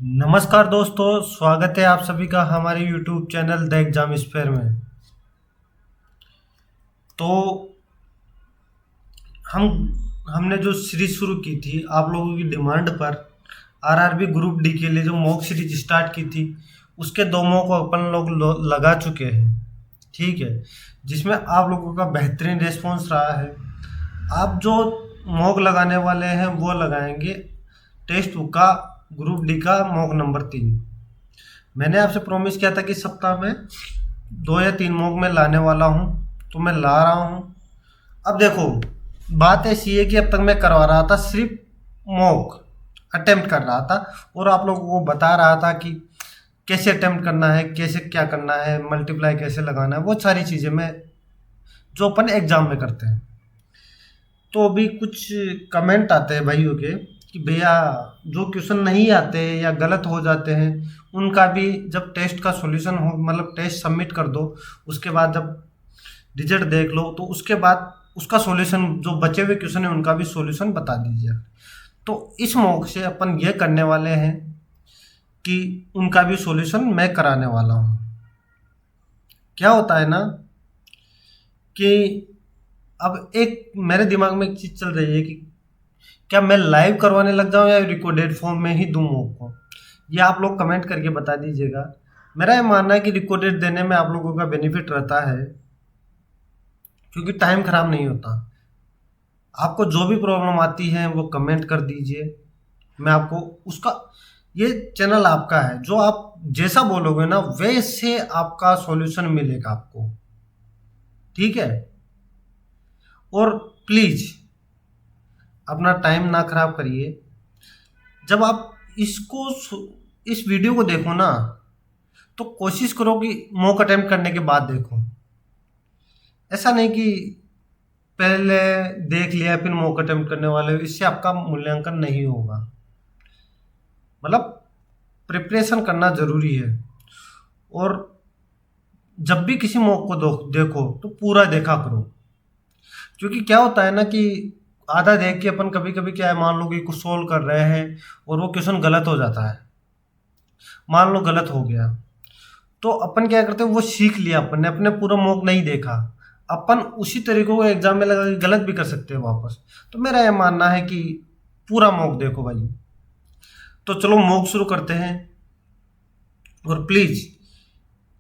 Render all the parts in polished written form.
नमस्कार दोस्तों, स्वागत है आप सभी का हमारे YouTube channel the exam sphere में। तो हम हमने जो सीरीज शुरू की थी आप लोगों की डिमांड पर, आरआरबी ग्रुप डी के लिए जो मॉक सीरीज स्टार्ट की थी, उसके दो मॉक अपन लोग लगा चुके हैं। ठीक है, जिसमें आप लोगों का बेहतरीन रिस्पॉन्स रहा है। आप जो मॉक लगाने वाले हैं वो लगाएंगे टेस्ट बुक का ग्रुप डी का मॉक नंबर 3। मैंने आपसे प्रॉमिस किया था कि सप्ताह में 2 या 3 मॉक मैं लाने वाला हूँ, तो मैं ला रहा हूँ। अब देखो, बात ऐसी है कि अब तक मैं करवा रहा था सिर्फ मॉक अटेम्प्ट कर रहा था, और आप लोगों को बता रहा था कि कैसे अटेम्प्ट करना है, कैसे क्या करना है, मल्टीप्लाई कैसे लगाना है, वो सारी चीज़ें मैं जो अपन एग्जाम में करते हैं। तो अभी कुछ कमेंट आते हैं भाइयों के कि भैया जो क्वेश्चन नहीं आते या गलत हो जाते हैं उनका भी जब टेस्ट का सॉल्यूशन हो, मतलब टेस्ट सबमिट कर दो, उसके बाद जब रिजल्ट देख लो तो उसके बाद उसका सॉल्यूशन, जो बचे हुए क्वेश्चन है उनका भी सॉल्यूशन बता दीजिए। तो इस मौके से अपन ये करने वाले हैं कि उनका भी सॉल्यूशन मैं कराने वाला हूँ। क्या होता है ना कि अब एक मेरे दिमाग में एक चीज़ चल रही है कि क्या मैं लाइव करवाने लग जाऊँ या रिकॉर्डेड फॉर्म में ही दूँ मॉक को। ये आप लोग कमेंट करके बता दीजिएगा। मेरा ये मानना है कि रिकॉर्डेड देने में आप लोगों का बेनिफिट रहता है, क्योंकि टाइम खराब नहीं होता। आपको जो भी प्रॉब्लम आती है वो कमेंट कर दीजिए, मैं आपको उसका, ये चैनल आपका है, जो आप जैसा बोलोगे ना वैसे आपका सॉल्यूशन मिलेगा आपको। ठीक है, और प्लीज अपना टाइम ना खराब करिए। जब आप इसको इस वीडियो को देखो ना, तो कोशिश करो कि मॉक अटेम्प्ट करने के बाद देखो। ऐसा नहीं कि पहले देख लिया फिर मॉक अटेम्प्ट करने वाले हो, इससे आपका मूल्यांकन नहीं होगा। मतलब प्रिपरेशन करना जरूरी है, और जब भी किसी मॉक को देखो तो पूरा देखा करो। क्योंकि क्या होता है ना कि आधा देख के अपन कभी कभी, क्या है, मान लो कि कुछ सोल्व कर रहे हैं और वो क्वेश्चन गलत हो जाता है, मान लो गलत हो गया, तो अपन क्या करते हैं, वो सीख लिया अपन ने, अपने पूरा मॉक नहीं देखा, अपन उसी तरीकों को एग्जाम में लगा के गलत भी कर सकते हैं वापस। तो मेरा यह मानना है कि पूरा मॉक देखो भाई। तो चलो मॉक शुरू करते हैं, और प्लीज़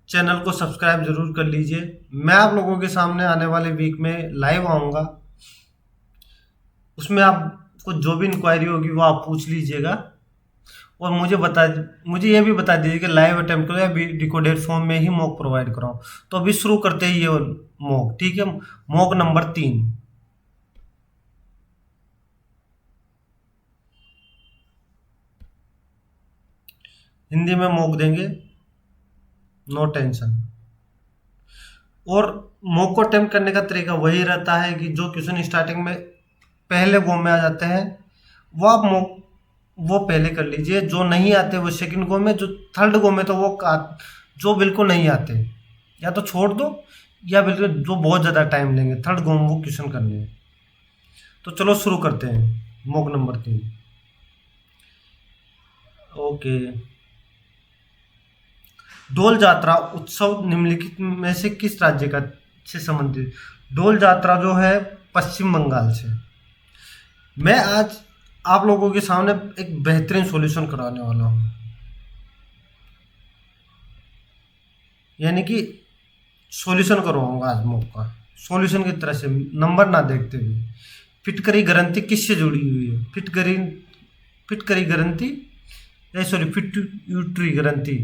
चैनल को सब्सक्राइब जरूर कर लीजिए। मैं आप लोगों के सामने आने वाले वीक में लाइव आऊँगा, उसमें आपको जो भी इंक्वायरी होगी वो आप पूछ लीजिएगा, और मुझे ये भी बता दीजिए कि लाइव अटेम्प्ट करो या रिकॉर्डेड फॉर्म में ही मॉक प्रोवाइड कराओ। तो अभी शुरू करते ही ये मॉक, ठीक है। मॉक नंबर 3, हिंदी में मॉक देंगे, नो टेंशन। और मॉक को अटेम्प्ट करने का तरीका वही रहता है कि जो क्वेश्चन स्टार्टिंग में पहले गो में आ जाते हैं वो आप मॉक वो पहले कर लीजिए, जो नहीं आते वो सेकंड गो में, जो थर्ड गो में तो वो जो बिल्कुल नहीं आते या तो छोड़ दो, या बिल्कुल जो बहुत ज़्यादा टाइम लेंगे थर्ड गो में वो क्वेश्चन करने हैं। तो चलो शुरू करते हैं मॉक नंबर 3। ओके, डोल जात्रा उत्सव निम्नलिखित में से किस राज्य का से संबंधित। डोल जात्रा जो है पश्चिम बंगाल से। मैं आज आप लोगों के सामने एक बेहतरीन सॉल्यूशन कराने वाला हूँ, यानी कि सॉल्यूशन करवाऊंगा आज मॉक का, सॉल्यूशन की तरह से, नंबर ना देखते हुए। फिटकरी गारंटी किससे जुड़ी हुई है? फिटकरी गारंटी, सॉरी, फिट्यूटरी गारंटी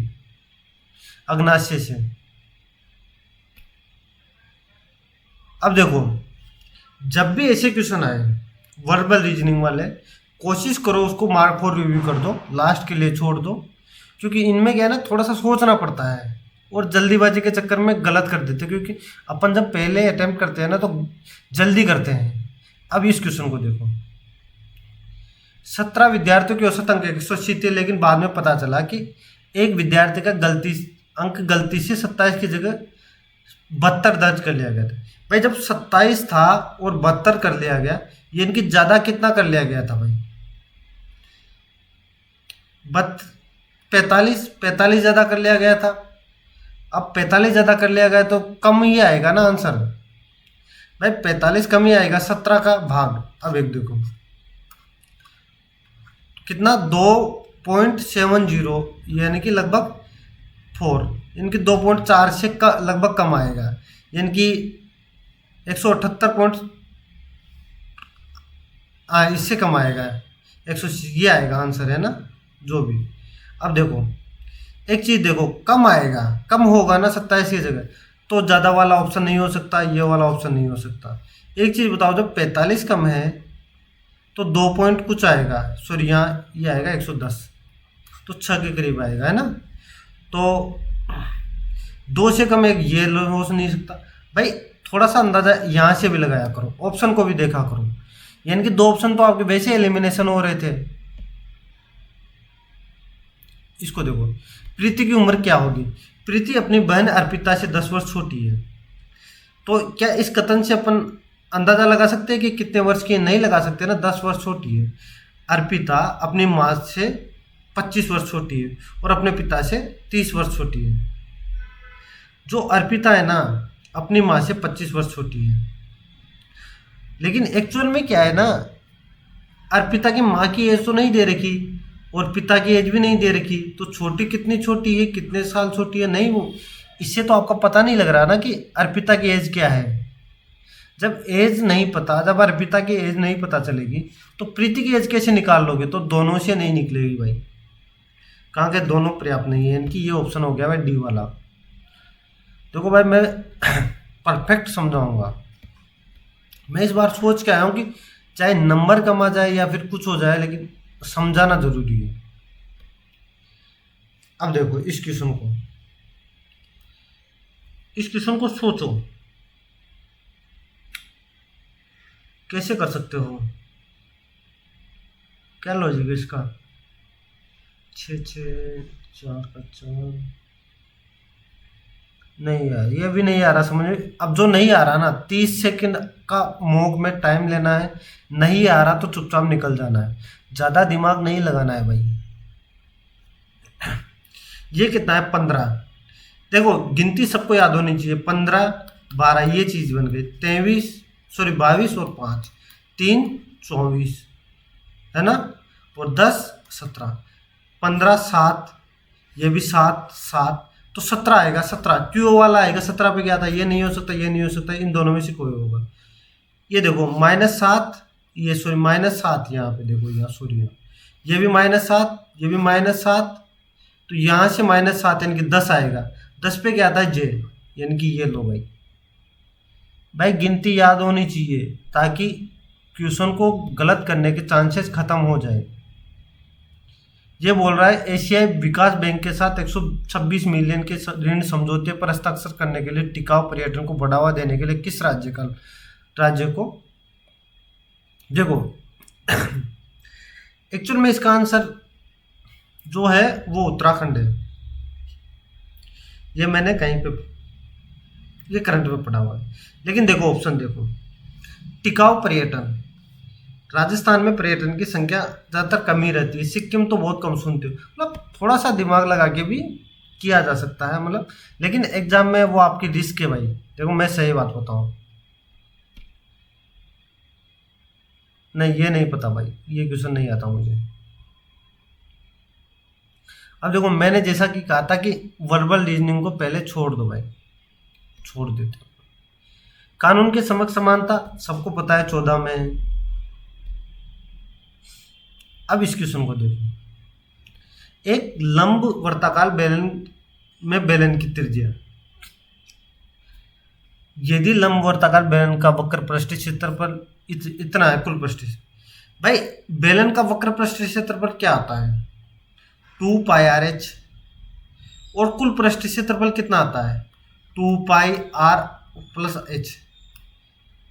अग्नाशय से। अब देखो, जब भी ऐसे क्वेश्चन आए वर्बल रीजनिंग वाले, कोशिश करो उसको मार्क फॉर रिव्यू कर दो, लास्ट के लिए छोड़ दो। क्योंकि इनमें क्या है ना, थोड़ा सा सोचना पड़ता है, और जल्दीबाजी के चक्कर में गलत कर देते हैं। क्योंकि अपन जब पहले अटेम्प्ट करते हैं ना तो जल्दी करते हैं। अब इस क्वेश्चन को देखो, 17 विद्यार्थियों के औसत अंक 180 थे, लेकिन बाद में पता चला कि एक विद्यार्थी का गलती से 27 की जगह 72 दर्ज कर लिया गया था। भाई जब 27 था और 72 कर लिया गया, ये इनकी ज़्यादा कितना कर लिया गया था भाई? 45 45 ज़्यादा कर लिया गया था। अब 45 ज़्यादा कर लिया गया तो कम ही आएगा ना आंसर भाई, 45 कम ही आएगा 17 का भाग। अब एक देखो कितना 2.70 यानी कि लगभग 4, यानी कि 2.4 से लगभग कम आएगा, यानी कि 178 पॉइंट इससे कम आएगा 100, ये आएगा आंसर, है ना जो भी। अब देखो एक चीज़ देखो, कम आएगा, कम होगा ना 27 की जगह, तो ज़्यादा वाला ऑप्शन नहीं हो सकता, ये वाला ऑप्शन नहीं हो सकता। एक चीज़ बताओ, जब 45 कम है तो 2 पॉइंट कुछ आएगा, सॉरी यहाँ ये आएगा 110, तो 6 के करीब आएगा, है ना। तो 2 से कम एक ये हो नहीं सकता भाई। थोड़ा सा अंदाजा यहाँ से भी लगाया करो, ऑप्शन को भी देखा करो, यानी कि 2 ऑप्शन तो आपके वैसे एलिमिनेशन हो रहे थे। इसको देखो, प्रीति की उम्र क्या होगी। प्रीति अपनी बहन अर्पिता से 10 वर्ष छोटी है, तो क्या इस कथन से अपन अंदाजा लगा सकते हैं कि कितने वर्ष की है? नहीं लगा सकते ना, 10 वर्ष छोटी है। अर्पिता अपनी माँ से 25 वर्ष छोटी है और अपने पिता से 30 वर्ष छोटी है। जो अर्पिता है ना, अपनी माँ से 25 वर्ष छोटी है, लेकिन एक्चुअल में क्या है ना, अर्पिता की माँ की एज तो नहीं दे रखी और पिता की एज भी नहीं दे रखी, तो छोटी कितनी छोटी है, कितने साल छोटी है, नहीं वो इससे तो आपका पता नहीं लग रहा ना कि अर्पिता की एज क्या है। जब एज नहीं पता, जब अर्पिता की एज नहीं पता चलेगी तो प्रीति की एज कैसे निकाल लोगे? तो दोनों से नहीं निकलेगी भाई, कहाँ के दोनों पर्याप्त नहीं है, इनकी ये ऑप्शन हो गया भाई डी वाला। देखो भाई मैं परफेक्ट समझाऊंगा, मैं इस बार सोच के आया हूँ कि चाहे नंबर कम आ जाए या फिर कुछ हो जाए, लेकिन समझाना जरूरी है। अब देखो इस क्वेश्चन को सोचो कैसे कर सकते हो, क्या लॉजिक है इसका। 6 6 4 का 4, नहीं यार ये भी नहीं आ रहा समझ में। अब जो नहीं आ रहा ना, 30 सेकंड का मॉक में टाइम लेना है, नहीं आ रहा तो चुपचाप निकल जाना है, ज़्यादा दिमाग नहीं लगाना है भाई। ये कितना है 15, देखो गिनती सबको याद होनी चाहिए, 15 12 ये चीज़ बन गई, 22 और 5 3 24, है ना, और 10 17 15 7, ये भी 7 7, तो 17 आएगा। 17 क्यों वाला आएगा, 17 पे क्या था, ये नहीं हो सकता, ये नहीं हो सकता, इन दोनों में से कोई होगा। ये देखो -7, ये सॉरी -7, यहाँ पे देखो, यहाँ सॉरी यहाँ ये भी -7, ये भी -7, तो यहाँ से -7 यानी कि 10 आएगा। 10 पे क्या आता है जे, यानी कि ये लो भाई। भाई गिनती याद होनी चाहिए ताकि क्वेश्चन को गलत करने के चांसेस खत्म हो जाए। ये बोल रहा है एशियाई विकास बैंक के साथ 126 मिलियन के ऋण समझौते पर हस्ताक्षर करने के लिए टिकाऊ पर्यटन को बढ़ावा देने के लिए किस राज्य को देखो एक्चुअल में इसका आंसर जो है वो उत्तराखंड है। ये मैंने कहीं पे, ये करंट में पढ़ा हुआ है, लेकिन देखो ऑप्शन देखो, टिकाऊ पर्यटन, राजस्थान में पर्यटन की संख्या ज़्यादातर कम ही रहती है, सिक्किम तो बहुत कम सुनते हो, मतलब थोड़ा सा दिमाग लगा के भी किया जा सकता है, मतलब लेकिन एग्जाम में वो आपकी रिस्क है भाई। देखो मैं सही बात बताऊँ, नहीं ये नहीं पता भाई, ये क्वेश्चन नहीं आता मुझे। अब देखो मैंने जैसा कि कहा था कि वर्बल रीजनिंग को पहले छोड़ दो भाई, छोड़ देते। कानून के समक्ष समानता सबको पता है 14 में है। अब इस क्वेश्चन को देखो, एक लंब वर्ताकार बेलन में बेलन की त्रिज्या, यदि लंब वर्ताकार बेलन का वक्र पृष्ठीय क्षेत्रफल इतना है, कुल पृष्ठीय भाई बेलन का वक्र पृष्ठीय क्षेत्रफल क्या आता है 2πr/h, और कुल पृष्ठीय क्षेत्रफल कितना आता है 2πr+h।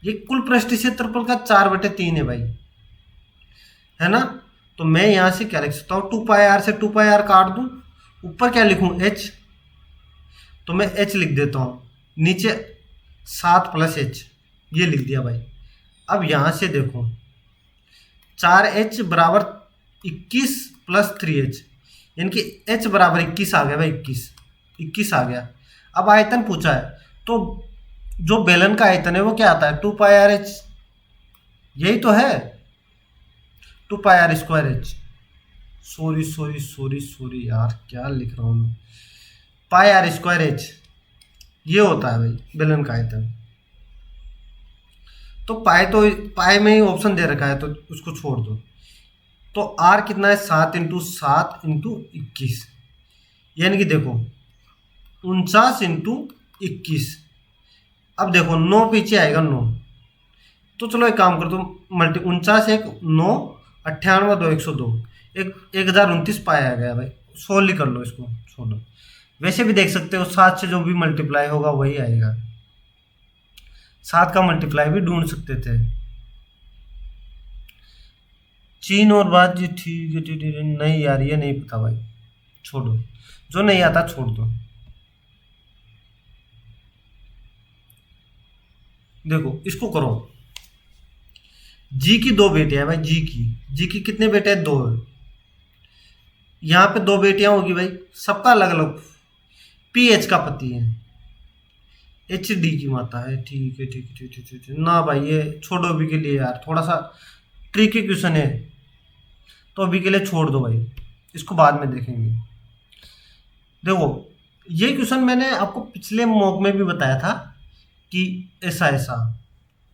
ये कुल पृष्ठीय क्षेत्रफल का 4/3 है भाई, है ना। तो मैं यहाँ से क्या लिख सकता हूँ, 2πr से 2πr काट दूँ, ऊपर क्या लिखूँ h, तो मैं h लिख देता हूँ, नीचे 7+h ये लिख दिया भाई। अब यहाँ से देखो 4h = 21 + 3h, यानी कि एच बराबर 21 आ गया भाई, 21 आ गया। अब आयतन पूछा है, तो जो बेलन का आयतन है वो क्या आता है, 2πr/h, यही तो है, 2πr²h। Sorry sorry sorry sorry यार, क्या लिख रहा हूँ मैं, πr²h ये होता है भाई बेलन का आयतन। तो पाई में ही ऑप्शन दे रखा है तो उसको छोड़ दो। तो आर कितना है, 7 × 7 × 21, यानी कि देखो 49 × 21। अब देखो 9 पीछे आएगा 9, तो चलो एक काम कर दो, 49 1 9, 98 2 102, 1029 पाया गया भाई। सोल्व कर लो इसको, छोड़ो। वैसे भी देख सकते हो 7 से जो भी मल्टीप्लाई होगा वही आएगा, 7 का मल्टीप्लाई भी ढूंढ सकते थे। चीन और बात जी, ठीक है ठीक है, नहीं यार ये नहीं पता भाई, छोड़ो, जो नहीं आता छोड़ दो। देखो इसको करो, जी की 2 बेटियां भाई, जी की कितने बेटे हैं, 2 है। यहाँ पे 2 बेटियां होगी भाई, सबका अलग अलग, पी एच का पति है, एच डी की माता है, ठीक है ठीक है ठीक है ठीक है ना भाई, ये छोड़ो अभी के लिए यार, थोड़ा सा ट्रिकी क्वेश्चन है, तो अभी के लिए छोड़ दो भाई, इसको बाद में देखेंगे। देखो ये क्वेश्चन मैंने आपको पिछले मॉक में भी बताया था कि ऐसा ऐसा,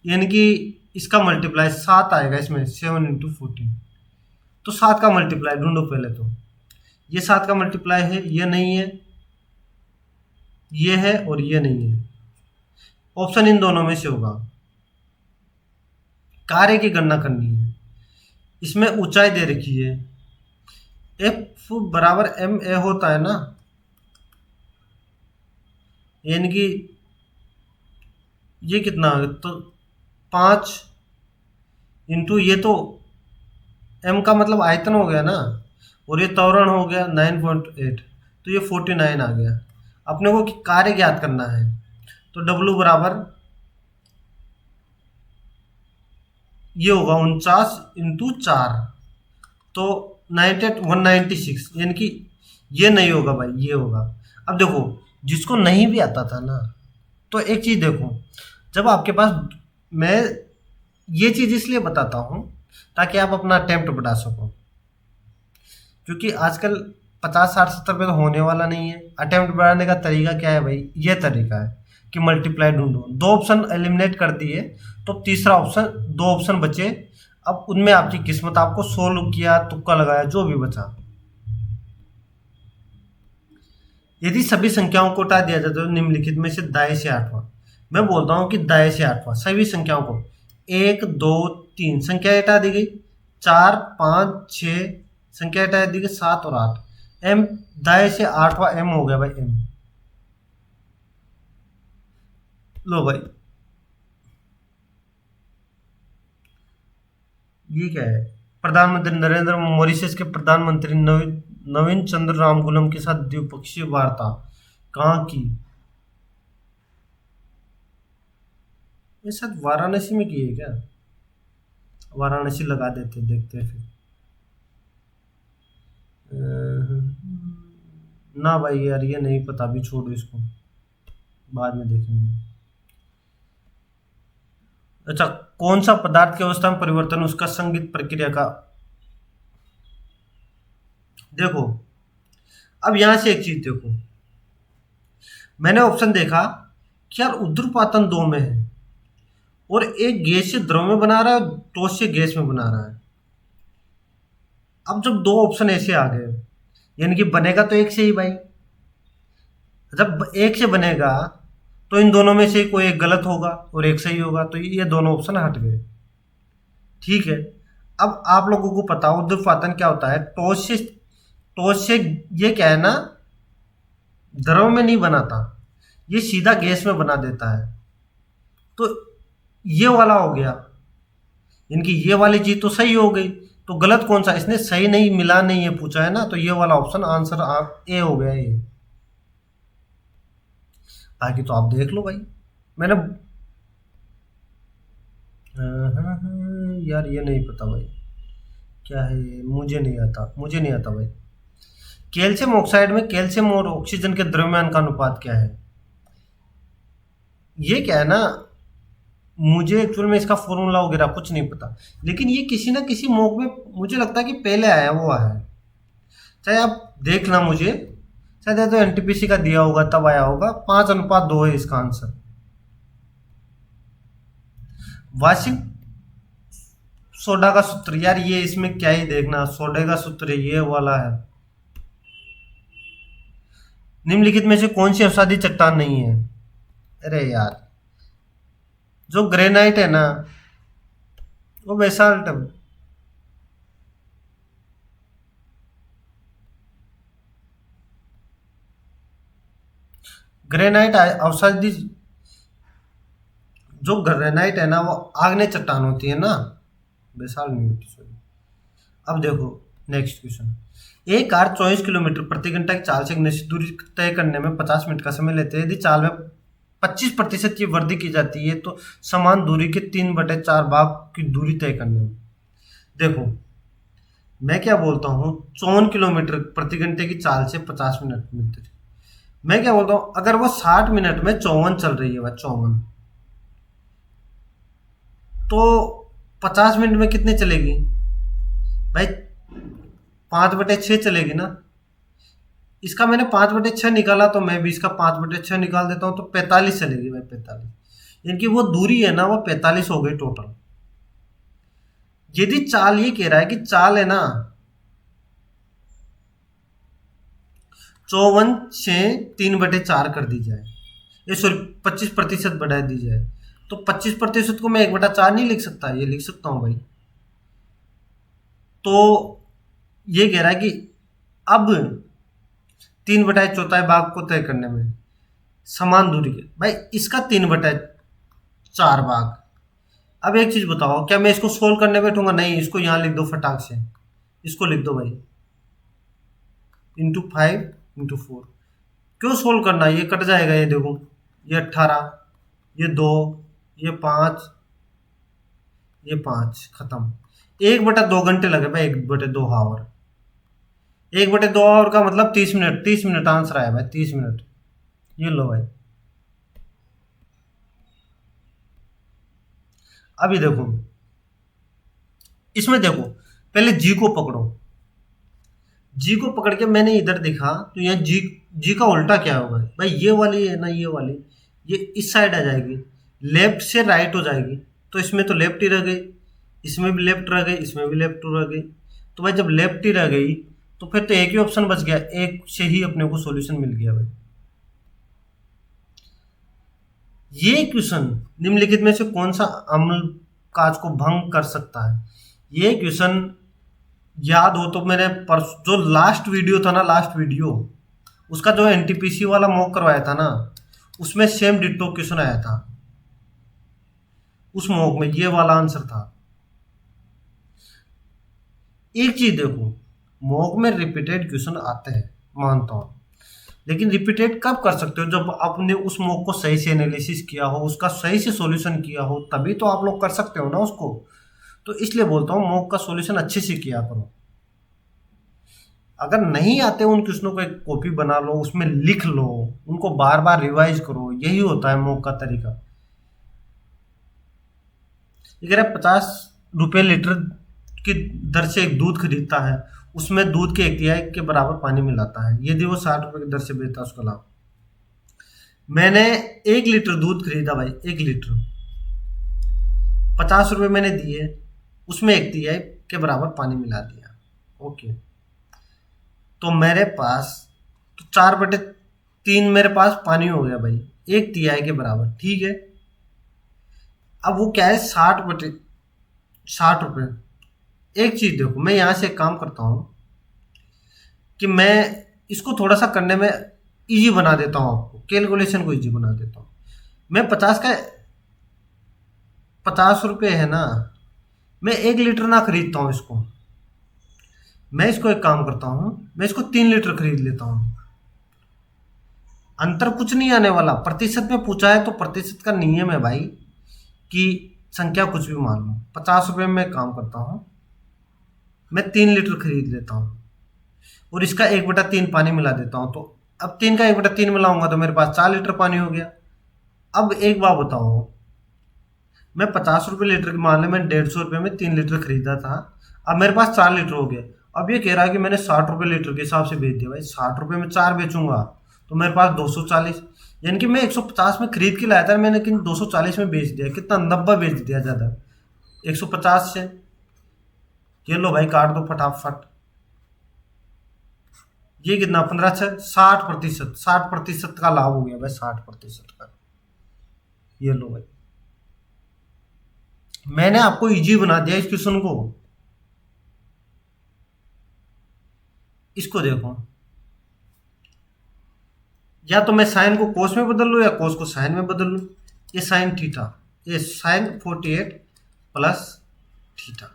यानी कि इसका मल्टीप्लाई 7 आएगा इसमें, 7 × 14। तो 7 का मल्टीप्लाई ढूंढो पहले, तो ये 7 का मल्टीप्लाई है, ये नहीं है, ये है और ये नहीं है, ऑप्शन इन दोनों में से होगा। कार्य की गणना करनी है, इसमें ऊंचाई दे रखी है, एफ बराबर एम ए होता है ना, यानी कि ये कितना, तो 5 इंटू ये, तो एम का मतलब आयतन हो गया ना, और ये त्वरण हो गया 9.8, तो ये 49 आ गया। अपने को कार्य ज्ञात करना है, तो डब्लू बराबर ये होगा 49 × 4, तो 196, यानी कि ये नहीं होगा भाई, ये होगा। अब देखो जिसको नहीं भी आता था ना, तो एक चीज देखो, जब आपके पास, मैं ये चीज इसलिए बताता हूँ ताकि आप अपना अटेम्प्ट बढ़ा सको, क्योंकि आजकल 50 60 70 पे तो होने वाला नहीं है। अटेम्प्ट बढ़ाने का तरीका क्या है भाई, ये तरीका है कि मल्टीप्लाई ढूंढो, 2 ऑप्शन एलिमिनेट कर दिए, तो तीसरा ऑप्शन, 2 ऑप्शन बचे, अब उनमें आपकी किस्मत, आपको सोल्व किया, तुक्का लगाया, जो भी बचा। यदि सभी संख्याओं को हटा दिया जाए तो निम्नलिखित में से दाएं से 8वां, मैं बोलता हूं कि दाएं से 8वां, सभी संख्याओं को 1 2 3 संख्या हटा दी गई, 4 5 6 संख्या हटा दी गई, 7 और 8, एम दाएं से 8वां एम हो गया भाई, एम। लो भाई ये क्या है, प्रधानमंत्री नरेंद्र, मॉरिशस के प्रधानमंत्री नवीन चंद्र रामगुलम के साथ द्विपक्षीय वार्ता कहाँ की, ये शायद वाराणसी में की है क्या, वाराणसी लगा देते, देखते हैं फिर। ना भाई यार ये नहीं पता, भी छोड़ो इसको, बाद में देखेंगे। अच्छा, कौन सा पदार्थ की अवस्था में परिवर्तन उसका संगीत प्रक्रिया का, देखो अब यहां से एक चीज देखो, मैंने ऑप्शन देखा कि यार उर्ध्वपातन 2 में है, और एक गैस से द्रव में बना रहा है और ठोस से गैस में बना रहा है। अब जब 2 ऑप्शन ऐसे आ गए, यानी कि बनेगा तो एक से ही भाई, जब एक से बनेगा तो इन दोनों में से कोई एक गलत होगा और एक सही होगा, तो ये दोनों ऑप्शन हट गए, ठीक है। अब आप लोगों को पता हो उर्ध्वपातन क्या होता है, टॉस से ये क्या है ना, द्रव में नहीं बनाता, ये सीधा गैस में बना देता है, तो ये वाला हो गया, इनकी ये वाली चीज तो सही हो गई, तो गलत कौन सा, इसने सही नहीं मिला नहीं ये पूछा है ना, तो ये वाला ऑप्शन आंसर ए हो गया ये। बाकी तो आप देख लो भाई, मैंने यार ये नहीं पता भाई, क्या है ये, मुझे नहीं आता भाई, कैल्शियम ऑक्साइड में कैल्शियम और ऑक्सीजन के द्रव्यमान का अनुपात क्या है? ये क्या है ना, मुझे एक्चुअल में इसका फॉर्मूला वगैरह कुछ नहीं पता, लेकिन ये किसी ना किसी मॉक में मुझे लगता है कि पहले आया वो आया है। चाहे आप देखना, मुझे शायद या तो एनटीपीसी का दिया होगा तब आया होगा। 5:2 है इसका आंसर। वार्षिक सोडा का सूत्र, यार ये इसमें क्या ही देखना, सोडे का सूत्र ये वाला है। निम्नलिखित में से कौन सी अवसादी चट्टान नहीं है? अरे यार, जो ग्रेनाइट है ना, वो बेसाल्ट है। ग्रेनाइट अवसादी, जो ग्रेनाइट है ना वो आग्नेय चट्टान होती है ना, बेसाल्ट नहीं होती, सॉरी। अब देखो नेक्स्ट क्वेश्चन। एक कार 24 किलोमीटर प्रति घंटा की चाल से एक निश्चित दूरी तय करने में 50 मिनट का समय लेते हैं। यदि चाल में 25% की वृद्धि की जाती है तो समान दूरी के 3/4 भाग की दूरी तय करने में। देखो मैं क्या बोलता हूँ, 54 किलोमीटर प्रति घंटे की चाल से 50 मिनट मिलते थे। मैं क्या बोलता हूँ, अगर वो 60 मिनट में 54 चल रही है भाई, 54, तो 50 मिनट में कितने चलेगी भाई? 5/6 चलेगी ना। इसका मैंने 5/6 निकाला, तो मैं भी इसका 5/6 निकाल देता हूँ, तो 45 चलेगी भाई, 45। यानी कि वो दूरी है ना वो 45 हो गई टोटल। यदि चाल ये कह रहा है कि चाल है ना 54 से 3/4 कर दी जाए, ये सॉरी 25% बढ़ा दी जाए, तो 25% को मैं 1/4 नहीं लिख सकता, ये लिख सकता हूं भाई। तो ये कह रहा है कि अब 3/4 भाग को तय करने में समान दूरी के, भाई इसका 3/4 भाग। अब एक चीज बताओ, क्या मैं इसको सोल्व करने बैठूंगा? नहीं, इसको यहां लिख दो फटाक से, इसको लिख दो भाई, × 5 × 4। क्यों सोल्व करना, ये कट जाएगा, ये देखो, ये 18, ये 2, ये 5, ये 5, खत्म। 1/2 घंटे लगे भाई, 1/2 आवर। 1/2 आवर का मतलब 30 मिनट, 30 मिनट आंसर आया भाई, 30 मिनट। ये लो भाई। अभी देखो, इसमें देखो, पहले जी को पकड़ो। जी को पकड़ के मैंने इधर देखा, तो यहाँ जी, जी का उल्टा क्या होगा भाई? ये वाली है ना, ये वाली, ये इस साइड आ जाएगी, लेफ्ट से राइट हो जाएगी, तो इसमें तो लेफ्ट ही रह गई, इसमें भी लेफ्ट रह गई, इसमें भी लेफ्ट रह गई। तो भाई जब लेफ्ट ही रह गई तो फिर तो एक ही ऑप्शन बच गया, एक से ही अपने को सॉल्यूशन मिल गया भाई। ये क्वेश्चन निम्नलिखित में से कौन सा अम्ल काज को भंग कर सकता है? ये क्वेश्चन याद हो तो मैंने जो लास्ट वीडियो था ना, लास्ट वीडियो उसका जो एनटीपीसी वाला मॉक करवाया था ना, उसमें सेम डिट्टो क्वेश्चन आया था। उस मॉक में ये वाला आंसर था। एक चीज देखो, मॉक में रिपीटेड क्वेश्चन आते हैं, मानता हूं, लेकिन रिपीटेड कब कर सकते हो? जब आपने उस मॉक को सही से एनालिसिस किया हो, उसका सही से सॉल्यूशन किया हो, तभी तो आप लोग कर सकते हो ना उसको। तो इसलिए बोलता हूँ मॉक का सॉल्यूशन अच्छे से किया करो। अगर नहीं आते उन क्वेश्चनों को एक कॉपी बना लो, उसमें लिख लो, उनको बार बार रिवाइज करो, यही होता है मॉक का तरीका। अगर 50 रुपये लीटर की दर से एक दूध खरीदता है, उसमें दूध के 1/3 के बराबर पानी मिलाता है। यदि वो 60 रुपये की दर से बेचता है, उसका लाभ। मैंने 1 लीटर दूध खरीदा भाई, 1 लीटर, 50 रुपये मैंने दिए, उसमें 1/3 के बराबर पानी मिला दिया, ओके। तो मेरे पास तो 4/3 मेरे पास पानी हो गया भाई, 1/3 के बराबर, ठीक है। अब वो क्या है, 60/60 रुपये। एक चीज देखो, मैं यहां से एक काम करता हूं कि मैं इसको थोड़ा सा करने में इजी बना देता हूं, आपको कैलकुलेशन को इजी बना देता हूं। मैं 50 रुपये है ना, मैं 1 लीटर ना खरीदता हूं इसको, मैं इसको एक काम करता हूं, मैं इसको 3 लीटर खरीद लेता हूं। अंतर कुछ नहीं आने वाला। प्रतिशत में पूछा है तो प्रतिशत का नियम है भाई कि संख्या कुछ भी मान लो। 50 रुपये में काम करता हूं, मैं 3 लीटर खरीद लेता हूं, और इसका 1/3 पानी मिला देता हूँ, तो अब 3 का 1/3 मिलाऊंगा तो मेरे पास 4 लीटर पानी हो गया। अब एक बात बताओ, मैं 50 रुपये लीटर की, मान लो मैंने 150 रुपये में 3 लीटर खरीदा था, अब मेरे पास 4 लीटर हो गया। अब ये कह रहा है कि मैंने 60 रुपये लीटर के हिसाब से बेच दिया। भाई 60 रुपये में 4 बेचूंगा तो मेरे पास 240, यानी कि मैं 150 में खरीद के लाया था, मैंने लेकिन 240 में बेच दिया। कितना, 90 बेच दिया ज़्यादा 150 से। ये लो भाई, काट दो फटाफट। ये कितना, 15 से 60%, 60% का लाभ हो गया भाई, 60% का। ये लो भाई, मैंने आपको इजी बना दिया इस क्वेश्चन को। इसको देखो, या तो मैं साइन को कोस में बदल लूँ या कोस को साइन में बदल लूँ। ये साइन थीटा, ये साइन 48 प्लस थीटा।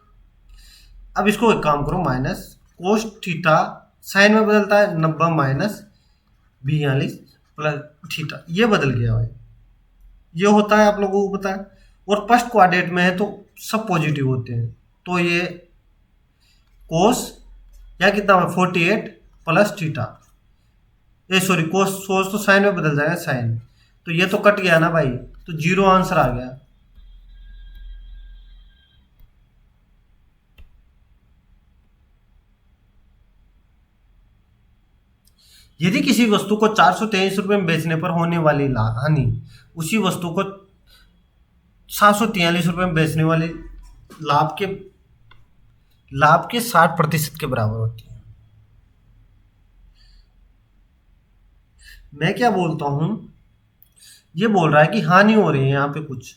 अब इसको एक काम करो, माइनस कोस थीटा साइन में बदलता है 90 माइनस 42 प्लस थीटा, ये बदल गया भाई। ये होता है, आप लोगों को पता है। और फर्स्ट क्वाड्रेंट में है तो सब पॉजिटिव होते हैं, तो ये कोस या कितना, 48 प्लस थीटा, ये सॉरी कोस, तो साइन में बदल जाएगा साइन, तो ये तो कट गया ना भाई, तो 0 आंसर आ गया। यदि किसी वस्तु को 423 रुपये में बेचने पर होने वाली हानि उसी वस्तु को 743 रुपये में बेचने वाले लाभ के 60% के बराबर होती है। मैं क्या बोलता हूं, ये बोल रहा है कि हानि हो रही है यहां पे कुछ,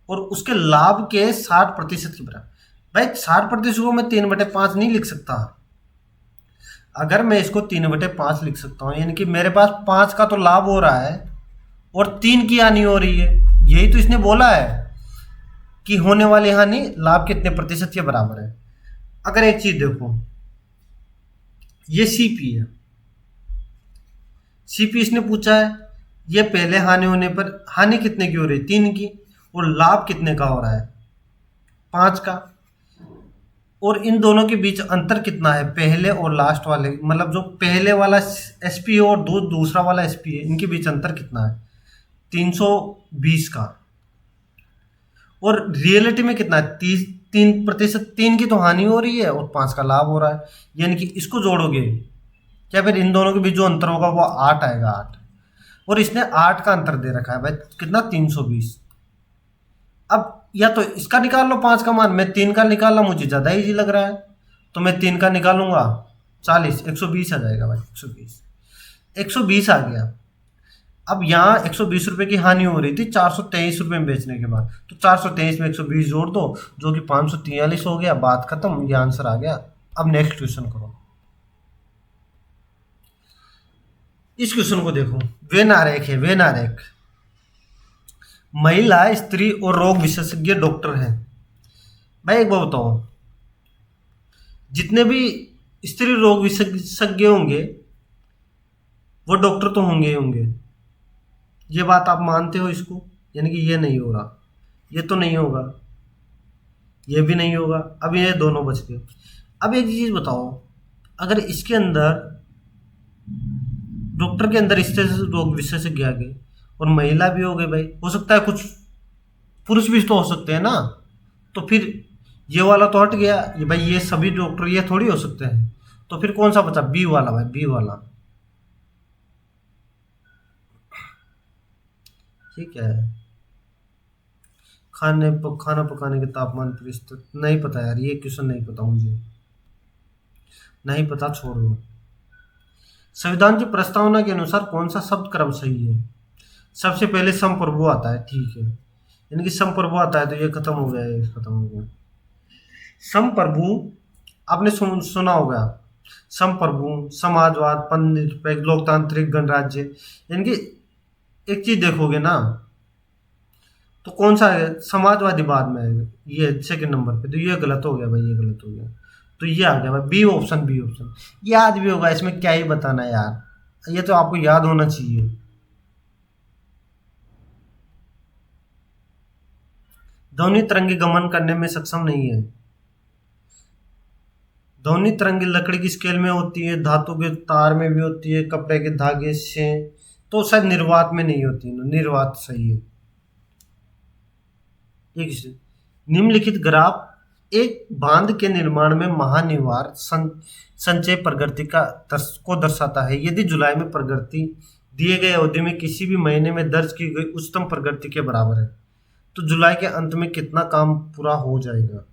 और उसके लाभ के 60% के बराबर। भाई 60% को मैं 3/5 नहीं लिख सकता। अगर मैं इसको 3/5 लिख सकता हूँ, यानी कि मेरे पास 5 का तो लाभ हो रहा है और 3 की हानि हो रही है। यही तो इसने बोला है कि होने वाली हानि लाभ कितने प्रतिशत के बराबर है। अगर एक चीज देखो, ये सीपी है, सीपी इसने पूछा है, ये पहले हानि होने पर हानि कितने की हो रही है, 3 की, और लाभ कितने का हो रहा है, 5 का। और इन दोनों के बीच अंतर कितना है, पहले और लास्ट वाले, मतलब जो पहले वाला एसपी है और दूसरा वाला एसपी है, इनके बीच अंतर कितना है, 320 का। और रियलिटी में कितना है, 3%, 3 की तो हानि हो रही है और 5 का लाभ हो रहा है, यानी कि इसको जोड़ोगे क्या, फिर इन दोनों के बीच जो अंतर होगा वो 8 आएगा, 8। और इसने 8 का अंतर दे रखा है भाई, कितना, 320। अब या तो इसका निकाल लो 5 का मान, मैं 3 का निकालना मुझे ज़्यादा इजी लग रहा है, तो मैं 3 का निकालूंगा, 40, 120 आ जाएगा भाई, 120, 120 आ गया। अब यहाँ 120 रुपये की हानि हो रही थी 423 रुपये में बेचने के बाद, तो 423 में 120 जोड़ दो, जो कि 543 हो गया, बात खत्म, ये आंसर आ गया। अब नेक्स्ट क्वेश्चन करो। इस क्वेश्चन को देखो, वेन आरेख है, वेन आरेख। महिला, स्त्री और रोग विशेषज्ञ डॉक्टर हैं। भाई एक बात बताओ, जितने भी स्त्री रोग विशेषज्ञ होंगे वो डॉक्टर तो होंगे ही होंगे। ये बात आप मानते हो इसको, यानी कि ये नहीं हो रहा, ये तो नहीं होगा, ये भी नहीं होगा। अब ये दोनों बच गए। अब एक चीज बताओ, अगर इसके अंदर डॉक्टर के अंदर स्त्री रोग विशेषज्ञ आ गए और महिला भी हो गए, भाई हो सकता है कुछ पुरुष भी तो हो सकते हैं ना, तो फिर ये वाला तो हट गया, ये भाई ये सभी डॉक्टर ये थोड़ी हो सकते हैं, तो फिर कौन सा बचा, बी वाला भाई, बी वाला। ठीक है, खाना पकाने के तापमान पर स्थित, नहीं पता यार, ये क्वेश्चन नहीं पता मुझे, नहीं पता, छोड़ दो। संविधान की प्रस्तावना के अनुसार कौन सा शब्द क्रम सही है, सबसे पहले संप्रभु आता है, ठीक है, यानी कि संप्रभु आता है, तो ये खत्म हो गया, ये खत्म हो गया। संप्रभु आपने सुना होगा, संप्रभु, समाजवाद, पंडित लोकतांत्रिक गणराज्य, यानी कि एक चीज देखोगे ना, तो कौन सा है, समाजवादी बाद में आएगा, ये सेकंड नंबर पे, तो ये गलत हो गया भाई, ये गलत हो गया, तो ये आ गया भाई, बी ऑप्शन, बी ऑप्शन। याद भी होगा, इसमें क्या ही बताना यार, ये तो आपको याद होना चाहिए। ध्वनि तरंगे गमन करने में सक्षम नहीं है, ध्वनि तरंगे लकड़ी की स्केल में होती है, धातु के तार में भी होती है, कपड़े के धागे से, तो शायद निर्वात में नहीं होती। निर्वात सही है। एक निम्नलिखित ग्राफ एक बांध के निर्माण में महानिवार संचय प्रगति को दर्शाता है। यदि जुलाई में प्रगति दिए गए अवधि में किसी भी महीने में दर्ज की गई उच्चतम प्रगति के बराबर है, तो जुलाई के अंत में कितना काम पूरा हो जाएगा?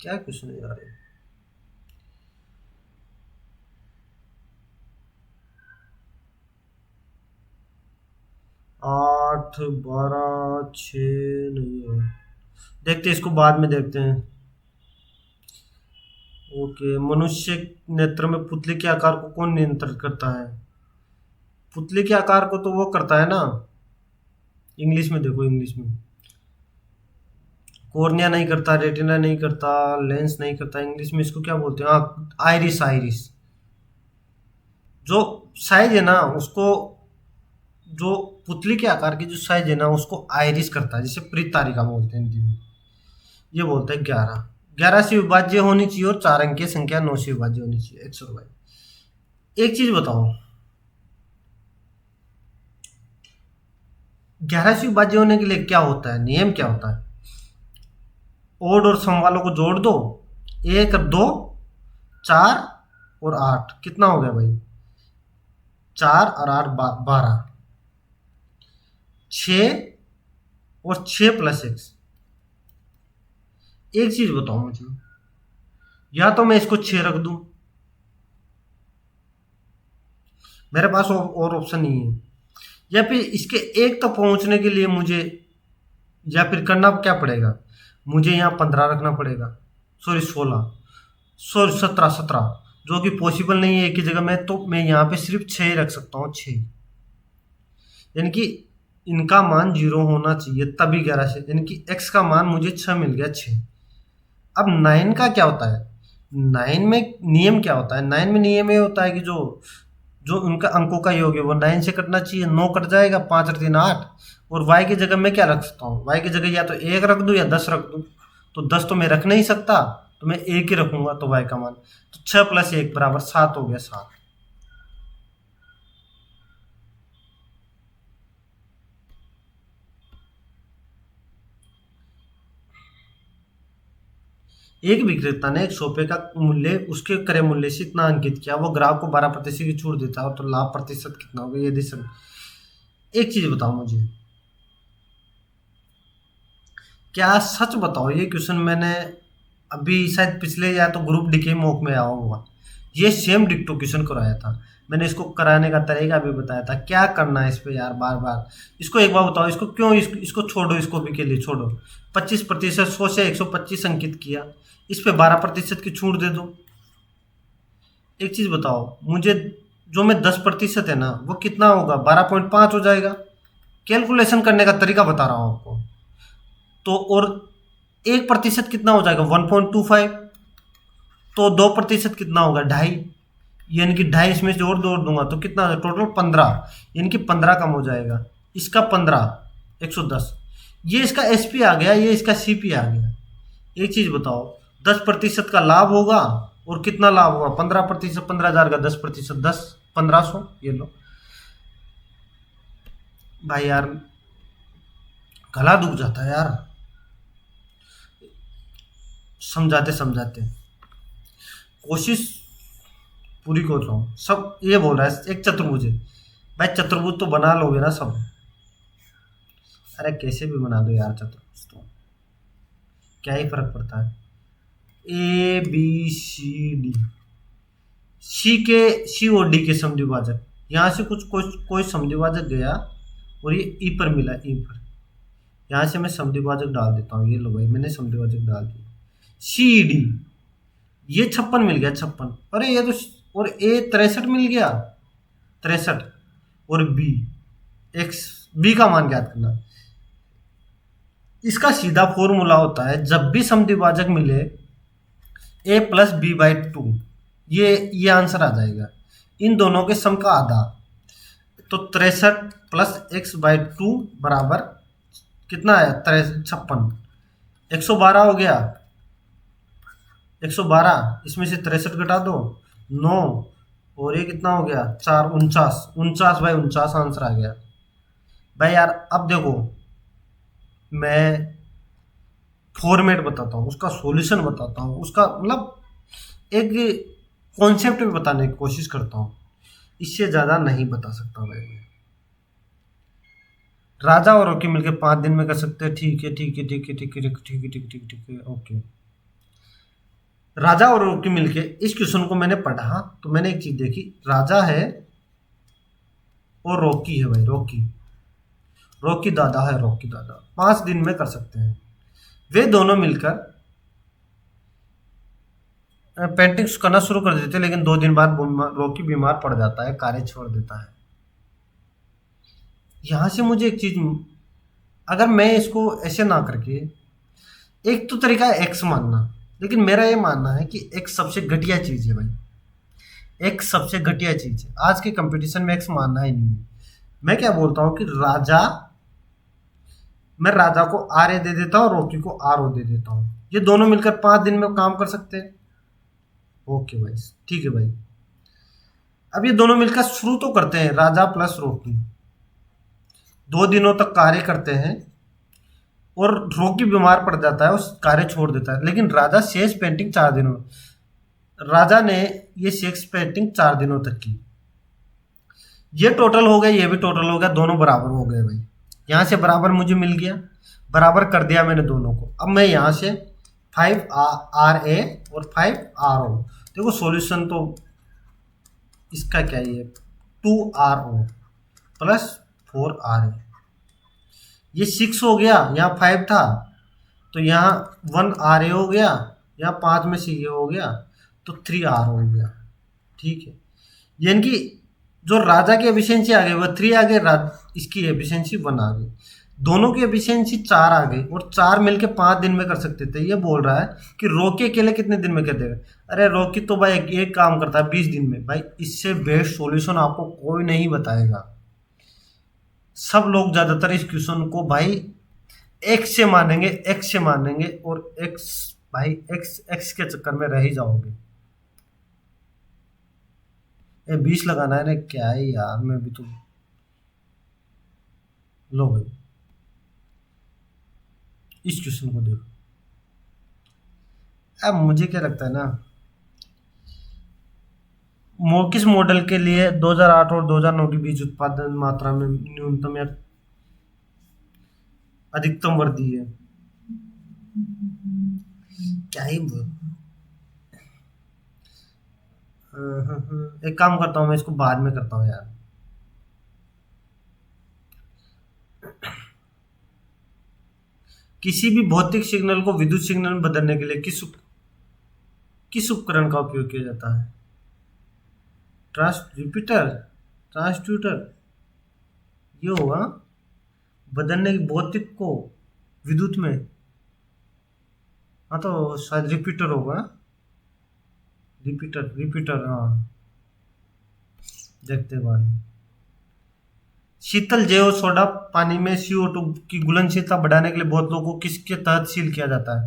क्या क्वेश्चन है यार? 8, 12, 6 नहीं है। देखते हैं इसको, बाद में देखते हैं। ओके, मनुष्य नेत्र में पुतले के आकार को कौन नियंत्रित करता है? पुतले के आकार को तो वो करता है ना, इंग्लिश में देखो, इंग्लिश में कॉर्निया नहीं करता, रेटिना नहीं करता, लेंस नहीं करता, इंग्लिश में इसको क्या बोलते हैं? हाँ, आइरिस। आइरिस जो साइज है ना उसको, जो पुतली के आकार की जो साइज है ना उसको आइरिस करता है, जिसे प्रीत तारिका बोलते हैं हिंदी में। ये बोलते हैं 11 11 से विभाज्य होनी चाहिए और 4 अंक की संख्या 9 से विभाज्य होनी चाहिए। 122। एक चीज बताओ, 11 से विभाज्य होने के लिए क्या होता है, नियम क्या होता है? ओड और सम वालों को जोड़ दो, 1 और 2, 4 और 8, कितना हो गया भाई? 4 और 8 12, 6 और 6 प्लस 1। एक चीज बताओ मुझे, या तो मैं इसको 6 रख दूं, मेरे पास और ऑप्शन नहीं है, या फिर इसके 1 तक पहुंचने के लिए मुझे, या फिर करना क्या पड़ेगा, मुझे यहाँ 15 रखना पड़ेगा, सॉरी 16, सॉरी 17, जो कि पॉसिबल नहीं है एक ही जगह में, तो मैं यहाँ पे सिर्फ 6 ही रख सकता हूँ, 6। यानी कि इनका मान 0 होना चाहिए तभी 11 से, यानी कि x का मान मुझे 6 मिल गया, 6। अब 9 का क्या होता है? 9 में नियम क्या होता है? 9 में नियम ये होता है कि जो जो उनका अंकों का योग है वो 9 से कटना चाहिए, 9 कट जाएगा, 5 और 3 8, और y की जगह मैं क्या रख सकता हूँ? y की जगह या तो 1 रख दूँ या 10 रख दूँ, तो 10 तो मैं रख नहीं सकता, तो मैं 1 ही रखूंगा, तो y का मान तो 6 + 1 बराबर 7 हो गया, 7। एक विक्रेता ने एक सोफे का मूल्य उसके क्रय मूल्य से इतना अंकित किया, वो ग्राहक को 12% की छूट देता है, तो लाभ प्रतिशत कितना होगा ये दे। एक चीज बताओ मुझे, क्या सच बताओ, ये क्वेश्चन मैंने अभी शायद पिछले या तो ग्रुप डी के मॉक में आया होगा, ये सेम डिक्टो क्वेश्चन कराया था मैंने, इसको कराने का तरीका भी बताया था। क्या करना है इस पे यार, बार बार इसको एक बार बताओ, इसको क्यों, इसको छोड़ो, इसको भी के लिए छोड़ो। 25%, 100 से 125 अंकित किया, इस पे 12% की छूट दे दो। एक चीज बताओ मुझे, जो मैं 10% है ना वो कितना होगा? 12.5 हो जाएगा। कैलकुलेशन करने का तरीका बता रहा हूँ आपको। तो और 1% कितना हो जाएगा? 1.25। तो 2% कितना होगा? 2.5, यानी कि 2.5 इसमें से और जोड़ दूंगा तो कितना टोटल? 15, यानी कि 15 कम हो जाएगा। इसका 15, 110, ये इसका एसपी आ गया, ये इसका सीपी आ गया। एक चीज बताओ, 10% का लाभ होगा और कितना लाभ होगा? 15%, 15,000 का 10%, 10, 1500। ये लो भाई यार, गला दुख जाता है यार समझाते समझाते। कोशिश पूरी कर रहा हूँ। सब ये बोल रहा है एक चतुर्भुज है, भाई चतुर्भुज तो बना लोगे ना सब? अरे कैसे भी बना दो यार चतुर्भुज, तो क्या ही फर्क पड़ता है? ए बी सी डी, सी और डी के समद्विभाजक, यहाँ से कुछ कोई समद्विभाजक गया और ये ई पर मिला, ई पर, यहाँ से मैं समद्विभाजक डाल देता हूँ। ये लो भाई, मैंने समद्विभाजक डाल दिया, सी डी, ये 56 मिल गया, 56। अरे ये तो, और ए 63 मिल गया, 63, और बी एक्स, बी का मान ज्ञात करना। इसका सीधा फॉर्मूला होता है, जब भी समद्विभाजक मिले a + b/2, ये आंसर आ जाएगा। इन दोनों के सम का आधा, तो 63 प्लस x/2 बराबर कितना आया? 56। 112 हो गया। 112 इसमें से 63 घटा दो 9, और ये कितना हो गया? 4, 49। 49/49 आंसर आ गया भाई। यार अब देखो, मैं फॉर्मेट बताता हूँ, उसका सॉल्यूशन बताता हूँ, उसका मतलब एक कॉन्सेप्ट में बताने की कोशिश करता हूँ। इससे ज़्यादा नहीं बता सकता भाई मैं। राजा और रॉकी मिलके 5 दिन में कर सकते हैं। ठीक है ठीक है ठीक है ठीक है ठीक है ठीक है ठीक है ठीक है ओके। राजा और रॉकी मिलके इस क्वेश्चन को मैंने पढ़ा तो मैंने एक चीज देखी, राजा है और रॉकी है भाई। रॉकी रॉकी दादा है, रॉकी दादा 5 दिन में कर सकते हैं। वे दोनों मिलकर पेंटिंग्स करना शुरू कर देते हैं, लेकिन 2 दिन बाद रॉकी बीमार पड़ जाता है, कार्य छोड़ देता है। यहां से मुझे एक चीज, अगर मैं इसको ऐसे ना करके, एक तो तरीका है एक्स मानना, लेकिन मेरा ये मानना है कि एक्स सबसे घटिया चीज है भाई। एक्स सबसे घटिया चीज है। आज के कंपटीशन में एक्स मानना ही नहीं है। मैं क्या बोलता हूं कि मैं राजा को आर ए दे देता हूं, रॉकी को आर ओ दे देता हूं। ये दोनों मिलकर 5 दिन में काम कर सकते हैं। ओके भाई, ठीक है भाई। अब ये दोनों मिलकर शुरू तो करते हैं, राजा प्लस रॉकी 2 दिनों तक कार्य करते हैं, और रॉकी बीमार पड़ जाता है, उस कार्य छोड़ देता है। लेकिन राजा शेष पेंटिंग 4 दिनों, राजा ने ये शेष पेंटिंग 4 दिनों तक की। ये टोटल हो गया, ये भी टोटल हो गया, दोनों बराबर हो गए भाई। यहां से बराबर मुझे मिल गया, बराबर कर दिया मैंने दोनों को। अब मैं यहां से 5RA और 5RO, देखो सॉल्यूशन तो इसका क्या ही है, 2RO प्लस 4RA। ये 6 हो गया, यहाँ 5 था तो यहाँ 1RA हो गया, यहाँ 5 में से ये हो गया तो 3RO हो गया। ठीक है, यानी कि जो राजा की एफिशिएंसी आ गई वह 3 आ गई, इसकी एफिशिएंसी 1 आ गई। दोनों की एफिशिएंसी 4 आ गई, और 4 मिलके 5 दिन में कर सकते थे। ये बोल रहा है कि रॉकी अकेले कितने दिन में कर देगा? अरे रॉकी तो भाई एक काम करता है 20 दिन में। भाई इससे बेस्ट सॉल्यूशन आपको कोई नहीं बताएगा। सब लोग ज्यादातर इस क्वेश्चन को भाई एक्स से मानेंगे, एक्स से मानेंगे, और एक्स भाई एक्स एक्स के चक्कर में रह ही जाओगे। 20 लगाना है ना, क्या है यार, मैं भी तो लो भाई। इस क्वेश्चन को देखो। अब मुझे क्या लगता है ना, किस मॉडल के लिए 2008 और 2009 के बीच उत्पादन मात्रा में न्यूनतम या अधिकतम वृद्धि है? क्या ही एक काम करता हूँ, मैं इसको बाद में करता हूँ यार। किसी भी भौतिक सिग्नल को विद्युत सिग्नल में बदलने के लिए किस उपकरण का उपयोग किया जाता है? ट्रांसड्यूटर ये होगा, बदलने की भौतिक को विद्युत में। हाँ तो शायद रिपीटर होगा। रिपीटर हाँ, देखते बाद। शीतल जैव सोडा पानी में CO2 की घुलनशीलता बढ़ाने के लिए बोतलों को किसके तहत सील किया जाता है?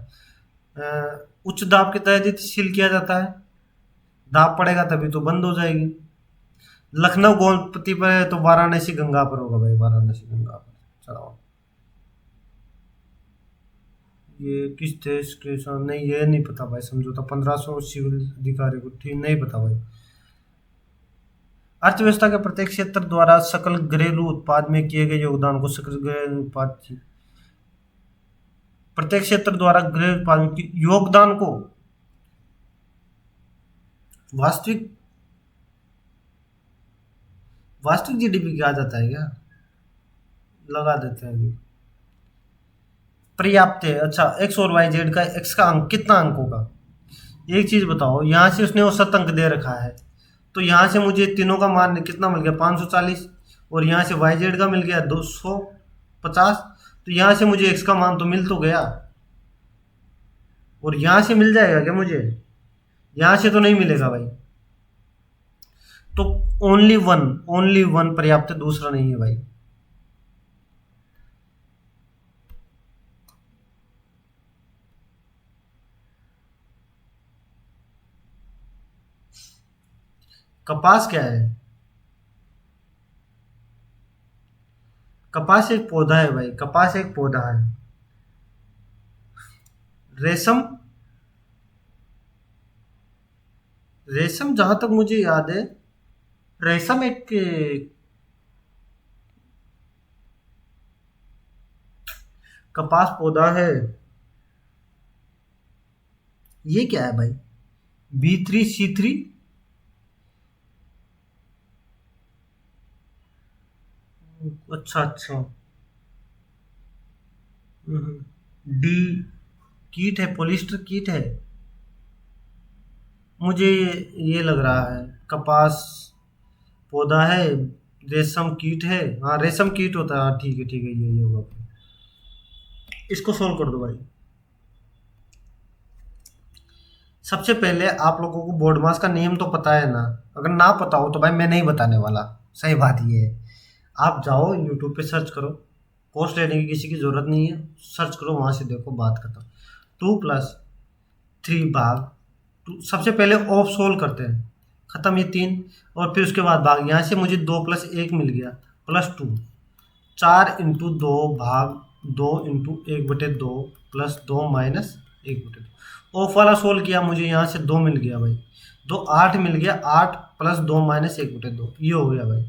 उच्च दाब के तहत सील किया जाता है। दाब पड़ेगा तभी तो बंद हो जाएगी। लखनऊ गोमती पर है तो वाराणसी गंगा पर होगा भाई, वाराणसी गंगा पर। चलो, ये किस देश के साथ, नहीं ये नहीं पता भाई। समझौता 1500 सिविल अधिकारी को, ठीक नहीं पता भाई। अर्थव्यवस्था के प्रत्येक क्षेत्र द्वारा सकल घरेलू उत्पाद में किए गए योगदान को सकल घरेलू उत्पाद, प्रत्येक क्षेत्र द्वारा घरेलू उत्पाद में योगदान को वास्तविक GDP क्या जाता है क्या? लगा देते हैं अभी। पर्याप्त है, अच्छा एक्स और वाई जेड का, एक्स का अंक कितना अंक होगा? एक चीज बताओ, यहां से उसने औसत अंक दे रखा है, तो यहां से मुझे तीनों का मान कितना मिल गया? 540, और यहां से वाई जेड का मिल गया 250। तो यहां से मुझे एक्स का मान तो मिल तो गया, और यहां से मिल जाएगा क्या मुझे? यहां से तो नहीं मिलेगा भाई। तो ओनली वन पर्याप्त है, दूसरा नहीं है भाई। कपास क्या है? कपास एक पौधा है भाई, कपास एक पौधा है। रेशम, रेशम जहां तक मुझे याद है, रेशम एक कपास पौधा है। ये क्या है भाई? B3C3। अच्छा अच्छा। डी, कीट है, पॉलिस्टर कीट है। मुझे ये लग रहा है कपास पौधा है, रेशम कीट है। हाँ रेशम कीट होता है, हाँ ठीक है, यही होगा। इसको सोल्व कर दो भाई। सबसे पहले आप लोगों को बोर्ड मास का नियम तो पता है ना? अगर ना पता हो तो भाई मैं नहीं बताने वाला। सही बात ये है। आप जाओ यूट्यूब पे सर्च करो, कोर्स लेने की किसी की ज़रूरत नहीं है, सर्च करो वहाँ से देखो, बात खत्म। 2+3 भाग टू, सबसे पहले ऑफ सोल्व करते हैं, ख़त्म ये तीन। और फिर उसके बाद भाग, यहाँ से मुझे 2+1 मिल गया, +2। 4 × 2 भाग 2 × 1/2 +2 - 1/2। ऑफ वाला सोल्व किया, मुझे यहाँ से 2 मिल गया भाई। 8 मिल गया, 8 +2 - 1/2, ये हो गया भाई।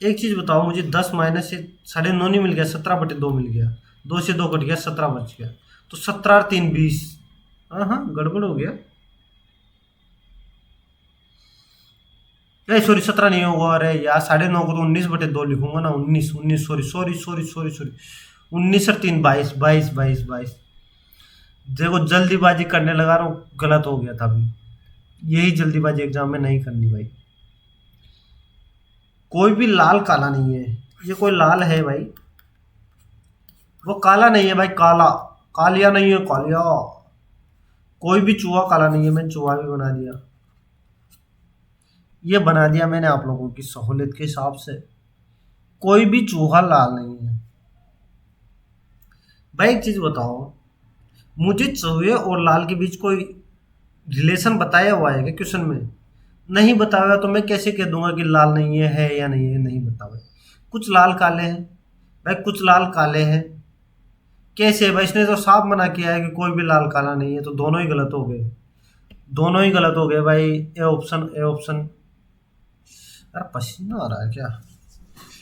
एक चीज़ बताओ मुझे, 10 माइनस से 9.5 नहीं मिल गया, 17/2 मिल गया। 2 से 2 कट गया, 17 बच गया। तो 17 और 3 20। हाँ हाँ गड़बड़ हो गया। सॉरी 17 नहीं होगा, अरे यार 9.5 को तो 19/2 लिखूंगा ना, 19 सॉरी 19 और 3 22, 22। देखो जल्दीबाजी करने लगा रहा हूँ, गलत हो गया था अभी। यही जल्दीबाजी एग्जाम में नहीं करनी भाई। कोई भी लाल काला नहीं है। ये कोई लाल है भाई? वो काला नहीं है भाई, काला। कालिया नहीं है, कालिया। कोई भी चूहा काला नहीं है, मैंने चूहा भी बना दिया। ये बना दिया मैंने आप लोगों की सहूलियत के हिसाब से। कोई भी चूहा लाल नहीं है। भाई एक चीज बताओ, मुझे चूहे और लाल के बीच कोई रिलेशन बताया हुआ है क्या क्वेश्चन में? नहीं बताया हुआ तो मैं कैसे कह दूंगा कि लाल नहीं है या नहीं है? नहीं बता भाई। कुछ लाल काले हैं भाई, कुछ लाल काले हैं। कैसे भाई? इसने तो साफ मना किया है कि कोई भी लाल काला नहीं है, तो दोनों ही गलत हो गए। दोनों ही गलत हो गए भाई। A option. यार पसीना आ रहा है क्या?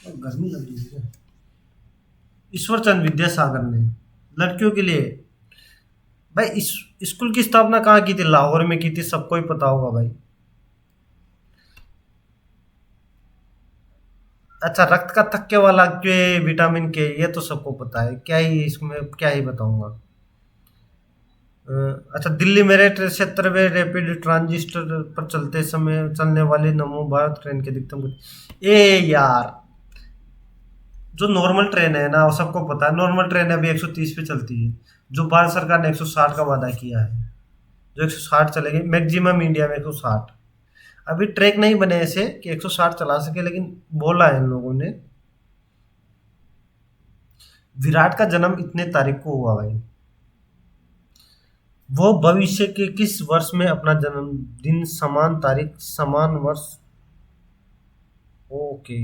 गर्मी लग रही है क्या? ईश्वर चंद्र विद्यासागर ने लड़कियों के लिए भाई इस स्कूल की स्थापना कहाँ की थी? लाहौर में की थी, सबको ही पता होगा भाई। अच्छा, रक्त का थक्के वाला के, विटामिन के, ये तो सबको पता है, क्या ही इसमें क्या ही बताऊंगा। अच्छा, दिल्ली मेरठ क्षेत्र में रैपिड ट्रांजिस्टर पर चलते समय चलने वाली नमो भारत ट्रेन के अधिकतम ए यार, जो नॉर्मल ट्रेन है ना, वो सबको पता है, नॉर्मल ट्रेन अभी 130 पे चलती है। जो भारत सरकार ने 160 का वादा किया है, जो 160 चलेगी मैक्सिमम इंडिया में 160। अभी ट्रैक नहीं बने ऐसे कि 160 चला सके, लेकिन बोला है इन लोगों ने। विराट का जन्म इतने तारीख को हुआ भाई। वो भविष्य के किस वर्ष में अपना जन्मदिन समान तारीख समान वर्ष? ओके।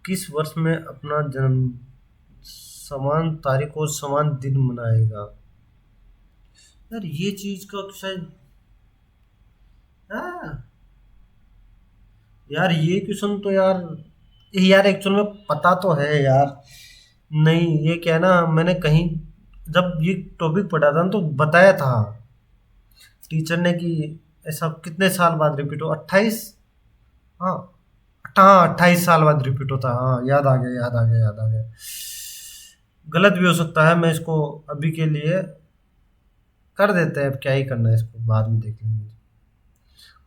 किस वर्ष में अपना जन्म समान तारीख और समान दिन मनाएगा? यार ये चीज का शायद, हाँ यार ये क्वेश्चन तो यार एक्चुअल में पता तो है यार। नहीं, ये क्या है ना, मैंने कहीं जब ये टॉपिक पढ़ा था ना तो बताया था टीचर ने कि ऐसा कितने साल बाद रिपीट हो, 28। हाँ, हाँ 28 साल बाद रिपीट होता है। हाँ याद आ गया, याद आ गया, याद आ गया। गलत भी हो सकता है, मैं इसको अभी के लिए कर देते हैं, अब क्या ही करना है, इसको बाद में देख लेंगे।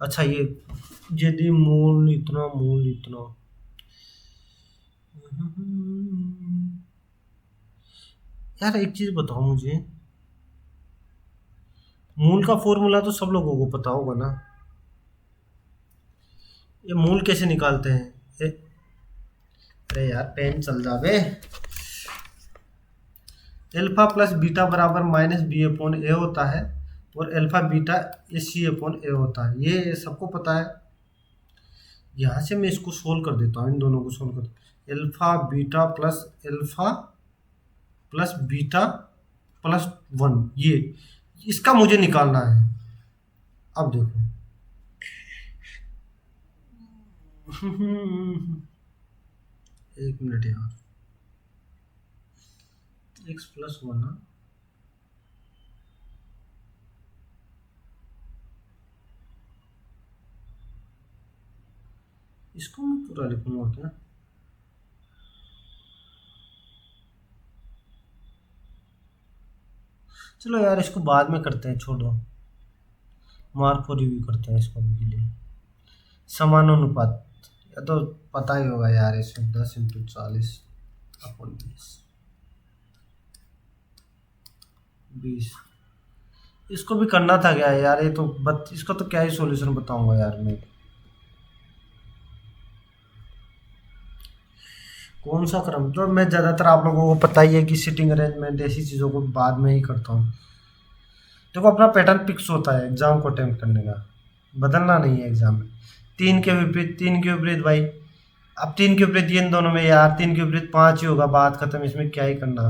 अच्छा ये, यदि मूल इतना, यार एक चीज बताओ मुझे, मूल का फॉर्मूला तो सब लोगों को पता होगा ना। ये मूल कैसे निकालते हैं अरे यार पेन चल जावे। एल्फा प्लस बीटा बराबर माइनस बी अपॉन ए होता है, और एल्फा बीटा ये सी अपॉन ए होता है, ये सबको पता है। यहाँ से मैं इसको सोल्व कर देता हूँ, इन दोनों को सोल्व कर। एल्फा प्लस बीटा प्लस 1, ये इसका मुझे निकालना है। अब देखो एक मिनट यार, x प्लस 1 ना, इसको मैं पूरा लिखूंगा क्या? चलो यार इसको बाद में करते हैं, छोड़ो, मार्क फॉर रिव्यू करते हैं इसको अभी के लिए। समानुपात, या तो पता ही होगा यार, इसमें 10 × 40 अपॉन 20। इसको भी करना था क्या यार, ये तो इसको तो क्या ही सॉल्यूशन बताऊंगा यार मैं। कौन सा क्रम, तो मैं ज़्यादातर आप लोगों को पता ही है कि सिटिंग अरेंजमेंट ऐसी चीज़ों को बाद में ही करता हूँ। देखो अपना पैटर्न फिक्स होता है एग्जाम को अटेम्प्ट करने का, बदलना नहीं है एग्जाम में। 3 के विपरीत 3 के विपरीत भाई, अब 3 के विपरीत ये इन दोनों में यार 3 के विपरीत 5 ही होगा, बात खत्म, इसमें क्या ही करना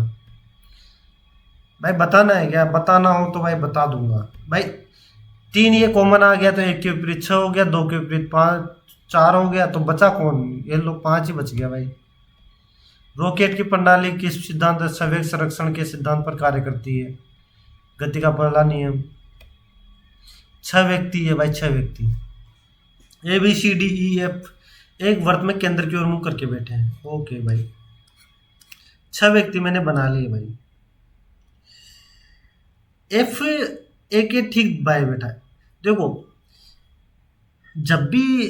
भाई। बताना है क्या, बताना हो तो भाई बता दूंगा भाई। 3 ये कॉमन आ गया तो 1 के विपरीत 6 हो गया, 2 के विपरीत 5 4 हो गया, तो बचा कौन, ये लोग 5 ही बच गया भाई। रॉकेट की प्रणाली किस सिद्धांत, संवेग संरक्षण के सिद्धांत पर कार्य करती है? गति का पहला नियम। 6 व्यक्ति है भाई, 6 व्यक्ति, ABCDEF एक वर्त में केंद्र की ओर मुंह करके बैठे हैं। ओके भाई, 6 व्यक्ति मैंने बना लिए भाई। F ए के ठीक बाय बैठा है। देखो जब भी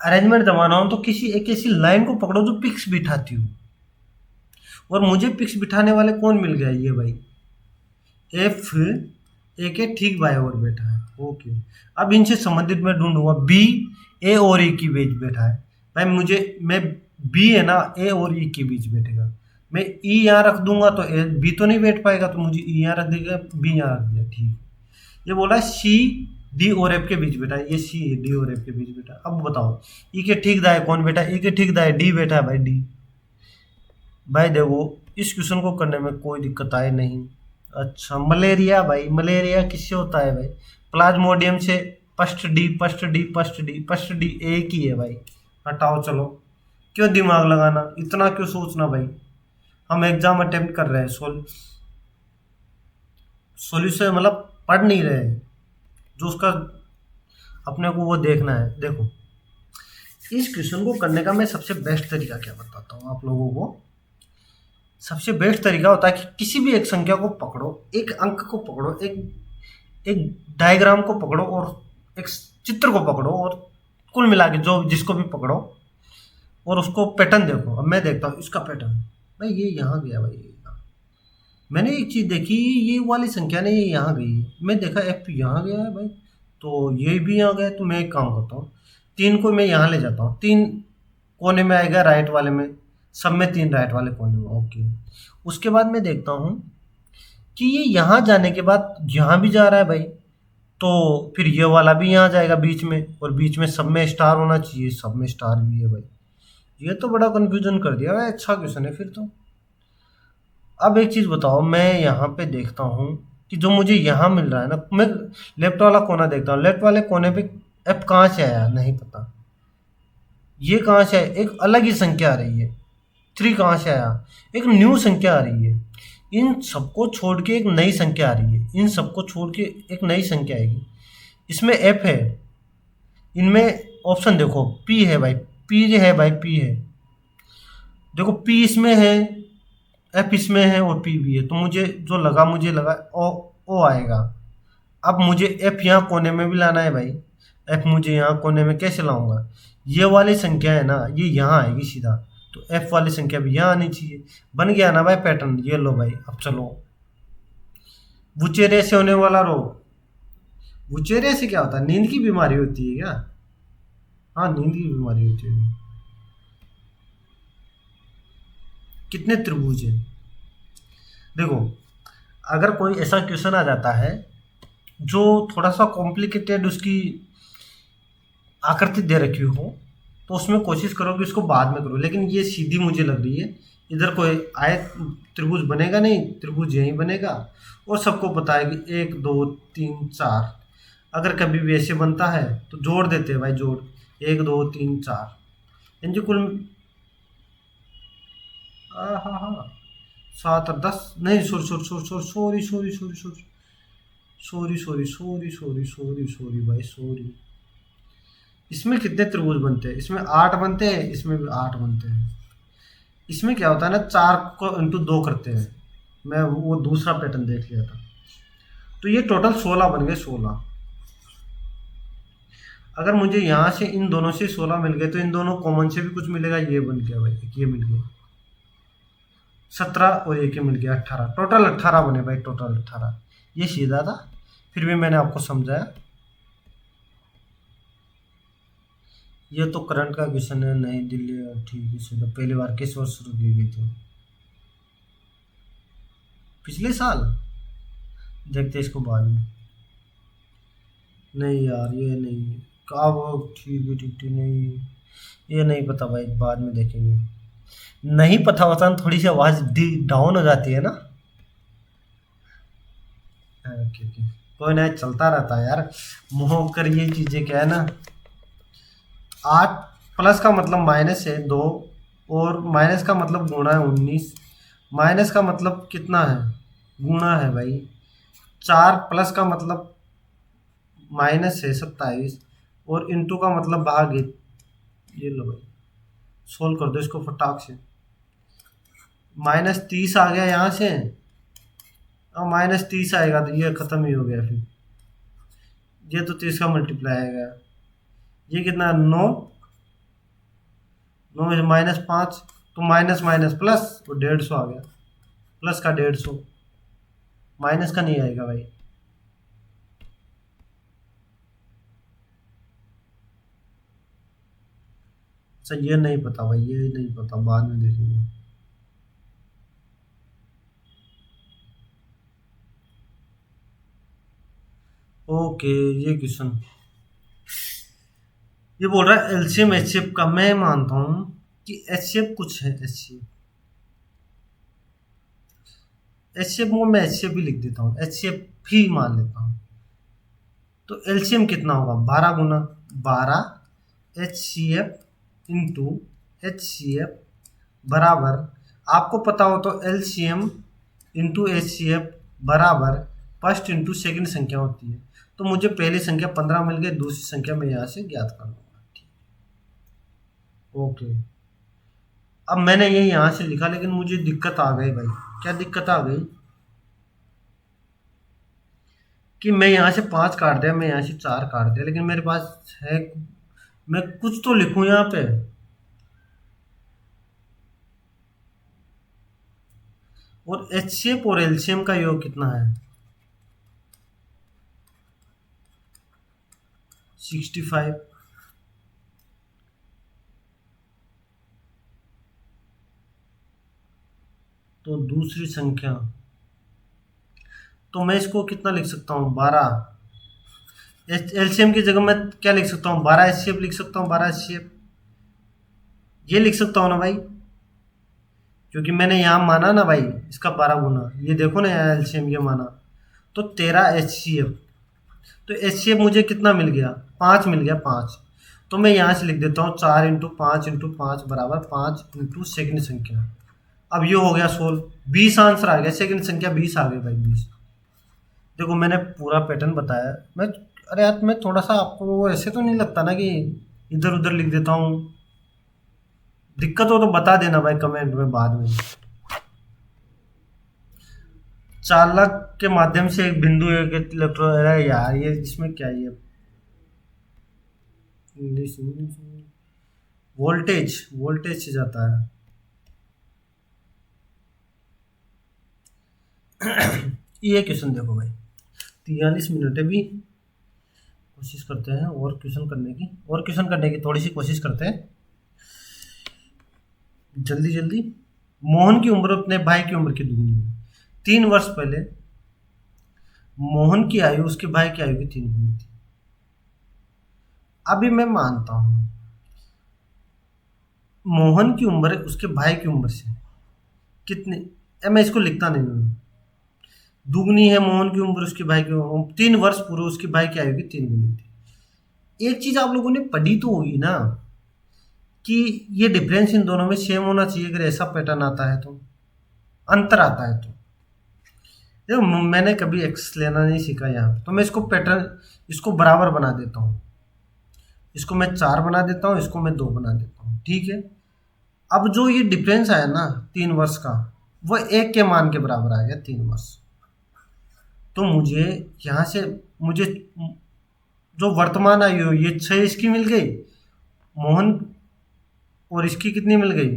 अरेंजमेंट जमाना हो तो किसी एक ऐसी लाइन को पकड़ो जो पिक्स बिठाती हो, और मुझे पिक्स बिठाने वाले कौन मिल गया, ये भाई F ए के ठीक बाय और बैठा है। ओके, अब इनसे संबंधित मैं ढूंढूंगा, B A और E के बीच बैठा है भाई, मैं B है ना, A और E के बीच बैठेगा, मैं E यहाँ रख दूंगा तो B तो नहीं बैठ पाएगा, तो मुझे E यहाँ रख देगा, B यहाँ रख दिया, ठीक। ये बोला C D और F के बीच बैठा है, ये C D और F के बीच बैठा है। अब बताओ E के ठीक दाएं कौन बैठा है? E के ठीक दाएं D बैठा है भाई, D। भाई देखो इस क्वेश्चन को करने में कोई दिक्कत आए नहीं। अच्छा मलेरिया, भाई मलेरिया किससे होता है भाई? प्लाज्मोडियम से। फर्स्ट डी एक ही है भाई, हटाओ चलो, क्यों दिमाग लगाना, इतना क्यों सोचना भाई, हम एग्जाम अटेम्प्ट कर रहे हैं, सॉल्यूशन मतलब पढ़ नहीं रहे हैं, जो उसका अपने को वो देखना है। देखो इस क्वेश्चन को करने का मैं सबसे बेस्ट तरीका क्या बताता हूँ आप लोगों को। सबसे बेस्ट तरीका होता है कि किसी भी एक संख्या को पकड़ो, एक अंक को पकड़ो, एक डायग्राम को पकड़ो, और एक चित्र को पकड़ो, और कुल मिला के जो जिसको भी पकड़ो और उसको पैटर्न देखो। अब मैं देखता हूँ इसका पैटर्न, भाई ये यहाँ गया भाई, ये यहाँ। मैंने एक चीज़ देखी, ये वाली संख्या ने ये यहाँ गई, मैं देखा F यहाँ गया है भाई, तो ये भी यहाँ गया, तो मैं एक काम करता हूँ, 3 को मैं यहाँ ले जाता हूँ, 3 कोने में आएगा राइट वाले में, सब में 3 राइट वाले कोने में। ओके, उसके बाद मैं देखता हूँ कि ये यहाँ जाने के बाद यहाँ भी जा रहा है भाई, तो फिर ये वाला भी यहाँ जाएगा बीच में, और बीच में सब में स्टार होना चाहिए, सब में स्टार भी है भाई। ये तो बड़ा कंफ्यूजन कर दिया भाई, अच्छा क्वेश्चन है फिर तो। अब एक चीज़ बताओ, मैं यहाँ पे देखता हूँ कि जो मुझे यहाँ मिल रहा है ना, मैं लेफ्ट वाला कोना देखता हूँ, लेफ्ट वाले कोने पे F कहाँ से आया नहीं पता, ये कहाँ से आया, एक अलग ही संख्या आ रही है, 3 कहाँ से आया, एक न्यू संख्या आ रही है, इन सबको छोड़ के एक नई संख्या आ रही है, इन सबको छोड़ के एक नई संख्या आएगी, इसमें F है, इनमें ऑप्शन देखो P है भाई, P है भाई, P है, देखो P इसमें है, F इसमें है और P भी है, तो मुझे लगा O आएगा। अब मुझे F यहाँ कोने में भी लाना है भाई, F मुझे यहाँ कोने में कैसे लाऊंगा, ये वाली संख्या है ना, ये यहाँ आएगी सीधा, तो F वाली संख्या भी यहाँ आनी चाहिए। बन गया ना भाई पैटर्न, ये लो भाई। अब चलो, बुचेरे से होने वाला रोग, वुचेरिया से क्या होता है? नींद की बीमारी होती है क्या? हाँ, नींद की बीमारी होती है। कितने त्रिभुज हैं? देखो, अगर कोई ऐसा क्वेश्चन आ जाता है जो थोड़ा सा कॉम्प्लिकेटेड उसकी आकृति दे रखी हो, तो उसमें कोशिश करो कि उसको बाद में करो, लेकिन ये सीधी मुझे लग रही है। इधर कोई आयत त्रिभुज बनेगा नहीं, त्रिभुज यहीं बनेगा। और सबको पता है कि 1 2 3 4, अगर कभी भी ऐसे बनता है तो जोड़ देते हैं भाई, जोड़ 1 2 3 4, यानी कुल हाँ हाँ हाँ 7 और 10 नहीं, sorry sorry sorry sorry sorry sorry sorry sorry sorry sorry sorry sorry sorry भाई सॉरी। इसमें कितने त्रिभुज बनते हैं? इसमें 8 बनते हैं, इसमें भी 8 बनते हैं। इसमें क्या होता है ना, 4 को इंटू 2 करते हैं। मैं वो दूसरा पैटर्न देख लिया था। तो ये टोटल 16 बन गए, 16। अगर मुझे यहाँ से इन दोनों से 16 मिल गए तो इन दोनों कॉमन से भी कुछ मिलेगा। ये बन गया भाई, ये मिल गया 17 और एक ये मिल गया 18। टोटल 18 बने भाई, टोटल 18। ये सीधा था, फिर भी मैंने आपको समझाया। ये तो करंट का क्वेश्चन है, नई दिल्ली, ठीक है सीधा। पहली बार किस वर्ष शुरू की गई थी? पिछले साल। देखते इसको बाद में। नहीं यार, ये नहीं। का वो ठीक है, ठीक है, नहीं, ये नहीं पता भाई, बाद में देखेंगे। नहीं पता होता ना, थोड़ी सी आवाज डाउन हो जाती है ना। ओके ओके, कोई ना, चलता रहता है यार। मोह कर ये चीजें क्या है ना। 8 प्लस का मतलब माइनस है 2, और माइनस का मतलब गुणा है 19। माइनस का मतलब कितना है? गुणा है भाई। 4 प्लस का मतलब माइनस है 27, और इंटू का मतलब भाग है। ये लो भाई, सोल्व कर दो इसको फटाक से। -30 आ गया यहाँ से। अब -30 आएगा तो ये खत्म ही हो गया फिर। ये तो 30 का मल्टीप्लाई आएगा। ये कितना? 9। 9 में -5, तो माइनस माइनस प्लस, तो 150 आ गया। प्लस का 150, माइनस का नहीं आएगा भाई। अच्छा, ये नहीं पता भाई, ये नहीं पता, बाद में देखेंगे। ओके, ये क्वेश्चन ये बोल रहा है एलसीएम एचसीएफ का। मैं मानता हूँ कि एचसीएफ कुछ है, एचसीएफ। एचसीएफ को मैं एचसीएफ भी लिख देता हूँ, एचसीएफ भी मान लेता हूँ। तो एलसीएम कितना होगा? 12 गुना 12 एच सी एफ इंटू एच सी एफ बराबर, आपको पता हो तो एलसीएम इंटू एच सी एफ बराबर फर्स्ट इंटू सेकेंड संख्या होती है। तो मुझे पहली संख्या 15 मिल गई, दूसरी संख्या मैं यहाँ से ज्ञात कर लूँगा। ओके, अब मैंने ये यहाँ से लिखा, लेकिन मुझे दिक्कत आ गई भाई। क्या दिक्कत आ गई? कि मैं यहाँ से 5 काट दिया, मैं यहाँ से 4 काट दिया, लेकिन मेरे पास है, मैं कुछ तो लिखूँ यहाँ पे। और एचसीएफ और एलसीएम का योग कितना है? 65। तो दूसरी संख्या, तो मैं इसको कितना लिख सकता हूँ? 12। एलसीएम की जगह मैं क्या लिख सकता हूँ? 12 एचसीएफ लिख सकता हूँ, 12 एचसीएफ। ये लिख सकता हूँ ना भाई, क्योंकि मैंने यहाँ माना ना भाई इसका 12 गुना। ये देखो ना, यहाँ एलसीएम ये माना, तो 13 एचसीएफ। तो एचसीएफ मुझे कितना मिल गया? 5 मिल गया, 5। तो मैं यहाँ से लिख देता हूँ 4 इंटू 5 इंटू 5 बराबर 5 इंटू सेकेंड संख्या। अब ये हो गया 16, 20 आंसर आ गया। सेकंड संख्या 20 आ गई भाई, 20। देखो, मैंने पूरा पैटर्न बताया। मैं, अरे यार, मैं थोड़ा सा आपको वो ऐसे तो नहीं लगता ना कि इधर उधर लिख देता हूँ? दिक्कत हो तो बता देना भाई कमेंट में बाद में। चालक के माध्यम से एक बिंदु एक इलेक्ट्रॉन, अरे यार ये इसमें क्या है? ये इंग्लिश, वोल्टेज, वोल्टेज से जाता है। ये क्वेश्चन देखो भाई, 43 मिनट है भी। कोशिश करते हैं और क्वेश्चन करने की थोड़ी सी कोशिश करते हैं, जल्दी जल्दी। मोहन की उम्र अपने भाई की उम्र की दुगनी है। 3 वर्ष पहले मोहन की आयु उसके भाई की आयु की 3 गुनी थी। अभी मैं मानता हूं मोहन की उम्र उसके भाई की उम्र से कितने, मैं इसको लिखता नहीं हूँ, दुगनी है मोहन की उम्र उसके भाई की उम्र, 3 वर्ष पूर्व उसके भाई की आयु की 3 गुनी थी। एक चीज आप लोगों ने पढ़ी तो होगी ना कि ये डिफरेंस इन दोनों में सेम होना चाहिए, अगर ऐसा पैटर्न आता है तो, अंतर आता है तो। देखो मैंने कभी एक्स लेना नहीं सीखा यहाँ पे, तो मैं इसको पैटर्न, इसको बराबर बना देता हूँ, इसको मैं 4 बना देता हूँ, इसको मैं 2 बना देता हूँ, ठीक है। अब जो ये डिफरेंस आया ना 3 वर्ष का, वो 1 के मान के बराबर आ गया 3 वर्ष। तो मुझे यहाँ से, मुझे जो वर्तमान आयु ये 6 इसकी मिल गई मोहन, और इसकी कितनी मिल गई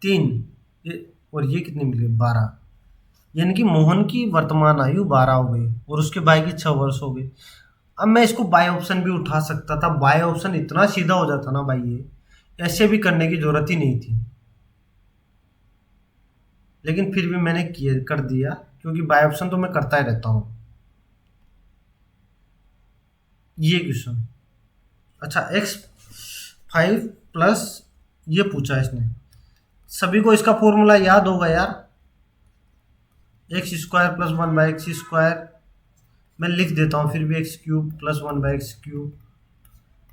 3, और ये कितनी मिल गई 12। यानी कि मोहन की वर्तमान आयु 12 हो गई और उसके भाई की 6 वर्ष हो गई। अब मैं इसको बाय ऑप्शन भी उठा सकता था, बाय ऑप्शन इतना सीधा हो जाता ना भाई, ये ऐसे भी करने की जरूरत ही नहीं थी, लेकिन फिर भी मैंने किए कर दिया, क्योंकि बाय ऑप्शन तो मैं करता ही रहता हूँ। ये क्वेश्चन, अच्छा x5 प्लस, ये पूछा इसने, सभी को इसका फॉर्मूला याद होगा यार, x² प्लस 1/x², मैं लिख देता हूँ फिर भी, x³ plus 1/x³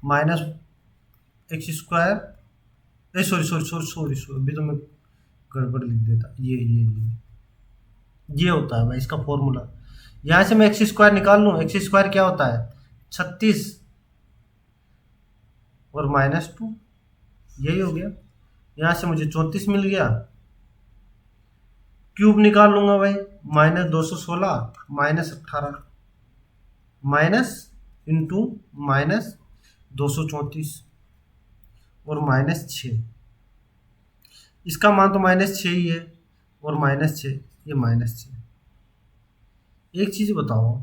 minus x², sorry अभी तो मैं गड़बड़ लिख देता, ये होता है भाई इसका फॉर्मूला। यहाँ से मैं x² निकाल लूँ, x² क्या होता है 36 और -2, यही हो गया। यहाँ से मुझे 34 मिल गया, क्यूब निकाल लूंगा भाई, -216 -18 माइनस इंटू -234 और -6, इसका मान तो -6 ही है, और -6, ये -6। एक चीज बताओ,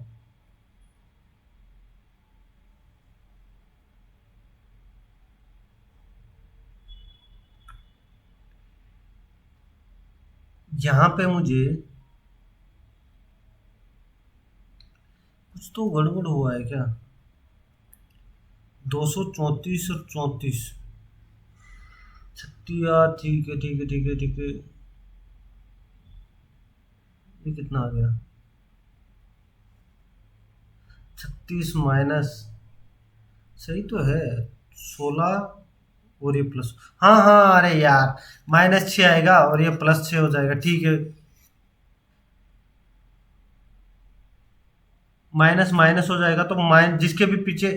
यहाँ पे मुझे कुछ तो गड़बड़ हुआ है क्या, 234 और 34, 36, ठीक है, ये कितना आ गया 36 माइनस, सही तो है 16, और ये प्लस, हाँ अरे यार -6 आएगा और ये +6 हो जाएगा, ठीक है। माइनस माइनस हो जाएगा तो जिसके भी पीछे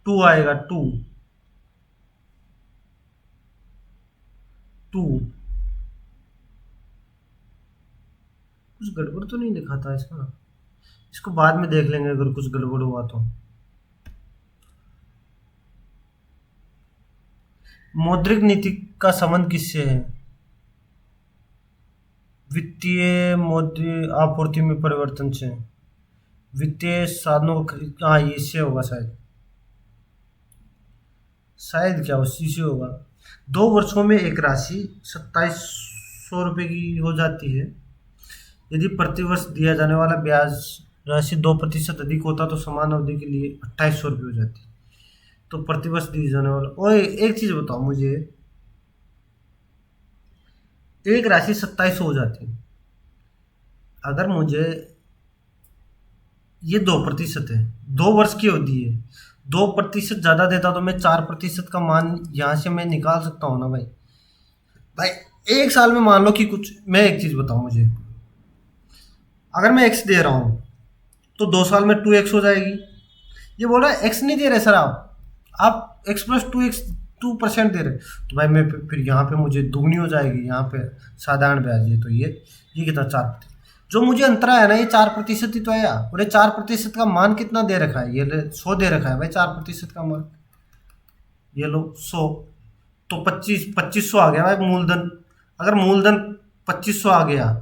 2 आएगा, 2 कुछ गड़बड़ तो नहीं लिखा था इसका, इसको बाद में देख लेंगे अगर कुछ गड़बड़ हुआ तो। मौद्रिक नीति का संबंध किससे है, वित्तीय मौद्रिक आपूर्ति में परिवर्तन से, वित्तीय साधनों को खरीद, हाँ ये इससे होगा शायद क्या उसी से होगा। 2 वर्षों में एक राशि 2700 रुपये की हो जाती है, यदि प्रतिवर्ष दिया जाने वाला ब्याज राशि 2% अधिक होता तो समान अवधि के लिए 2800 रुपये हो जाती। तो प्रतिवर्ष दिए जाने वाला, ओए एक चीज बताओ मुझे, एक राशि 2700 हो जाती है, अगर मुझे ये 2% है, 2 वर्ष की अवधि है, 2% ज्यादा देता तो मैं 4% का मान यहाँ से मैं निकाल सकता हूँ ना भाई। भाई 1 साल में मान लो कि कुछ, मैं एक चीज बताऊं मुझे, अगर मैं x दे रहा हूँ तो 2 साल में 2x हो जाएगी। ये बोल रहा है x नहीं दे रहे सर, आप x प्लस 2% दे रहे, तो भाई मैं फिर यहाँ पे मुझे दुगनी हो जाएगी, यहाँ पे साधारण ब्याज है तो ये कितना 4%, जो मुझे अंतरा है ना ये 4% ही तो आया, और ये 4% का मान कितना दे रखा है, ये 100 दे रखा है भाई 4% का मान, ये लो 100, तो 2500 आ गया भाई मूलधन। अगर मूलधन 2500 आ गया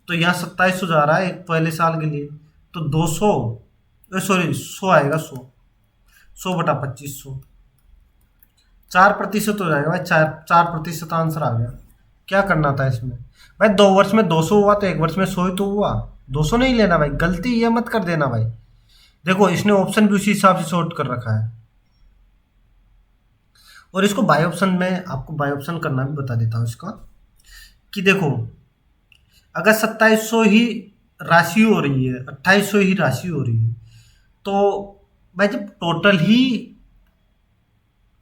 तो यहाँ 2700 जा रहा है पहले साल के लिए, तो 200, सॉरी 100 आएगा, 100/2500, 4% हो जाएगा भाई। 4% आंसर आ गया। क्या करना था इसमें भाई? 2 वर्ष में 200 हुआ तो 1 वर्ष में 100 ही तो हुआ। 200 नहीं लेना भाई, गलती ये मत कर देना भाई। देखो इसने ऑप्शन भी उसी हिसाब से सॉर्ट कर रखा है। और इसको बाय ऑप्शन में आपको बाय ऑप्शन करना भी बता देता हूँ इसका, कि देखो अगर 2700 ही राशि हो रही है, 2800 ही राशि हो रही है, तो भाई जब टोटल ही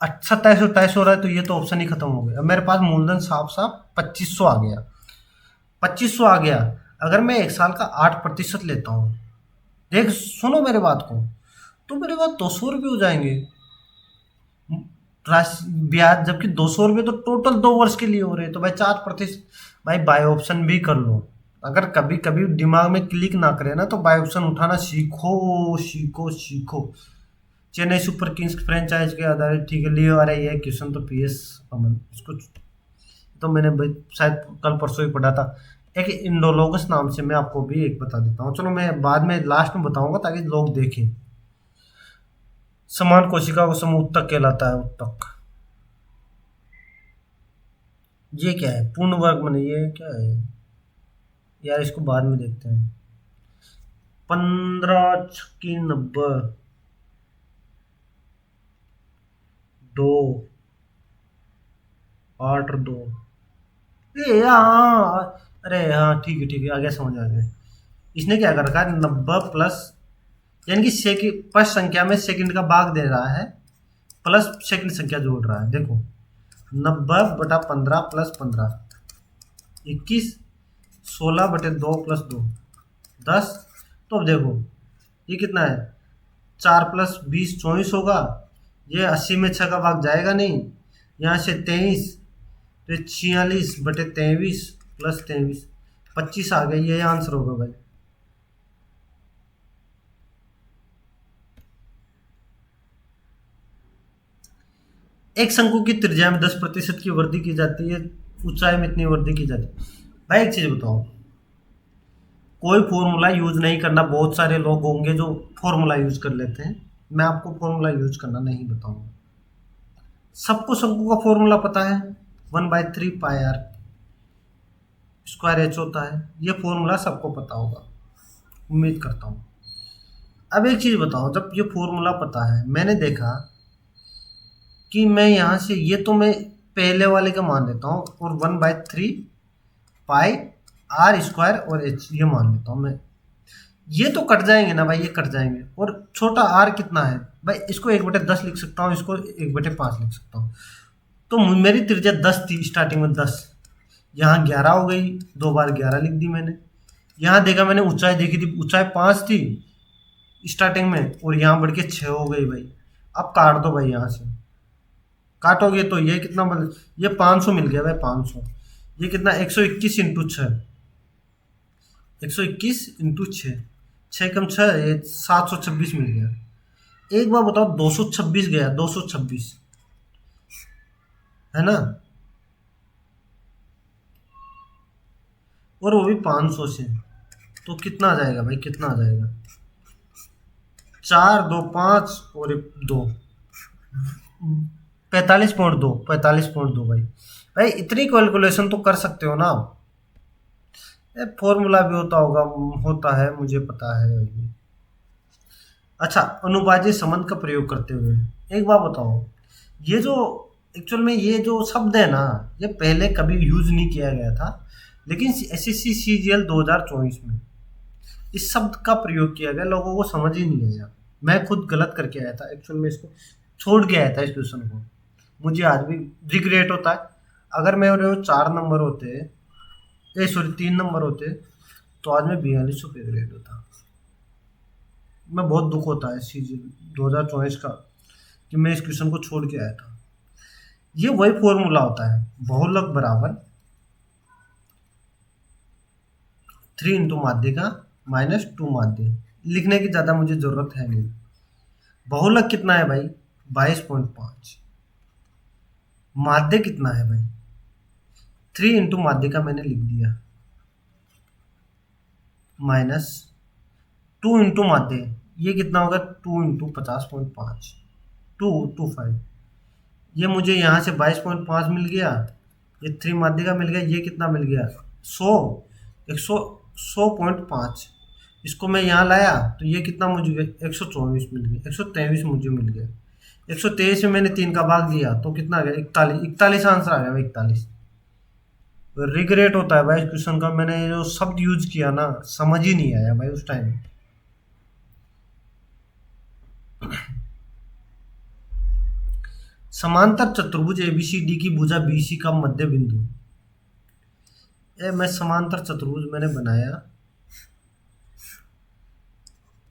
2728 हो रहा है तो ये तो ऑप्शन ही खत्म हो गया। अब मेरे पास मूलधन साफ साफ 2500 आ गया। 2500 आ गया। अगर मैं 1 साल का 8% लेता हूँ, देख सुनो मेरे बात को, तो मेरे पास 200 रुपये हो जाएंगे राशि ब्याज, जबकि 200 रुपये तो टोटल 2 वर्ष के लिए हो रहे हैं। तो भाई 4%, भाई बाय ऑप्शन भी कर लो। अगर कभी कभी दिमाग में क्लिक ना करे ना, तो बाय ऑप्शन उठाना सीखो सीखो सीखो। चेन्नई सुपर किंग्स फ्रेंचाइज के आधारित, ठीक है लियो। अरे ये क्वेश्चन तो PS अमन, इसको तो मैंने भाई शायद कल परसों ही पढ़ा था। एक इंडोलोगस नाम से, मैं आपको भी एक बता देता हूँ, चलो मैं बाद में लास्ट में बताऊंगा ताकि लोग देखें। समान कोशिका का समूह उत्तक कहलाता है, उत्तक। ये क्या है? पूर्ण वर्ग में ये क्या है यार? इसको बाद में देखते हैं। 15×90, 2, 8 और 2, ये हाँ, अरे हाँ ठीक है आ गया, समझ आ गया। इसने क्या कर रखा है? 90 प्लस, यानी कि सेकंड फर्स्ट संख्या में सेकंड का भाग दे रहा है, प्लस सेकंड संख्या जोड़ रहा है। देखो 90/15 प्लस 15, 21, 16/2 प्लस 2, 10। तो अब देखो ये कितना है? 4 + 20 24 होगा। ये 80 में 6 का भाग जाएगा नहीं, यहाँ से 23, तो 46/23 प्लस 23, 25 आ गया। ये आंसर होगा भाई। एक शंकु की त्रिज्या में 10% की वृद्धि की जाती है, ऊंचाई में इतनी वृद्धि की जाती है। भाई एक चीज बताओ, कोई फॉर्मूला यूज नहीं करना। बहुत सारे लोग होंगे जो फॉर्मूला यूज कर लेते हैं, मैं आपको फॉर्मूला यूज करना नहीं बताऊंगा। सबको शंकु का फॉर्मूला पता है, 1/3πr स्क्वायर एच होता है। ये फॉर्मूला सबको पता होगा, उम्मीद करता हूँ। अब एक चीज बताओ, जब ये फॉर्मूला पता है, मैंने देखा कि मैं यहाँ से, ये तो मैं पहले वाले का मान लेता हूँ, और 1/3πr² और h ये मान लेता हूँ मैं। ये तो कट जाएंगे ना भाई, ये कट जाएंगे। और छोटा r कितना है भाई? इसको 1/10 लिख सकता हूँ, इसको 1/5 लिख सकता हूँ। तो मेरी त्रिज्या 10 थी स्टार्टिंग में, 10, यहाँ 11 हो गई, 2 बार 11 लिख दी मैंने। यहाँ देखा मैंने, ऊंचाई देखी थी, ऊंचाई 5 थी स्टार्टिंग में, और यहाँ बढ़ के 6 हो गई भाई। अब काट दो भाई, यहाँ से काटोगे तो ये कितना बन, ये 500 मिल गया भाई, 500। ये कितना? 121 इंटू 6, 121 इंटू 6, 6 × 6 ये 726 मिल गया। एक बार बताओ, 226 गया, 226 है ना, और वो भी 500 से, तो कितना आ जाएगा भाई? कितना आ जाएगा? 4 2 5 और 2, 45.2, 45.2 भाई। भाई इतनी कैलकुलेशन तो कर सकते हो ना आप। फॉर्मूला भी होता है, मुझे पता है भाई। अच्छा, अनुभाज्य संबंध का प्रयोग करते हुए एक बात बताओ, ये जो एक्चुअल में ये जो शब्द है ना, ये पहले कभी यूज नहीं किया गया था, लेकिन SSC CGL 2024 में इस शब्द का प्रयोग किया गया। लोगों को समझ ही नहीं आया। मैं खुद गलत करके आया था एक्चुअल में, इसको छोड़ के आया था इस क्वेश्चन को। मुझे आज भी रिग्रेट होता है। अगर मेरे 4 नंबर होते, 3 नंबर होते, तो आज मैं 42 पे ग्रेड होता। मैं बहुत दुख होता है CGL 2024 का, कि मैं इस क्वेश्चन को छोड़ के आया था। ये वही फॉर्मूला होता है, बहुलक बराबर 3 इंटू माध्य का माइनस 2 माध्य। लिखने की ज़्यादा मुझे ज़रूरत है नहीं। बहुलक कितना है भाई? 22.5। माध्य कितना है भाई? 3 इंटू माध्य का मैंने लिख दिया, माइनस टू इंटू माध्य, ये कितना होगा 2 इंटू 50.5, 225। ये मुझे यहाँ से 22.5 मिल गया, ये 3 माध्य का मिल गया, ये कितना मिल गया 100, 100.5। इसको मैं यहाँ लाया तो ये कितना मुझे 124 मिल गया, 123 मुझे मिल गया। 123 में मैंने 3 का भाग दिया तो कितना आ गया 41, 41 आंसर आ गया भाई 41। रिग्रेट होता है भाई इस क्वेश्चन का, मैंने जो शब्द यूज किया ना समझ ही नहीं आया भाई उस टाइम। समांतर चतुर्भुज एबीसीडी की भुजा बीसी का मध्य बिंदु। मैं समांतर चतुर्भुज मैंने बनाया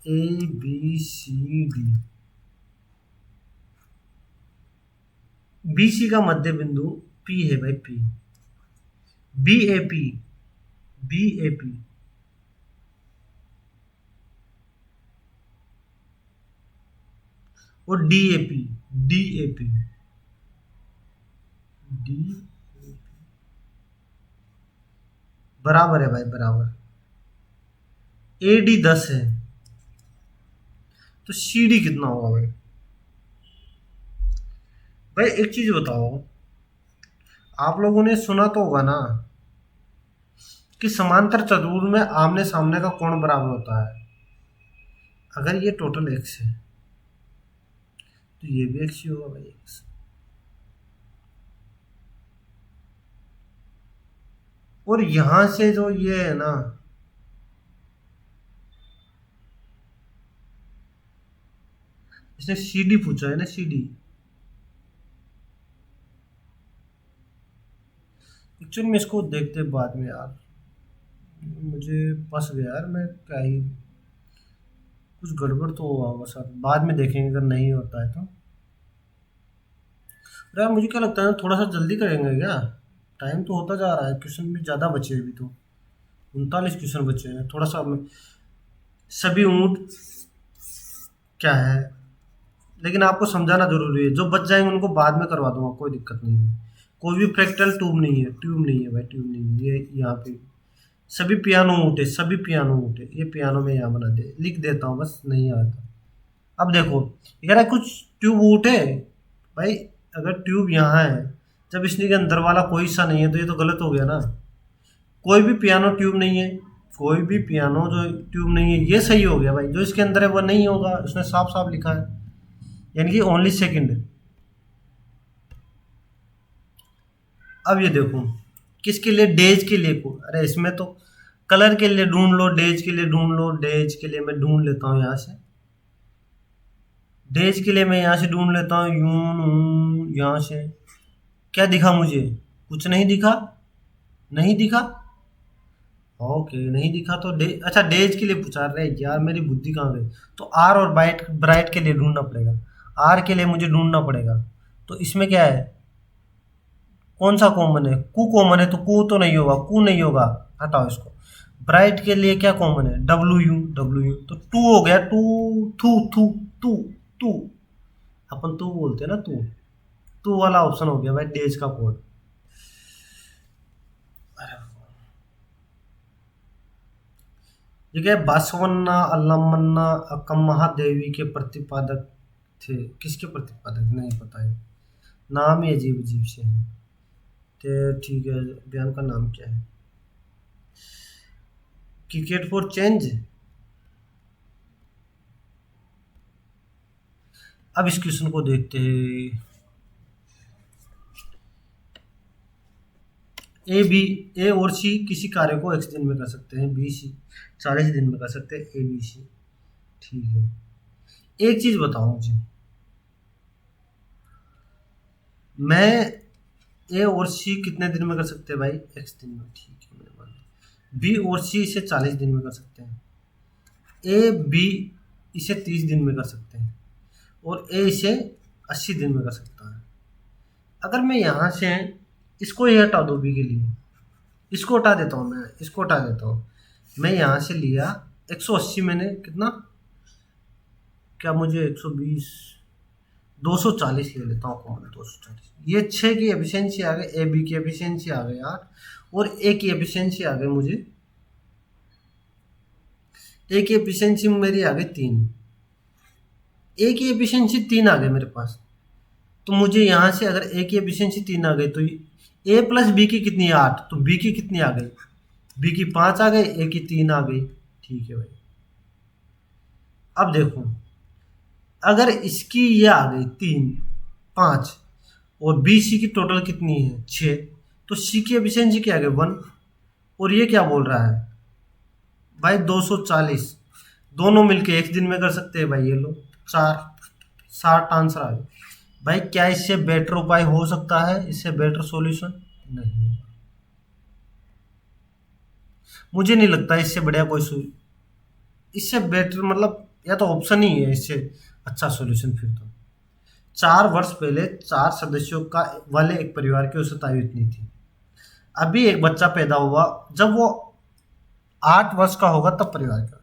A B C D, BC का मध्य बिंदु पी है भाई, P, B A P, B A P, और D A P, D A P, D बराबर है भाई, बराबर। ए डी 10 है तो सी डी कितना होगा भाई? भाई एक चीज बताओ, आप लोगों ने सुना तो होगा ना कि समांतर चतुर्भुज में आमने सामने का कोण बराबर होता है। अगर ये टोटल एक्स है तो ये भी एक्स ही होगा भाई, एक्स। और यहां से जो ये है ना, इसने सी डी पूछा है ना, सी डी। एक्चुअली में इसको देखते बाद में यार, मुझे फंस गया यार, मैं क्या ही, कुछ गड़बड़ तो हुआ होगा सर, बाद में देखेंगे अगर नहीं होता है तो। अरे यार मुझे क्या लगता है थोड़ा सा जल्दी करेंगे क्या? टाइम तो होता जा रहा है, क्वेश्चन भी ज़्यादा बचे हैं अभी तो, 39 क्वेश्चन बचे हैं। थोड़ा सा सभी ऊँट क्या है, लेकिन आपको समझाना जरूरी है। जो बच जाएंगे उनको बाद में करवा दूंगा, कोई दिक्कत नहीं है। कोई भी फ्रैक्टल ट्यूब नहीं है, ट्यूब नहीं है भाई, ट्यूब नहीं है। ये यहाँ पे सभी पियानो ऊँट है, सभी पियानो ऊँट है। ये पियानो में यहाँ बना दे, लिख देता हूँ बस, नहीं आता। अब देखो कह रहा है कुछ ट्यूब ऊँट है भाई, अगर ट्यूब यहाँ है जब इसने के अंदर वाला कोई हिस्सा नहीं है तो ये तो गलत हो गया ना। कोई भी पियानो ट्यूब नहीं है, कोई भी पियानो जो ट्यूब नहीं है, ये सही हो गया भाई। जो इसके अंदर है वो नहीं होगा, उसने साफ साफ लिखा है, यानी कि ओनली सेकंड। अब ये देखो किसके लिए, डेज के लिए को, अरे इसमें तो कलर के लिए ढूंढ लो, डेज के लिए ढूंढ लो। डेज के लिए मैं ढूंढ लेता हूँ यहाँ से, डेज के लिए मैं यहाँ से ढूंढ लेता हूँ, यूं यहाँ से। क्या दिखा मुझे? कुछ नहीं दिखा, नहीं दिखा। ओके नहीं दिखा तो अच्छा डेज के लिए पूछा रहे यार, मेरी बुद्धि कहाँ गई? तो आर और ब्राइट, ब्राइट के लिए ढूंढना पड़ेगा, आर के लिए मुझे ढूंढना पड़ेगा। तो इसमें क्या है, कौन सा कॉमन है? कू कॉमन है तो कू तो नहीं होगा, कू नहीं होगा, हटाओ इसको। ब्राइट के लिए क्या कॉमन है? डब्ल्यू यू, डब्ल्यू यू तो टू हो गया, टू, थू थू टू, टू अपन टू बोलते हैं ना, टू, टू वाला ऑप्शन हो गया भाई डेज का कोड। ये क्या है, बासवन्ना अल्लमन्ना अक्कम्महा देवी के प्रतिपादक थे। किसके प्रतिपादक नहीं पता है, नाम ही अजीब अजीब से हैं। तो ठीक है, बयान का नाम क्या है? Cricket for change. अब इस क्वेश्चन को देखते हैं। ए बी, ए और सी किसी कार्य को एक्स दिन में कर सकते हैं, बी सी 40 दिन में कर सकते हैं, ए बी सी। ठीक है, एक चीज बताओ मुझे, मैं ए और सी कितने दिन में कर सकते हैं भाई? एक्स दिन में। ठीक है, मैंने मान लिया। बी और सी इसे 40 दिन में कर सकते हैं, ए बी इसे 30 दिन में कर सकते हैं, और ए इसे 80 दिन में कर सकता है। अगर मैं यहाँ से इसको ही हटा दो, बी के लिए इसको हटा देता हूँ, मैं इसको हटा देता हूँ। मैं यहाँ से लिया 180, मैंने कितना, क्या मुझे 120, 240 ले लेता हूँ कॉमन, 240। ये 6 की एफिशिएंसी आ गई, ए बी की एफिशिएंसी आ गई 8, और ए की एफिशिएंसी आ गई मुझे ए की एफिशिएंसी मेरी आ गई 3, ए की एफिशिएंसी 3 आ गई मेरे पास। तो मुझे यहाँ से अगर ए की एफिशिएंसी 3 आ गई तो ए प्लस बी की कितनी है 8, तो बी की कितनी आ गई, बी की 5 आ गई, ए की 3 आ गई। ठीक है भाई। अब देखो अगर इसकी ये आ गई 3 5 और बी सी की टोटल कितनी है 6, तो सी की एफिशिएंसी क्या आ गई 1। और ये क्या बोल रहा है भाई 240, दोनों मिलके एक दिन में कर सकते हैं भाई। ये लो 4 60 आंसर आ गए भाई। क्या इससे बेटर उपाय हो सकता है, इससे बेटर सॉल्यूशन नहीं, मुझे नहीं लगता इससे बढ़िया कोई इससे बेटर मतलब या तो ऑप्शन ही है इससे अच्छा सॉल्यूशन। फिर तो 4 वर्ष पहले 4 सदस्यों का वाले एक परिवार की औसत आयु इतनी थी। अभी एक बच्चा पैदा हुआ, जब वो 8 वर्ष का होगा तब परिवार का,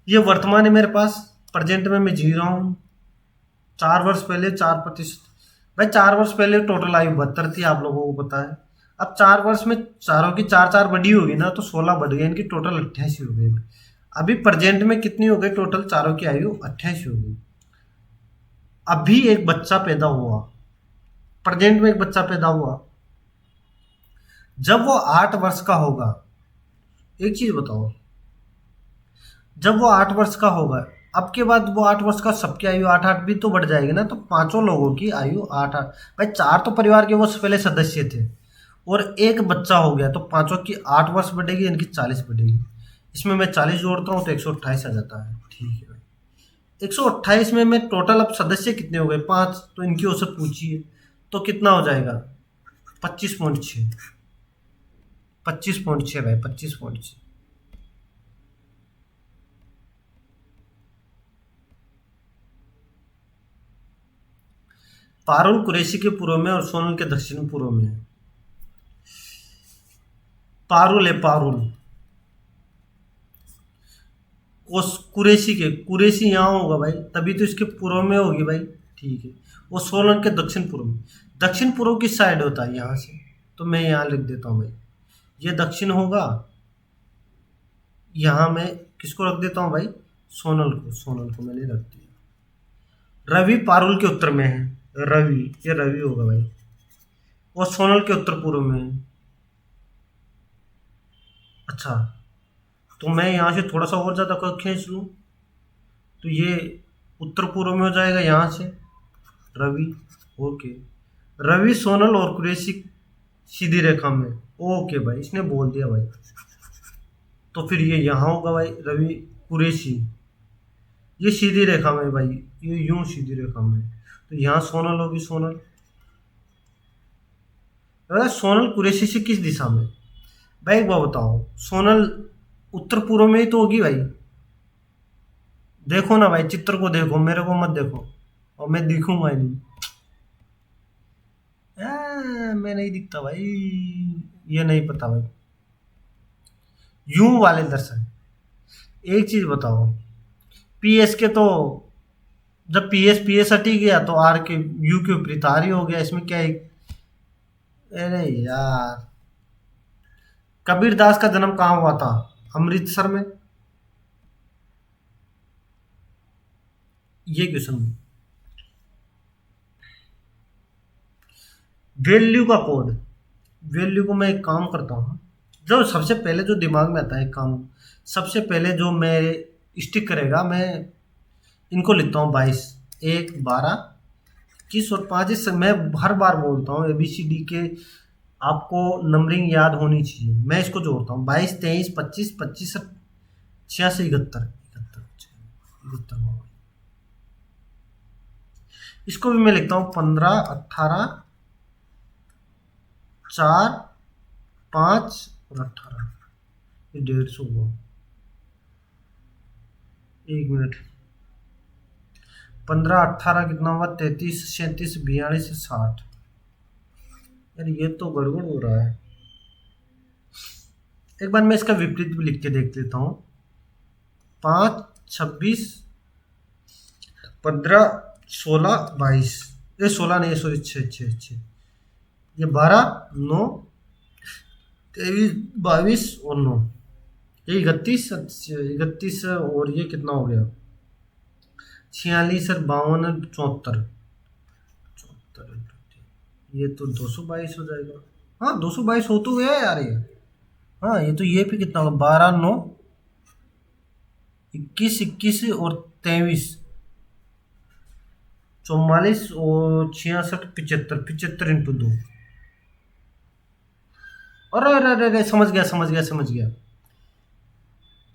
ये वर्तमान है मेरे पास, प्रेजेंट में मैं जी रहा हूँ। 4 वर्ष पहले 4%, भाई 4 वर्ष पहले टोटल आयु 72 थी, आप लोगों को पता है। अब 4 वर्ष में चारों की 4 4 बड़ी होगी ना, तो 16 बढ़ गई, इनकी टोटल 88 हो गई। अभी प्रेजेंट में कितनी हो गई टोटल, चारों की आयु 88 हो गई। अभी एक बच्चा पैदा हुआ, प्रेजेंट में एक बच्चा पैदा हुआ, जब वो 8 वर्ष का होगा, एक चीज बताओ, जब वो 8 वर्ष का होगा, अब के बाद वो 8 वर्ष का, सबकी आयु 8 8 भी तो बढ़ जाएगी ना, तो पांचों लोगों की आयु 8 8। भाई 4 तो परिवार के वो पहले सदस्य थे और एक बच्चा हो गया, तो पांचों की 8 वर्ष बढ़ेगी, इनकी 40 बढ़ेगी। इसमें मैं 40 जोड़ता हूँ तो 128 आ जाता है। ठीक है भाई, 128 में मैं टोटल अब सदस्य कितने हो गए 5, तो इनकी औसत पूछिए तो कितना हो जाएगा 25.6, 25.6 भाई, 25.6। पारुल कुरैशी के पूर्व में और सोनल के दक्षिण पूर्व में है। पारुल है, पारुल कुरैशी के, कुरैशी यहाँ होगा भाई, तभी तो इसके पूर्व में होगी भाई। ठीक है, वो सोलन के दक्षिण पूर्व में, दक्षिण पूर्व किस साइड होता है यहाँ से, तो मैं यहाँ लिख देता हूँ भाई, ये दक्षिण होगा। यहाँ मैं किसको रख देता हूँ भाई, सोनल को, सोनल को मैंने रख दिया। रवि पारुल के उत्तर में है, रवि, ये रवि होगा भाई, और सोनल के उत्तर पूर्व में है। अच्छा, तो मैं यहाँ से थोड़ा सा और ज़्यादा खींच लूँ तो ये उत्तर पूर्व में हो जाएगा यहाँ से रवि। ओके, रवि सोनल और कुरैशी सीधी रेखा में। ओके भाई, इसने बोल दिया भाई, तो फिर ये यहाँ होगा भाई, रवि कुरैशी, ये सीधी रेखा में भाई, ये यूं सीधी रेखा में, तो यहाँ सोनल होगी, सोनल। सोनल कुरैशी से किस दिशा में भाई, एक बार बताओ, सोनल उत्तर पूर्व में ही तो होगी भाई। देखो ना भाई, चित्र को देखो, मेरे को मत देखो, और मैं दिखूंगा ही नहीं। मैं नहीं दिखता भाई, ये नहीं पता भाई, यूं वाले दर्शन। एक चीज बताओ, पीएस के तो जब पीएस हटी गया तो आर के यू के विपरीत आर ही हो गया, इसमें क्या है। अरे यार, कबीर दास का जन्म कहाँ हुआ था, अमृतसर में। ये क्वेश्चन, वैल्यू का कोड, वैल्यू को मैं एक काम करता हूँ, जो सबसे पहले जो दिमाग में आता है एक काम, सबसे पहले जो मैं स्टिक करेगा, मैं इनको लिखता हूँ 22 1 12 21 और 5। इस मैं हर बार बोलता हूँ ABCD के आपको नंबरिंग याद होनी चाहिए। मैं इसको जोड़ता हूँ 22 23 25 25 86 71 71। इसको भी मैं लिखता हूँ 15 18 4 5 और 18, ये 150 हुआ। 1 मिनट, 15 18 कितना हुआ 33 37 42 60। यार ये तो गड़बड़ हो रहा है, एक बार मैं इसका विपरीत भी लिख के देख लेता हूँ। 5 26 15 16 22, ये 16 नहीं, सॉरी 6 6 6, ये 12 9 23 22 और 9, ये 31 और ये कितना हो गया? 46 और 52 74 74, ये तो 222 हो जाएगा। हाँ 222 हो तो गया यार ये। हाँ ये तो ये भी कितना होगा? 12 9 21 और 23, 44 और 66 75, 75 इंटू 2। अरे अरे अरे अरे, समझ गया।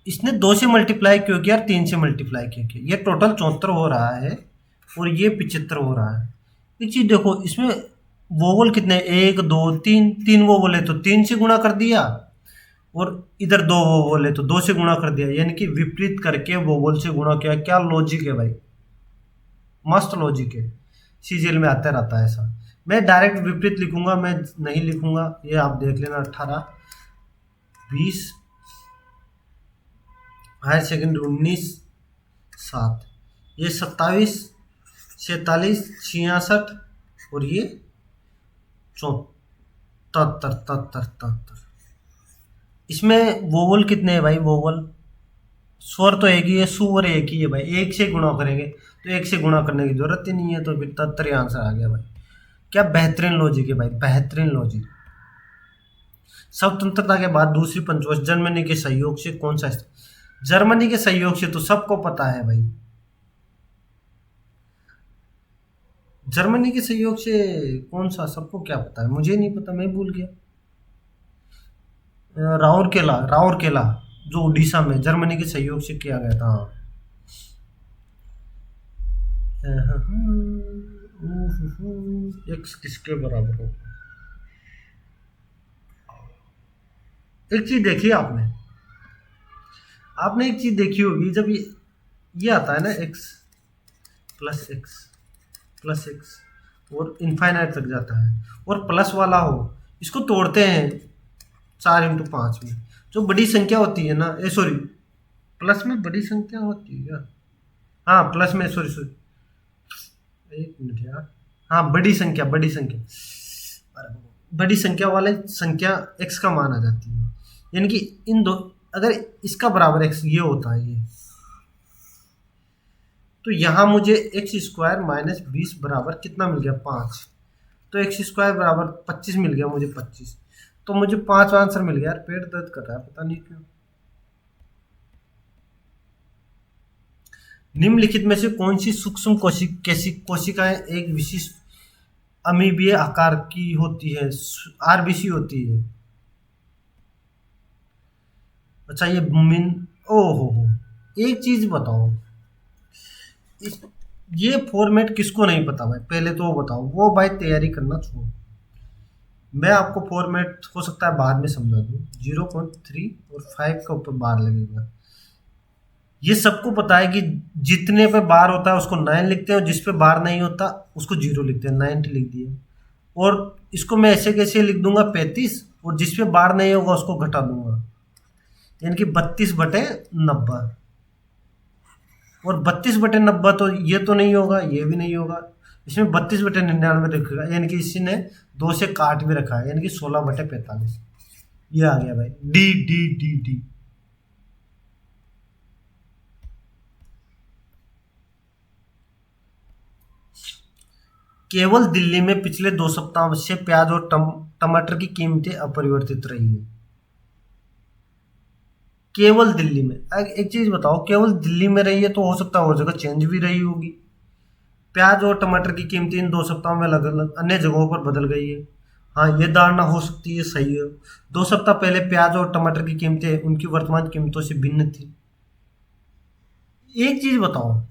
इसने 2 से मल्टीप्लाई क्यों किया और 3 से मल्टीप्लाई क्यों किया? ये टोटल 74 हो रहा है और ये 75 हो रहा है। एक चीज देखो, इसमें वोवल कितने? 1 2 3, 3 वोवल है तो 3 से गुणा कर दिया, और इधर 2 वोवल है तो 2 से गुणा कर दिया, यानी कि विपरीत करके वोवल से गुणा किया। क्या लॉजिक है भाई, मस्त लॉजिक है। सीजीएल में आता रहता है ऐसा। मैं डायरेक्ट विपरीत लिखूंगा, मैं नहीं लिखूंगा, ये आप देख लेना। 18 20, हायर सेकेंडरी 19 7, ये 27 46 66 और ये 74। इसमें वोवल कितने हैं भाई? वोवल स्वर तो एक ही है, सुवर एक ही है भाई। एक से गुणा करेंगे तो एक से गुणा करने की जरूरत ही नहीं है, तो फिर 73 आंसर आ गया भाई। क्या बेहतरीन लॉजिक है भाई, बेहतरीन लॉजिक। स्वतंत्रता के बाद दूसरी पंचवर्ष जर्मनी के सहयोग से कौन सा? जर्मनी के सहयोग से तो सबको पता है भाई। जर्मनी के सहयोग से कौन सा, सबको क्या पता है? मुझे नहीं पता, मैं भूल गया। राउरकेला जो उड़ीसा में जर्मनी के सहयोग से किया गया था। एक्स किसके बराबर हो? एक चीज देखी आपने एक चीज देखी होगी, जब ये आता है ना एक्स प्लस एक्स और इनफाइनाइट तक जाता है, और प्लस वाला हो, इसको तोड़ते हैं 4 × 5 में। जो बड़ी संख्या होती है ना, सॉरी, प्लस में बड़ी संख्या होती है क्या? हाँ प्लस में, सॉरी, एक मिनट यार। हाँ बड़ी संख्या वाले संख्या x का मान आ जाती है, यानी कि इन दो, अगर इसका बराबर x ये होता है ये, तो यहाँ मुझे x² - 20 बराबर कितना मिल गया? 5। तो x² बराबर 25 मिल गया मुझे, 25। तो मुझे 5 आंसर मिल गया यार। पेट दर्द कर रहा है, पता नहीं क्यों। निम्नलिखित में से कौन सी सूक्ष्म कोशिकाएं एक विशिष्ट अमीबीय आकार की होती है? आरबीसी होती है। अच्छा ये ओहो, एक चीज बताओ, इस ये फॉर्मेट किसको नहीं पता भाई? पहले तो वो बताओ, वो भाई तैयारी करना छोड़ो। मैं आपको फॉर्मेट हो सकता है बाद में समझा दूँ। 0.3 और 5 का ऊपर बार लगेगा। ये सबको पता है कि जितने पे बार होता है उसको 9 लिखते हैं, और जिस पे बार नहीं होता उसको 0 लिखते हैं। 90 लिख दिए। और इसको मैं ऐसे कैसे लिख दूंगा? 35, और जिस पे बार नहीं होगा उसको घटा दूंगा, यानी कि 32/90। और 32/90 तो ये तो नहीं होगा, ये भी नहीं होगा। इसमें 32/99 रखेगा, यानी कि इसने 2 से काट भी रखा है, यानी कि 16/45। ये आ गया भाई, डी डी डी डी। केवल दिल्ली में पिछले 2 सप्ताह से प्याज और टमाटर की कीमतें अपरिवर्तित रही है। केवल दिल्ली में। एक चीज बताओ, केवल दिल्ली में रही है तो हो सकता है और जगह चेंज भी रही होगी। प्याज और टमाटर की कीमतें इन 2 सप्ताहों में अलग अलग अन्य जगहों पर बदल गई है। हाँ ये धारणा हो सकती है, सही है। 2 सप्ताह पहले प्याज और टमाटर की कीमतें उनकी वर्तमान कीमतों से भिन्न थी। एक चीज बताओ,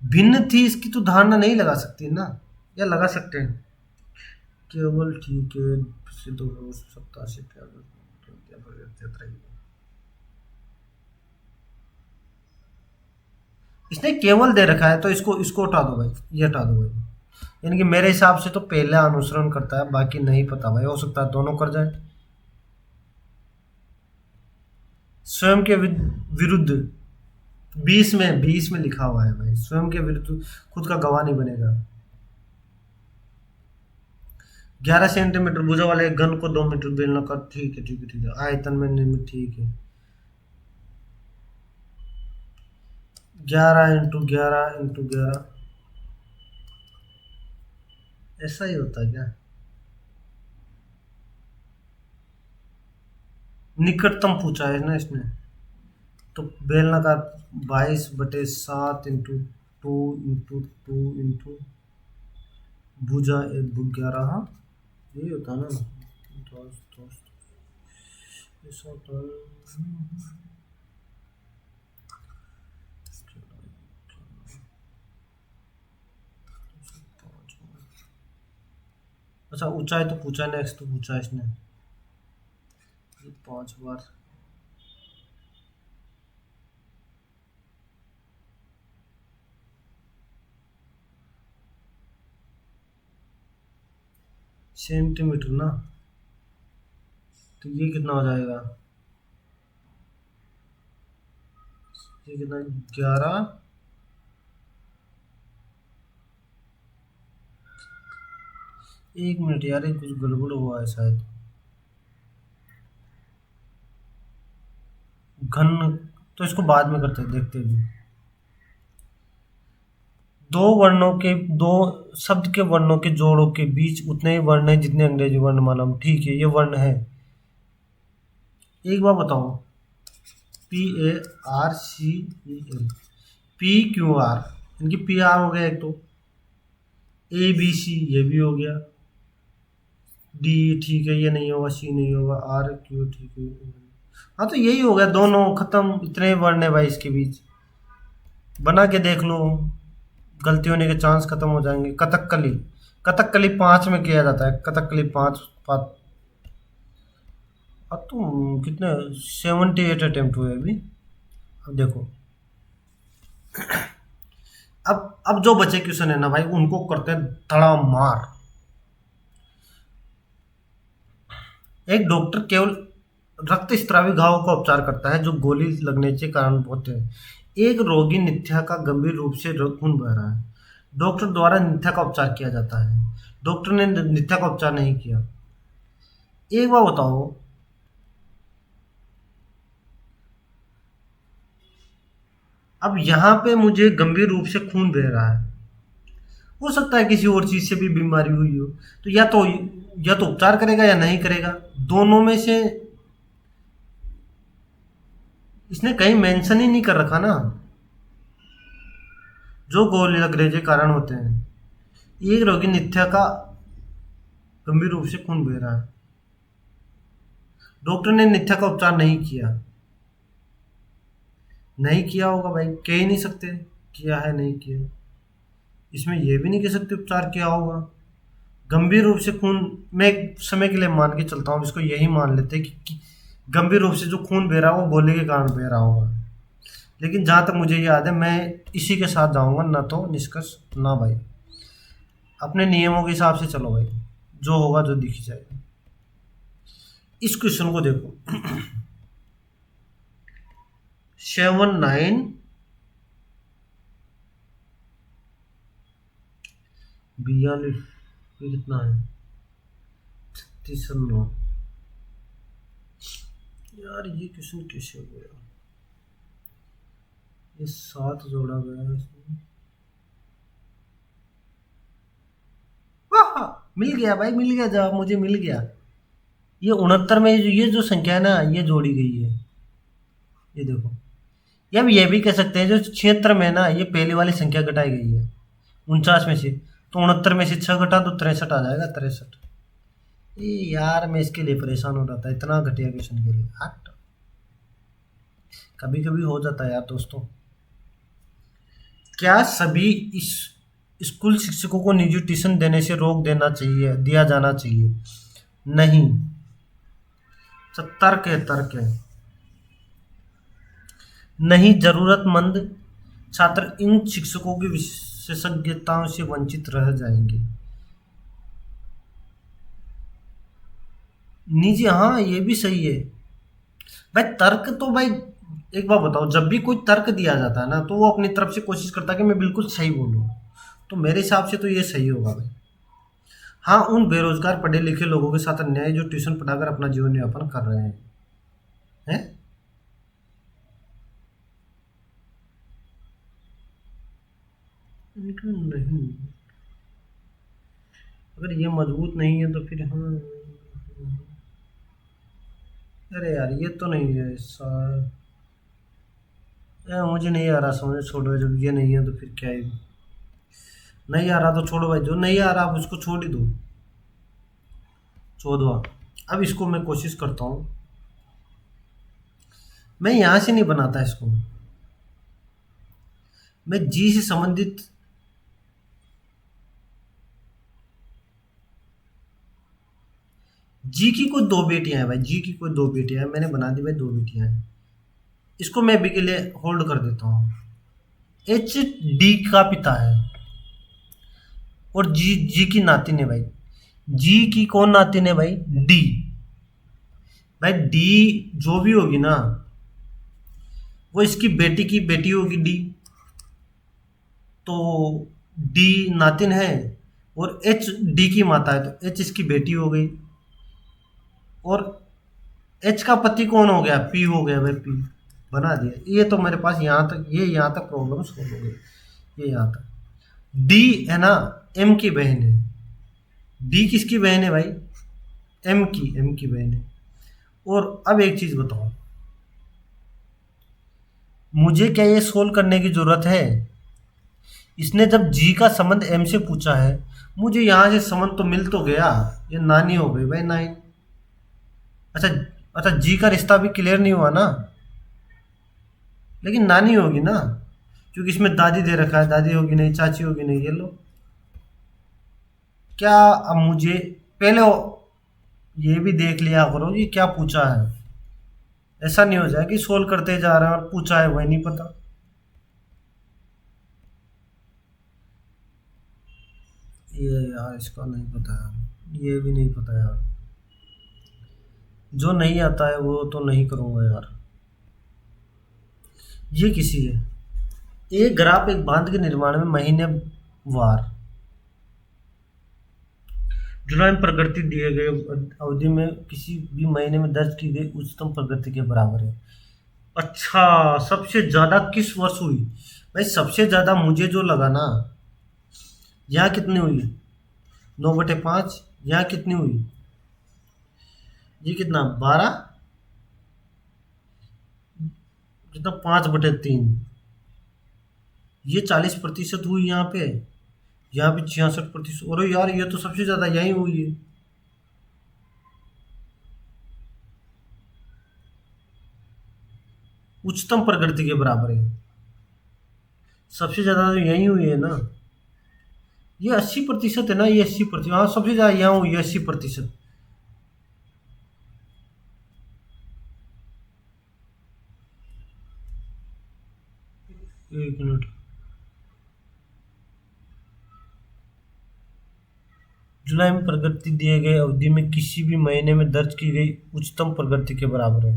भिन्न थी इसकी तो धारणा नहीं लगा सकती ना, या लगा सकते हैं? केवल ठीक है, पिछले 2 सप्ताह से प्याज और टमाटर की अपरिवर्तित रही है। इसने केवल दे रखा है तो इसको हटा दो भाई, ये हटा दो भाई। यानी कि मेरे हिसाब से तो पहला अनुसरण करता है, बाकी नहीं पता भाई, हो सकता है दोनों कर जाए। स्वयं के विरुद्ध 20 में लिखा हुआ है भाई, स्वयं के विरुद्ध खुद का गवाह नहीं बनेगा। 11 सेंटीमीटर भुजा वाले एक घन को 2 मीटर बेलना का, ठीक है ठीक है ठीक है, आयतन में निर्मित, ठीक है। 11 × 11 × 11, ऐसा ही होता है क्या? निकटतम पूछा है ना इसने, तो बेलनाकार 22/7 × 2 × 2 भुजा 11, हाँ यही होता है ना। 10 10 ऐसा होता है। अच्छा ऊंचाई तो पूछा है, नेक्स्ट तो पूछा है इसने, ये 5 बार। सेंटीमीटर ना, तो ये कितना हो जाएगा, ये कितना, 11, एक मिनट यार, ये कुछ गड़बड़ हुआ है शायद। घन, तो इसको बाद में करते हैं, देखते हैं। दो शब्द के वर्णों के जोड़ों के बीच उतने ही वर्ण हैं जितने अंग्रेजी वर्णमाला में, ठीक है ये वर्ण है। एक बार बताओ, PARCEL, PQR, इनकी PR हो गया एक, तो ABC ये भी हो गया, D ठीक है ये नहीं होगा, C नहीं होगा, RQ ठीक है। हाँ तो यही हो गया, दोनों खत्म, इतने वर्ण है भाई इसके बीच, बना के देख लो, गलती होने के चांस खत्म हो जाएंगे। कथकली, कथकली 5 में किया जाता है, कथकली 5 5। अब तुम कितने, 78 अटेम्प्ट हुए अभी। अब देखो, अब जो बचे क्वेश्चन है ना भाई, उनको करते हैं धड़ा मार। एक डॉक्टर केवल रक्त स्त्रावी घाव का उपचार करता है जो गोली लगने के कारण होते हैं। एक रोगी नित्या का गंभीर रूप से खून बह रहा है, डॉक्टर द्वारा नित्या का उपचार किया जाता है, डॉक्टर ने नित्या का उपचार नहीं किया। एक बार बताओ, अब यहाँ पे मुझे गंभीर रूप से खून बह रहा है, हो सकता है किसी और चीज से भी बीमारी हुई हो, तो या तो उपचार करेगा या नहीं करेगा, दोनों में से इसने कहीं मेंशन ही नहीं कर रखा ना, जो गोली लगने के कारण होते हैं। एक रोगी नित्या का गंभीर रूप से खून बह रहा है, डॉक्टर ने नित्या का उपचार नहीं किया, नहीं किया होगा भाई, कह ही नहीं सकते किया है नहीं किया, इसमें यह भी नहीं कह सकते उपचार किया होगा। गंभीर रूप से खून, मैं एक समय के लिए मान के चलता हूँ, इसको यही मान लेते हैं कि गंभीर रूप से जो खून बह रहा है वो गोली के कारण बह रहा होगा, लेकिन जहाँ तक मुझे याद है मैं इसी के साथ जाऊंगा, ना तो निष्कर्ष ना भाई, अपने नियमों के हिसाब से चलो भाई, जो होगा जो दिख जाएगा। इस क्वेश्चन को देखो, 7 9 42, ये कितना है, 36 और 9, यार ये क्वेश्चन कैसे हो गया, ये 7 जोड़ा गया है इसमें, वाह मिल गया भाई, मिल गया जवाब, मुझे मिल गया। ये 69 में ये जो संख्या है ना, ये जोड़ी गई है, ये देखो। या अब ये भी कह सकते हैं जो क्षेत्र में ना, ये पहली वाली संख्या घटाई गई है 49 में से, तो 69 में से 6 घटा तो 63 आ जाएगा, 63। ये यार मैं इसके लिए परेशान हो रहा था, इतना घटिया क्वेश्चन के लिए हट, कभी कभी हो जाता है यार दोस्तों। क्या सभी इस स्कूल शिक्षकों को निजी ट्यूशन देने से रोक देना चाहिए, दिया जाना चाहिए? नहीं, तर्क है, तर्क है, नहीं, जरूरतमंद छात्र इन शिक्षकों की विशेषज्ञताओं से वंचित रह जाएंगे। निजी, हाँ ये भी सही है भाई, तर्क तो भाई, एक बार बताओ, जब भी कोई तर्क दिया जाता है ना, तो वो अपनी तरफ से कोशिश करता है कि मैं बिल्कुल सही बोलूँ, तो मेरे हिसाब से तो ये सही होगा भाई। हाँ, उन बेरोजगार पढ़े लिखे लोगों के साथ अन्याय जो ट्यूशन पढ़ाकर अपना जीवन यापन कर रहे हैं। इनका नहीं, अगर ये मजबूत नहीं है तो फिर हाँ। अरे यार ये तो नहीं है मुझे नहीं आ रहा समझ, छोड़ो, जब ये नहीं है तो फिर क्या है। नहीं आ रहा तो छोड़ो भाई, जो नहीं आ रहा आप उसको छोड़ ही दो। 14वां। अब इसको मैं कोशिश करता हूँ, मैं यहाँ से नहीं बनाता इसको, मैं जी से संबंधित। जी की कोई दो बेटियां हैं भाई, जी की कोई दो बेटियां हैं, मैंने बना दी भाई, दो बेटियां हैं। इसको मैं अभी के लिए होल्ड कर देता हूँ। एच डी का पिता है और जी जी की नातिन है भाई। जी की कौन नातिन है भाई? डी। भाई डी जो भी होगी ना, वो इसकी बेटी की बेटी होगी डी, तो डी नातिन है, और एच डी की माता है तो एच इसकी बेटी हो गई, और एच का पति कौन हो गया? पी हो गया भाई, पी बना दिया। ये तो मेरे पास यहाँ तक, ये यहाँ तक प्रॉब्लम सॉल्व हो गई, ये यहाँ तक। डी है ना, एम की बहन है। डी किसकी बहन है भाई? एम की बहन है। और अब एक चीज बताओ, मुझे क्या ये सोल्व करने की जरूरत है? इसने जब जी का संबंध एम से पूछा है, मुझे यहाँ से संबंध तो मिल तो गया, ये नानी हो गई भाई, नाइन। अच्छा, अच्छा जी का रिश्ता भी क्लियर नहीं हुआ ना, लेकिन नानी होगी ना, क्योंकि इसमें दादी दे रखा है, दादी होगी नहीं, चाची होगी नहीं, ये लो। क्या अब मुझे पहले ये भी देख लिया करो ये क्या पूछा है, ऐसा नहीं हो जाए कि सोल्व करते जा रहे हैं और पूछा है वही नहीं पता। ये यार इसका नहीं पता यार, ये भी नहीं पता यार, जो नहीं आता है वो तो नहीं करूँगा यार। ये किसी है, एक ग्राफ एक बांध के निर्माण में महीने वार जुलाई में प्रगति दिए गए अवधि में किसी भी महीने में दर्ज की गई उच्चतम प्रगति के बराबर है। अच्छा, सबसे ज्यादा किस वर्ष हुई? भाई सबसे ज्यादा मुझे जो लगा ना, यहाँ कितनी हुई? 9/5। यहाँ कितनी हुई? ये कितना? 12, कितना? 5/3। ये 40% हुई यहाँ पे, यहाँ पे 66%। अरे यार ये तो सबसे ज्यादा यही हुई है। उच्चतम प्रगति के बराबर है, सबसे ज्यादा तो यही हुई है ना। ये 80% है ना, ये 80%, हाँ सबसे ज्यादा यहाँ हुई है 80%। एक मिनट, जुलाई में प्रगति दिए गए अवधि में किसी भी महीने में दर्ज की गई उच्चतम प्रगति के बराबर है।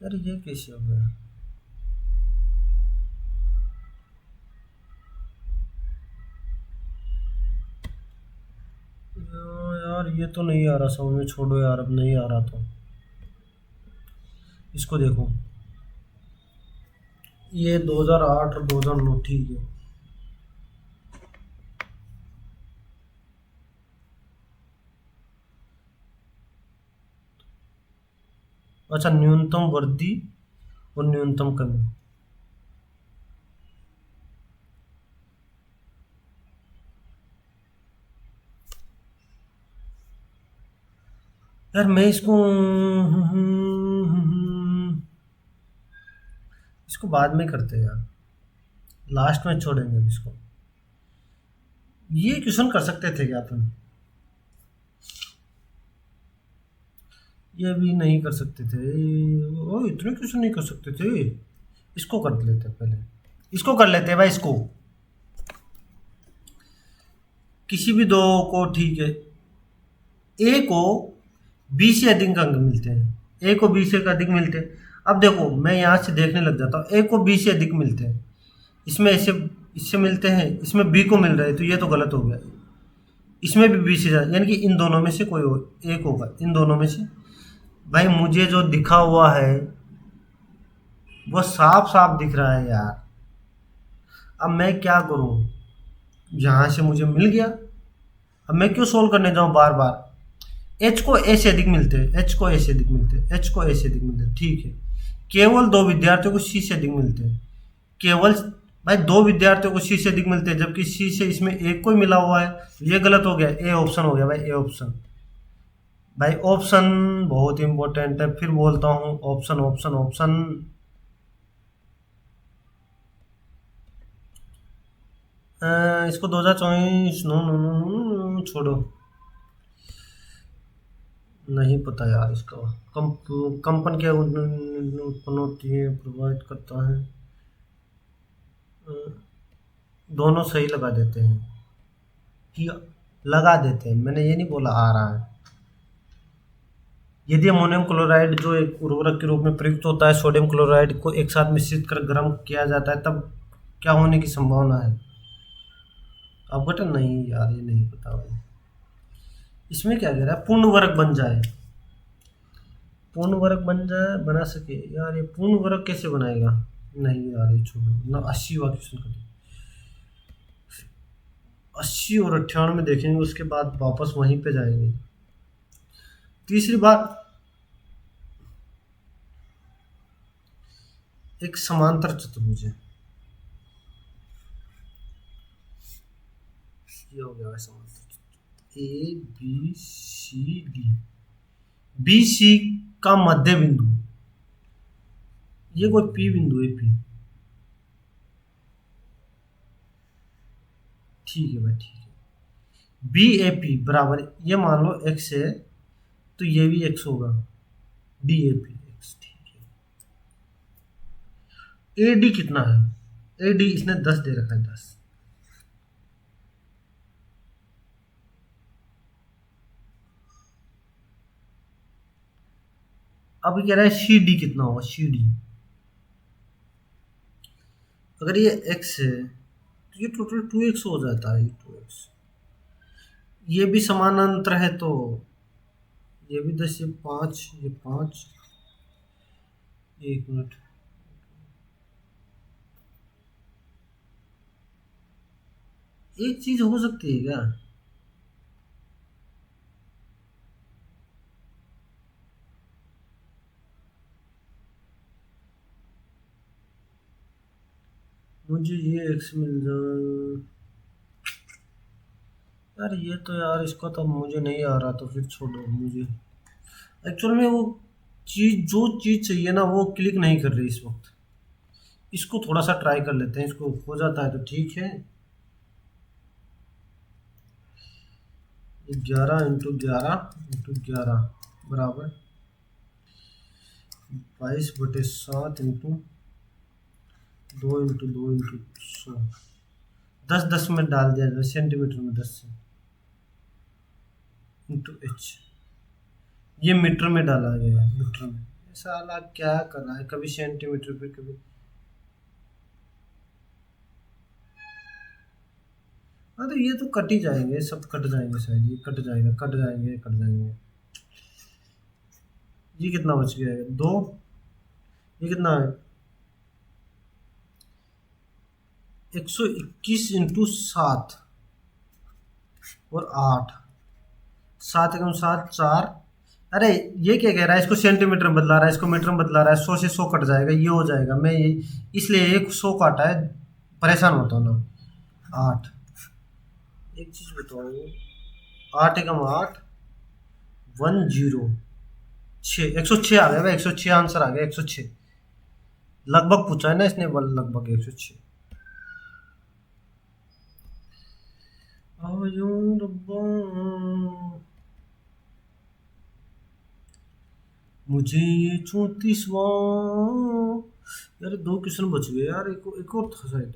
अरे ये कैसे हो गया? यार ये तो नहीं आ रहा समझ में, छोड़ो यार, अब नहीं आ रहा तो इसको देखो। ये 2008 और 2009 ठीक है। अच्छा, न्यूनतम वृद्धि और न्यूनतम कमी। यार मैं इसको बाद में करते हैं यार, लास्ट में छोड़ेंगे अब इसको। ये क्वेश्चन कर सकते थे क्या अपन? ये भी नहीं कर सकते थे? ओ इतने क्वेश्चन नहीं कर सकते थे? इसको कर लेते पहले, इसको कर लेते भाई, इसको। किसी भी दो को, ठीक है, ए को बी से अधिक अंक मिलते हैं, ए को बी से अधिक मिलते हैं। अब देखो मैं यहाँ से देखने लग जाता हूँ, ए को बी से अधिक मिलते हैं, इसमें ऐसे इससे मिलते हैं, इसमें बी को मिल रहा है तो ये तो गलत हो गया। इसमें भी बी से ज़्यादा, यानी कि इन दोनों में से कोई एक होगा, इन दोनों में से। भाई मुझे जो दिखा हुआ है वो साफ साफ दिख रहा है यार। अब मैं क्या करूं, यहाँ से मुझे मिल गया, अब मैं क्यों सोल्व करने जाऊं बार बार। एच को ए से अधिक मिलते हैं, एच को ए से अधिक मिलते हैं, एच को ए से अधिक मिलते हैं, ठीक है। केवल दो विद्यार्थियों को सी से अधिक मिलते हैं, केवल। भाई दो विद्यार्थियों को सी से अधिक मिलते हैं जबकि सी से इसमें एक को मिला हुआ है, ये गलत हो गया। ए ऑप्शन हो गया भाई, ए ऑप्शन। भाई ऑप्शन बहुत इंपॉर्टेंट है, फिर बोलता हूँ ऑप्शन ऑप्शन ऑप्शन। इसको 2024, नो नो नो नो, छोड़ो, नहीं पता यार इसका। कंपन क्या उत्पन्न होती है, प्रोवाइड करता है। अ, दोनों सही लगा देते हैं, कि लगा देते हैं, मैंने ये नहीं बोला आ रहा है। यदि अमोनियम क्लोराइड जो एक उर्वरक के रूप में प्रयुक्त होता है, सोडियम क्लोराइड को एक साथ मिश्रित कर गर्म किया जाता है, तब क्या होने की संभावना है। अपघटन नहीं यार, ये नहीं पता भाई। इसमें क्या कह रहा है, पूर्ण वर्ग बन जाए, पूर्ण वर्ग बन जाए, बना सके यार। ये पूर्ण वर्ग कैसे बनाएगा, नहीं यार ये छोड़ो ना। 80वां क्वेश्चन कर, 80 और 98 देखेंगे, उसके बाद वापस वहीं पे जाएंगे। तीसरी बात, एक समांतर चतुर्भुज है, ये हो गया समांतर चतुर्भुज, A B C D, B C का मध्य बिंदु, ये कोई पी बिंदु है, पी, ठीक है भाई, ठीक है। बी ए पी बराबर, ये मान लो एक्स है तो ये भी एक्स होगा, डी ए पी एक्स, ठीक है। ए डी कितना है, ए डी इसने 10 दे रखा है, 10। अब कह रहा है सी डी कितना होगा, सी डी। अगर ये x है तो ये टोटल 2x हो जाता है, ये 2x। ये भी समानांतर है तो ये भी 10, ये 5, ये 5। एक मिनट, एक चीज हो सकती है क्या, मुझे ये x मिल जाए यार। ये तो यार इसका तो मुझे नहीं आ रहा, तो फिर छोड़ो। मुझे एक्चुअल में वो चीज, जो चीज चाहिए ना, वो क्लिक नहीं कर रही इस वक्त। इसको थोड़ा सा ट्राई कर लेते हैं, इसको हो जाता है तो ठीक है। 11 × 11 × 11 बराबर 22/7 इंटू 2 × 2 × 100। 10 में डाल दिया जाए, सेंटीमीटर में 10 से, इंटू एच। ये मीटर में डाला गया है, मीटर में। साला क्या कर रहा है, कभी सेंटीमीटर पे कभी। हाँ तो ये तो कट ही जाएंगे, सब कट जाएंगे शायद, ये कट जाएगा, कट जाएंगे, कट जाएंगे। ये कितना बच गया है, 2। ये कितना है, 121 इंटू 7 और 8, 7 एकम 7, 4। अरे ये क्या कह रहा है, इसको सेंटीमीटर में बदला रहा है, इसको मीटर में बदला रहा है। 100 से 100 कट जाएगा, ये हो जाएगा। मैं ये इसलिए एक 100 काटा है, परेशान होता हूँ ना। 8, एक चीज बताओ, 8 एकम 8, 106, 106 आ गया भाई, 106 आंसर आ गया, 106। लगभग पूछा है ना इसने, लगभग 106। मुझे ये 34वां, यार 2 क्वेश्चन बच गए यार, एक और था शायद।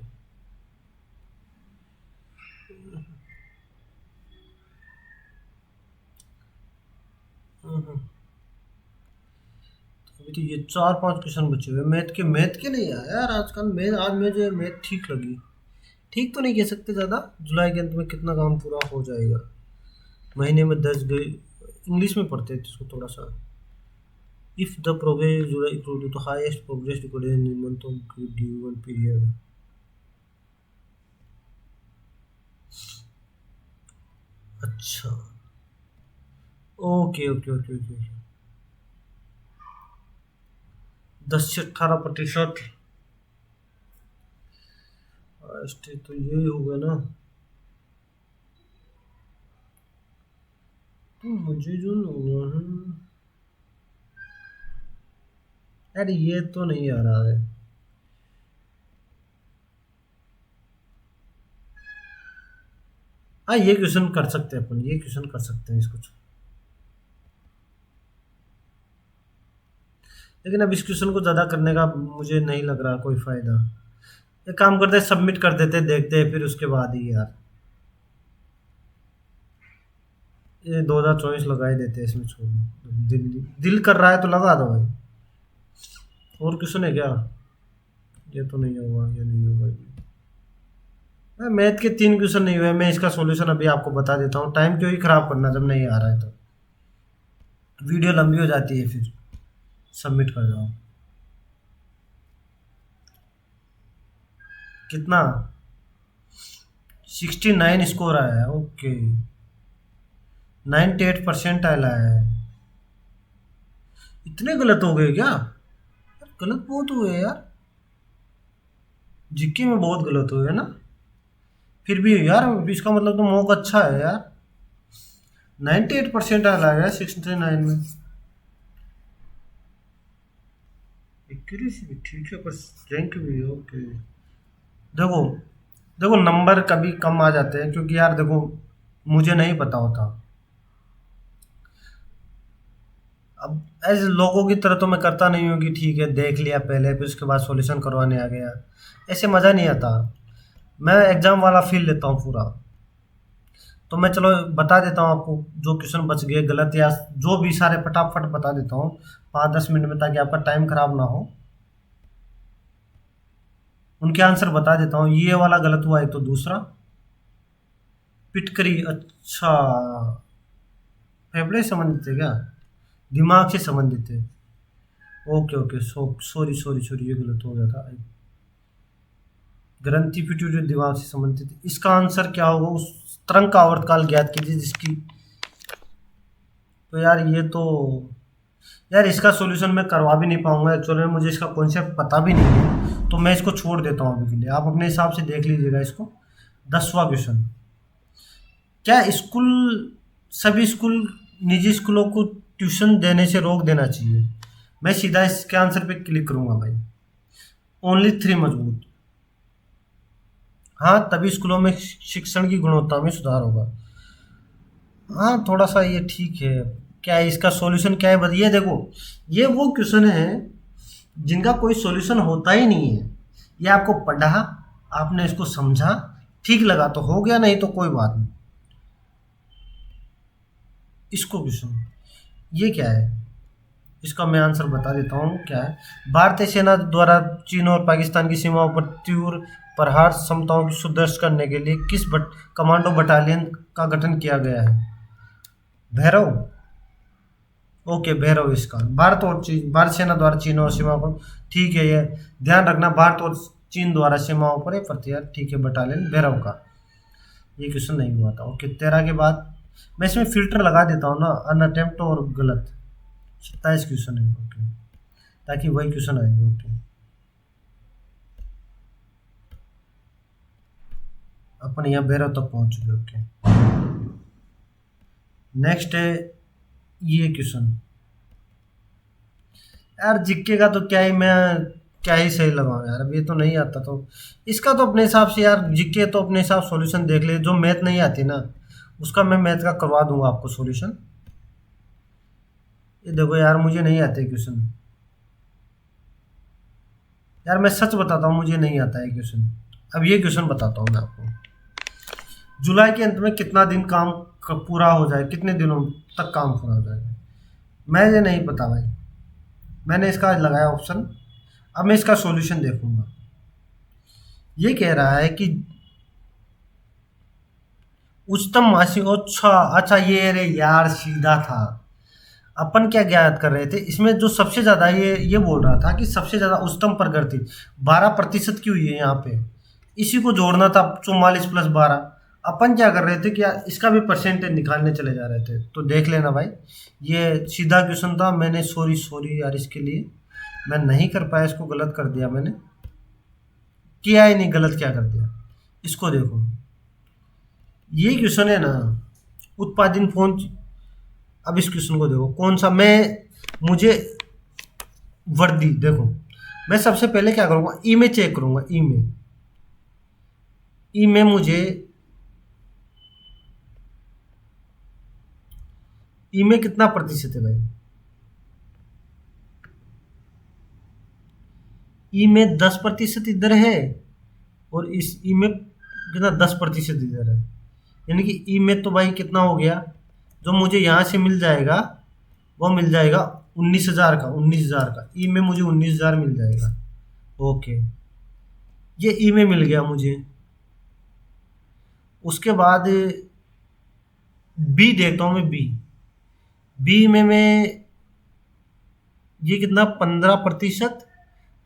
अभी तो ये 4-5 क्वेश्चन बचे हुए मैथ के। मैथ के नहीं आया यार आजकल, मैथ आज मुझे मैथ ठीक लगी। ठीक तो नहीं कह सकते ज़्यादा। जुलाई के अंत में कितना काम पूरा हो जाएगा, महीने में 10 गए। इंग्लिश में पढ़ते हैं इसको थोड़ा सा। If the progress July equal to highest progress recorded in month of given period. अच्छा, ओके ओके ओके ओके। 10 से 18%। तो यही होगा ना। तो मुझे जो यार ये तो नहीं आ रहा है। हाँ, ये क्वेश्चन कर सकते हैं अपन, ये क्वेश्चन कर सकते हैं इसको। लेकिन अब इस क्वेश्चन को ज़्यादा करने का मुझे नहीं लग रहा कोई फ़ायदा। एक काम करते हैं, सबमिट कर देते, देखते हैं फिर उसके बाद ही यार। ये 2024 लगा ही देते हैं इसमें, छोड़। दिल दिल कर रहा है तो लगा दो भाई। और क्वेश्चन है क्या? ये तो नहीं होगा, ये नहीं होगा ये। मैथ के 3 क्वेश्चन नहीं हुए। मैं इसका सॉल्यूशन अभी आपको बता देता हूँ। टाइम क्यों ही खराब करना जब नहीं आ रहा है तो। वीडियो लंबी हो जाती है फिर। सबमिट कर दो। कितना? 69 स्कोर आया है। ओके, 98% आया है। इतने गलत हो गए क्या यार? गलत बहुत हुए यार, जीके में बहुत गलत हुए है ना। फिर भी यार इसका मतलब तो मौका अच्छा है यार। 98% आया है 69 में। एक्यूरेसी भी ठीक है पर रैंक भी ओके। देखो देखो, नंबर कभी कम आ जाते हैं क्योंकि यार देखो, मुझे नहीं पता होता। अब एज लोगों की तरह तो मैं करता नहीं हूँ कि ठीक है देख लिया पहले फिर उसके बाद सॉल्यूशन करवाने आ गया। ऐसे मज़ा नहीं आता। मैं एग्ज़ाम वाला फील लेता हूँ पूरा। तो मैं चलो बता देता हूँ आपको, जो क्वेश्चन बच गए गलत या जो भी सारे फटाफट बता देता हूँ 5-10 मिनट में, ताकि आपका टाइम खराब ना हो। उनके आंसर बता देता हूँ। ये वाला गलत हुआ, एक तो दूसरा पिटकरी। अच्छा, फेफड़े से संबंधित है क्या? दिमाग से संबंधित है। Okay okay, sorry sorry sorry, ये गलत हो गया था। ग्रंथि पिट्यूटरी दिमाग से संबंधित है। इसका आंसर क्या होगा? उस तरंग का आवर्तकाल ज्ञात कीजिए जिसकी। तो यार ये तो, यार इसका सॉल्यूशन मैं करवा भी नहीं पाऊंगा एक्चुअली में। मुझे इसका कॉन्सेप्ट पता भी नहीं है, तो मैं इसको छोड़ देता हूँ अभी के लिए। आप अपने हिसाब से देख लीजिएगा इसको। 10वां क्वेश्चन। क्या स्कूल, सभी स्कूल निजी स्कूलों को ट्यूशन देने से रोक देना चाहिए? मैं सीधा इसके आंसर पे क्लिक करूंगा भाई। ओनली 3 मजबूत। हाँ, तभी स्कूलों में शिक्षण की गुणवत्ता में सुधार होगा। हाँ, थोड़ा सा ये ठीक है। क्या है इसका सॉल्यूशन, क्या है बताइए। देखो, ये वो क्वेश्चन है जिनका कोई सॉल्यूशन होता ही नहीं है। ये आपको पढ़ा, आपने इसको समझा, ठीक लगा तो हो गया, नहीं तो कोई बात नहीं। इसको क्वेश्चन, ये क्या है? इसका मैं आंसर बता देता हूँ क्या है। भारतीय सेना द्वारा चीन और पाकिस्तान की सीमाओं पर तीव्र प्रहार क्षमताओं की सुदृढ़ करने के लिए किस कमांडो बटालियन का गठन किया गया है? भैरव। ओके, भैरव। इसका भारत सेना द्वारा चीन और सीमाओं पर, ठीक है, ये ध्यान रखना, भारत और चीन द्वारा सीमाओं पर एक प्रत्यार, ठीक है, बटालियन भैरव का। ये क्वेश्चन नहीं हुआ था। ओके, 13 के बाद मैं इसमें फिल्टर लगा देता हूँ ना, अनअटेम्प्ट और गलत। 27 क्वेश्चन है। ओके, ताकि वही क्वेश्चन आएंगे। ओके, अपन यहाँ भैरव तक पहुँच चुके। ओके, नेक्स्ट है ये क्वेश्चन। यार जिक्के का तो क्या ही सही लगाऊं यार, अब ये तो नहीं आता। तो इसका तो अपने हिसाब से यार, जिक्के तो अपने हिसाब सॉल्यूशन देख ले। जो मैथ नहीं आती ना, उसका मैं मैथ का करवा दूंगा आपको सॉल्यूशन। ये देखो यार, मुझे नहीं आते क्वेश्चन यार, मैं सच बताता हूँ, मुझे नहीं आता है क्वेश्चन। अब ये क्वेश्चन बताता हूँ मैं आपको। जुलाई के अंत में कितना दिन काम पूरा हो जाए, कितने दिनों तक काम पूरा हो जाएगा? मैं ये नहीं पता भाई। मैंने इसका लगाया ऑप्शन। अब मैं इसका सॉल्यूशन देखूंगा। ये कह रहा है कि उच्चतम मासिक, अच्छा अच्छा, ये रे यार सीधा था। अपन क्या ज्ञात कर रहे थे इसमें, जो सबसे ज्यादा ये बोल रहा था कि सबसे ज्यादा उच्चतम प्रगति 12% की हुई है यहाँ पे। इसी को जोड़ना था 44 + 12। अपन क्या कर रहे थे कि यार इसका भी परसेंटेज निकालने चले जा रहे थे। तो देख लेना भाई, ये सीधा क्वेश्चन था। मैंने सॉरी सॉरी यार इसके लिए, मैं नहीं कर पाया, इसको गलत कर दिया मैंने। किया ही नहीं, गलत क्या कर दिया। इसको देखो, ये क्वेश्चन है ना, उत्पादन फोन। अब इस क्वेश्चन को देखो, कौन सा मैं, मुझे वर्दी देखो। मैं सबसे पहले क्या करूंगा, ई में चेक करूंगा। ई में मुझे, ई में कितना प्रतिशत है भाई। ई में 10% इधर है, और इस ई में कितना 10% इधर है। यानी कि ई में तो भाई कितना हो गया, जो मुझे यहाँ से मिल जाएगा वो मिल जाएगा 19,000 का। 19,000 का ई में मुझे 19,000 मिल जाएगा। ओके, ये ई में मिल गया मुझे। उसके बाद बी देखता हूँ मैं। बी बी में मैं, ये कितना 15%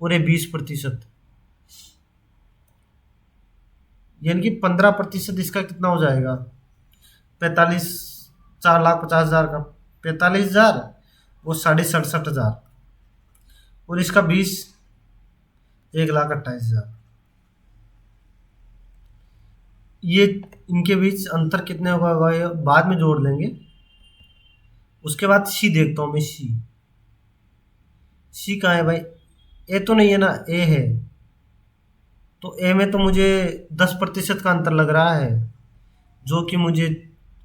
और ये 20%। यानी कि 15% इसका कितना हो जाएगा, 45, 4,50,000 का 45,000, वो 67,500। और इसका 20, 1,28,000। ये इनके बीच अंतर कितने होगा ये बाद में जोड़ लेंगे। उसके बाद सी देखता हूँ मैं। सी सी कहाँ है भाई, ए तो नहीं है ना, ए है। तो ए में तो मुझे 10% का अंतर लग रहा है, जो कि मुझे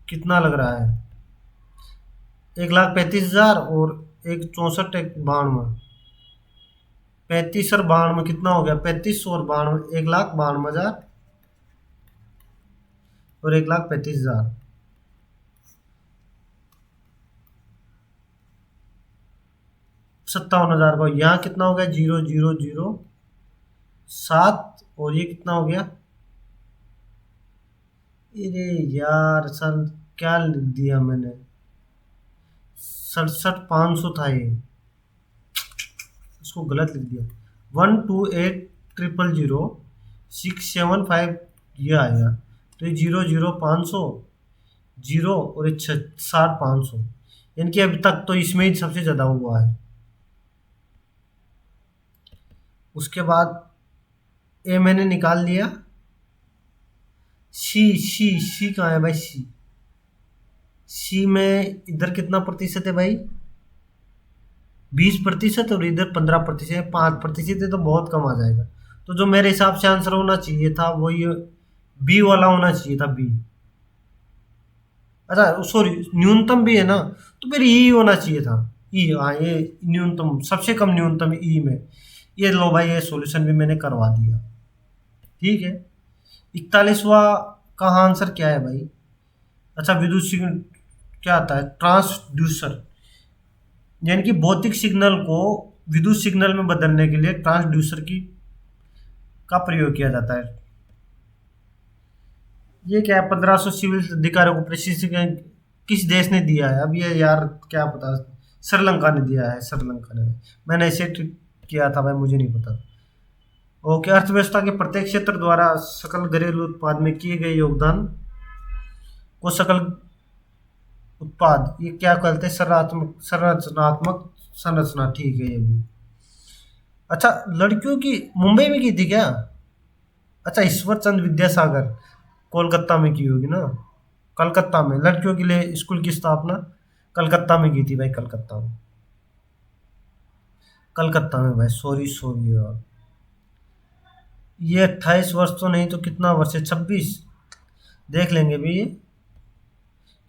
कितना लग रहा है, 1,35,000 और एक 64, एक 92। 35 और 92 कितना हो गया, 35 और 92, 1,92,000 और 1,35,000। 57,000 का यहाँ कितना हो गया, 0,0,0,7। और ये कितना हो गया, अरे यार सर, क्या लिख दिया मैंने, 67,500 था ये, इसको गलत लिख दिया। 128,000,000,675 ये आएगा। तो ये 0,0,500, जीरो और ये 60,500। यानी कि अभी तक तो इसमें ही सबसे ज़्यादा हुआ है। उसके बाद ए मैंने निकाल दिया। सी सी सी कहाँ है भाई, सी सी में इधर कितना प्रतिशत है भाई, 20%। और इधर 15% है, 5% है, तो बहुत कम आ जाएगा। तो जो मेरे हिसाब से आंसर होना चाहिए था वो ये बी वाला होना चाहिए था, बी। अच्छा सॉरी, न्यूनतम भी है ना, तो फिर ई होना चाहिए था। ई, हाँ, ये न्यूनतम, सबसे कम न्यूनतम ई में। ये लो भाई, ये सॉल्यूशन भी मैंने करवा दिया। ठीक है, 41वां का आंसर क्या है भाई। अच्छा, विद्युत सिग्नल क्या आता है, ट्रांसड्यूसर। यानी कि भौतिक सिग्नल को विद्युत सिग्नल में बदलने के लिए ट्रांसड्यूसर की का प्रयोग किया जाता है। ये क्या है, 1500 सिविल अधिकारियों को प्रशिक्षण किस देश ने दिया है। अब ये यार क्या पता, श्रीलंका ने दिया है, श्रीलंका ने। मैंने इसे ट्रिक किया था भाई, मुझे नहीं पता। ओके, अर्थव्यवस्था के प्रत्येक क्षेत्र द्वारा सकल घरेलू उत्पाद में किए गए योगदान को सकल उत्पाद, ये क्या कहते हैं, संरचनात्मक संरचना। ठीक है, ये भी। अच्छा, लड़कियों की मुंबई में की थी क्या। अच्छा, ईश्वर चंद्र विद्यासागर कोलकाता में की होगी ना। कलकत्ता में लड़कियों के लिए स्कूल की स्थापना कलकत्ता में की थी भाई, कलकत्ता में। कलकत्ता में भाई, सॉरी सॉरी यार। ये 28 वर्ष तो नहीं, तो कितना वर्ष है, 26। देख लेंगे भी ये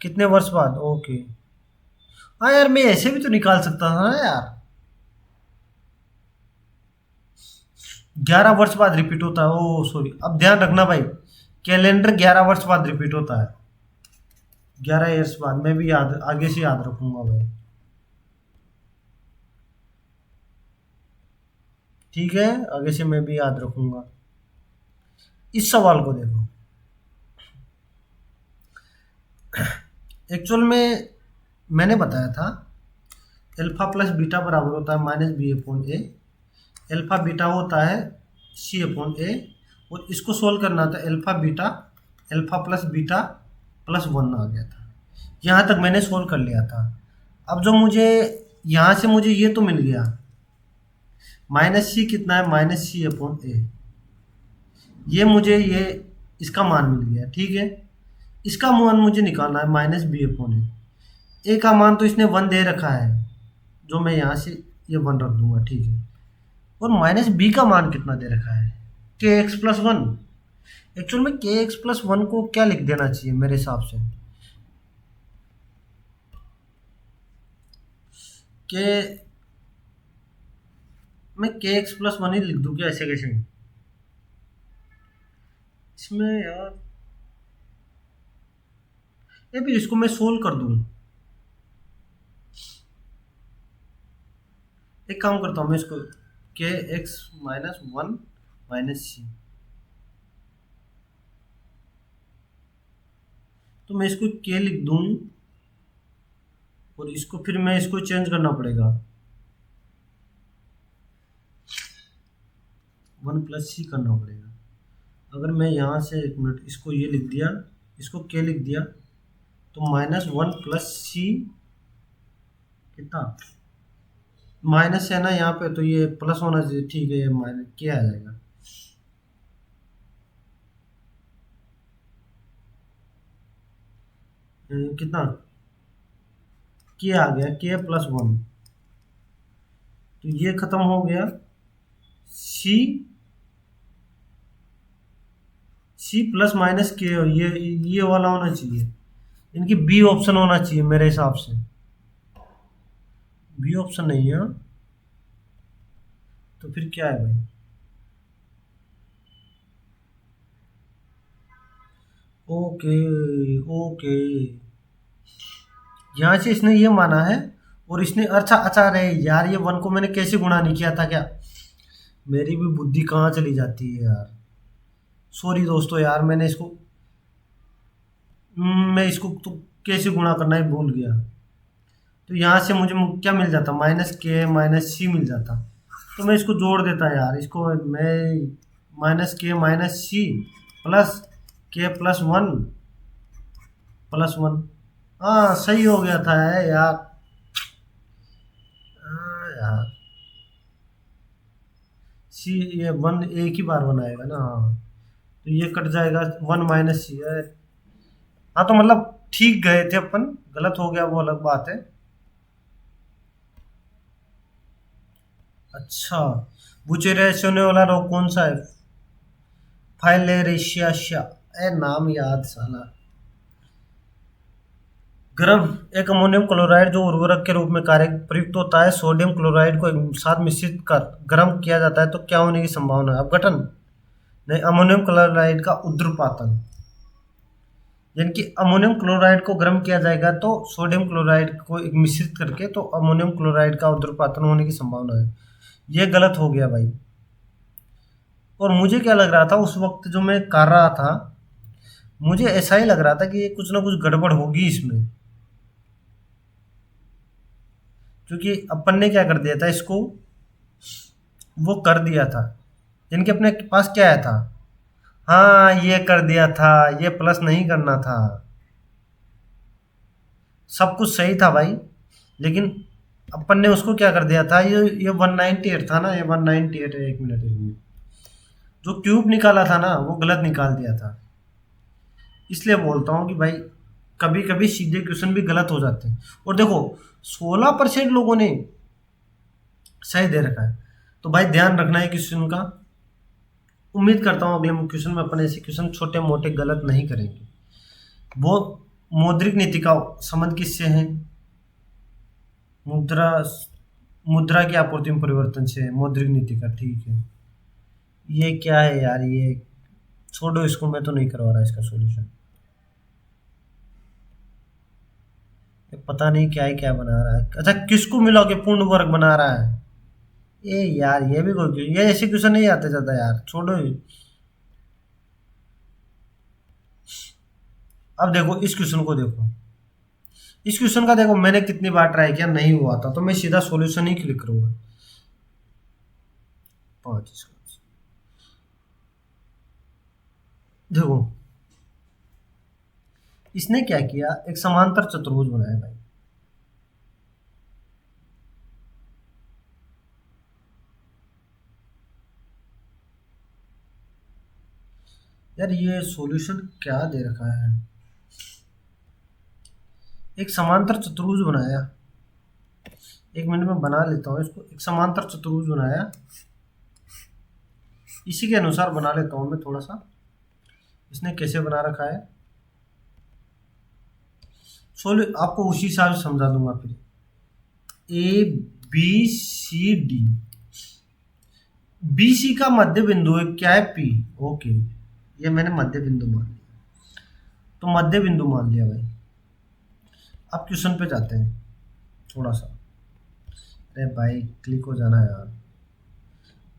कितने वर्ष बाद। ओके, हाँ यार, मैं ऐसे भी तो निकाल सकता था ना यार। 11 वर्ष बाद रिपीट होता है, ओ सॉरी। अब ध्यान रखना भाई, कैलेंडर 11 वर्ष बाद रिपीट होता है। 11 ईयर्स बाद, मैं भी याद आगे से याद रखूंगा भाई। ठीक है, आगे से मैं भी याद रखूंगा। इस सवाल को देखो, एक्चुअल में मैंने बताया था अल्फा प्लस बीटा बराबर होता है माइनस बी अपॉन ए। अल्फा बीटा होता है सी अपॉन ए, और इसको सोल्व करना था alpha plus beta plus one आ गया था। यहाँ तक मैंने सोल्व कर लिया था। अब जो मुझे यहाँ से मुझे ये तो मिल गया, माइनस सी कितना है, माइनस सी अपॉन ए। ये मुझे ये इसका मान मिल गया, ठीक है। इसका मान मुझे निकालना है माइनस बी अपॉन ए का मान तो इसने वन दे रखा है, जो मैं यहाँ से ये वन रख दूंगा, ठीक है। और माइनस बी का मान कितना दे रखा है, के एक्स प्लस वन। एक्चुअल में के एक्स प्लस वन को क्या लिख देना चाहिए मेरे हिसाब से, के मैं के एक्स प्लस वन ही लिख दूँ क्या, ऐसे कैसे इसमें यार। ये भी इसको मैं सोल्व कर दूँ, एक काम करता हूँ मैं इसको, के एक्स माइनस वन माइनस सी, तो मैं इसको के लिख दूँ और इसको फिर मैं इसको चेंज करना पड़ेगा, वन प्लस सी करना पड़ेगा। अगर मैं यहाँ से एक मिनट इसको ये लिख दिया, इसको के लिख दिया, तो माइनस वन प्लस सी कितना, माइनस है ना यहाँ पे, तो ये प्लस होना चाहिए, ठीक है। ये माइनस के आ जाएगा, कितना के आ गया, के प्लस वन, तो ये खत्म हो गया। सी सी प्लस माइनस के, ये वाला होना चाहिए, इनकी बी ऑप्शन होना चाहिए मेरे हिसाब से। बी ऑप्शन नहीं है, तो फिर क्या है भाई, ओके ओके। यहाँ से इसने ये माना है, और इसने अच्छा अच्छा रहे यार, ये वन को मैंने कैसे गुणा नहीं किया था क्या, मेरी भी बुद्धि कहाँ चली जाती है यार। सॉरी दोस्तों यार, मैंने इसको मैं इसको तो कैसे गुणा करना ही भूल गया। तो यहाँ से मुझे क्या मिल जाता, माइनस के माइनस सी मिल जाता, तो मैं इसको जोड़ देता यार, इसको मैं माइनस के माइनस सी प्लस के प्लस वन प्लस वन। हाँ सही हो गया था यार, हाँ यार, सी ये वन एक ही बार बनाएगा ना, हाँ, तो ये कट जाएगा, वन माइनस सी है। हाँ तो मतलब ठीक गए थे अपन, गलत हो गया वो अलग बात है। अच्छा, बुचेरेस होने वाला रोग कौन सा है, फाइलेरिशिया, ए नाम याद साला। गर्म, एक अमोनियम क्लोराइड जो उर्वरक के रूप में कार्य प्रयुक्त होता है, सोडियम क्लोराइड को एक साथ मिश्रित कर गर्म किया जाता है, तो क्या होने की संभावना है, अपघटन। नहीं, अमोनियम क्लोराइड का उद्रपातन, यानी कि अमोनियम क्लोराइड को गर्म किया जाएगा तो सोडियम क्लोराइड को एक मिश्रित करके, तो अमोनियम क्लोराइड का उद्रपातन होने की संभावना है। ये गलत हो गया भाई। और मुझे क्या लग रहा था उस वक्त जो मैं कर रहा था, मुझे ऐसा ही लग रहा था कि ये कुछ ना कुछ गड़बड़ होगी इसमें, क्योंकि अपन ने क्या कर दिया था इसको, वो कर दिया था, यानी कि अपने पास क्या आया था, हाँ ये कर दिया था, ये प्लस नहीं करना था। सब कुछ सही था भाई, लेकिन अपन ने उसको क्या कर दिया था, ये 198 था ना, ये 198 है, एक मिनट, जो क्यूब निकाला था ना वो गलत निकाल दिया था। इसलिए बोलता हूँ कि भाई कभी कभी सीधे क्वेश्चन भी गलत हो जाते हैं। और देखो 16% लोगों ने सही दे रखा है, तो भाई ध्यान रखना है क्वेश्चन का। उम्मीद करता हूँ अगले क्वेश्चन में अपन ऐसे क्वेश्चन छोटे मोटे गलत नहीं करेंगे। वो मौद्रिक नीति का संबंध किससे है, मुद्रा मुद्रा की आपूर्ति में परिवर्तन से, मौद्रिक नीति का, ठीक है। ये क्या है यार, ये छोड़ो इसको, मैं तो नहीं करवा रहा इसका सॉल्यूशन। ये पता नहीं क्या है, क्या बना रहा है। अच्छा, किसको मिला के पूर्ण वर्ग बना रहा है, ये यार ये भी कोई, ये ऐसे क्वेश्चन नहीं आते ज्यादा यार, छोड़ो ये। अब देखो इस क्वेश्चन को देखो, इस क्वेश्चन का देखो मैंने कितनी बार ट्राई किया, नहीं हुआ था, तो मैं सीधा सॉल्यूशन ही क्लिक करूंगा। 5 देखो इसने क्या किया, एक समांतर चतुर्भुज बनाया भाई। यार ये सॉल्यूशन क्या दे रखा है, एक समांतर चतुर्भुज बनाया, 1 मिनट में बना लेता हूँ इसको। एक समांतर चतुर्भुज बनाया, इसी के अनुसार बना लेता हूँ मैं थोड़ा सा, इसने कैसे बना रखा है। आपको उसी हिसाब से समझा दूंगा फिर। A B C D, B C का मध्य बिंदु है क्या है, पी। ओके, ये मैंने मध्य बिंदु मान लिया, तो मध्य बिंदु मान लिया भाई। अब क्वेश्चन पे जाते हैं थोड़ा सा। अरे भाई क्लिक हो जाना यार,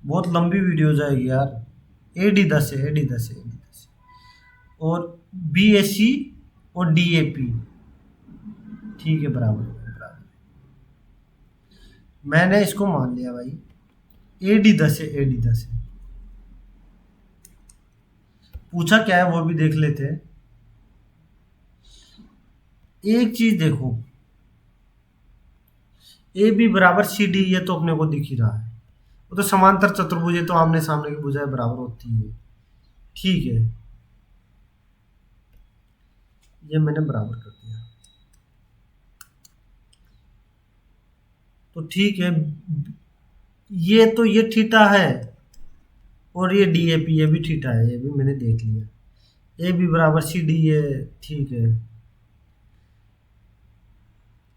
बहुत लंबी वीडियो हो जाएगी यार। ए डी 10 है, ए डी 10 है, ए डी 10 है। और बी ए सी और डी ए पी, ठीक है, बराबर बराबर। मैंने इसको मान लिया भाई, ए डी 10 है, ए डी 10 है। पूछा क्या है वो भी देख लेते हैं। एक चीज देखो, ए बी बराबर सी डी, ये तो अपने को दिख ही रहा है, वो तो समांतर चतुर्भुज है, तो आमने सामने की भुजाएं बराबर होती है, ठीक है, ये मैंने बराबर कर दिया। तो ठीक है, ये तो ये थीटा है, और ये डी ए पी, ये भी थीटा है, ये भी मैंने देख लिया। ए बी बराबर सी डी है, ठीक है,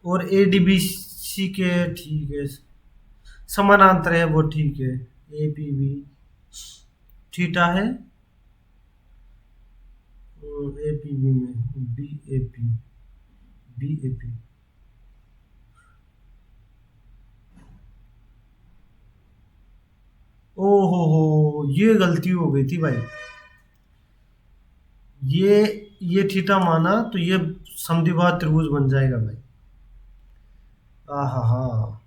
और ए डी बी सी के, ठीक है, समानांतर है वो, ठीक है। ए पी बी थीटा है, और ए पी बी में B A P, B A P. ओहो हो, ये गलती हो गई थी भाई। ये थीटा माना तो ये समद्विबाहु त्रिभुज बन जाएगा भाई। आहा हा,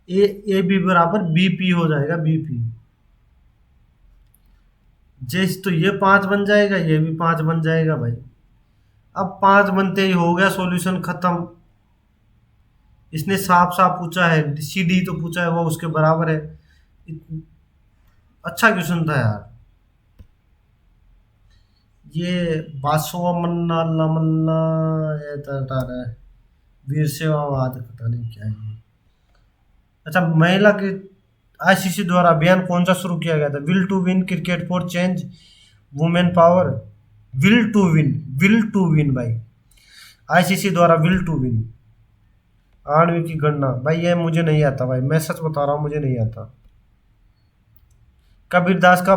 ए बी बराबर बी पी हो जाएगा, बी पी। जैसे तो ये 5 बन जाएगा, ये भी 5 बन जाएगा भाई। अब 5 बनते ही हो गया सॉल्यूशन खत्म। इसने साफ साफ पूछा है, सी डी तो पूछा है, वो उसके बराबर है। अच्छा क्वेश्चन था यार ये। बासवा मन्ना लमन्ना, ये तरह है, वीर सेवावाद, पता नहीं क्या है ये। अच्छा, महिला के आईसीसी द्वारा अभियान कौन सा शुरू किया गया था? Will to win cricket for change women power, will to win, will to win भाई, आईसीसी द्वारा विल टू विन। आणविक की गणना भाई, ये मुझे नहीं आता भाई, मैं सच बता रहा हूँ, मुझे नहीं आता। कबीरदास का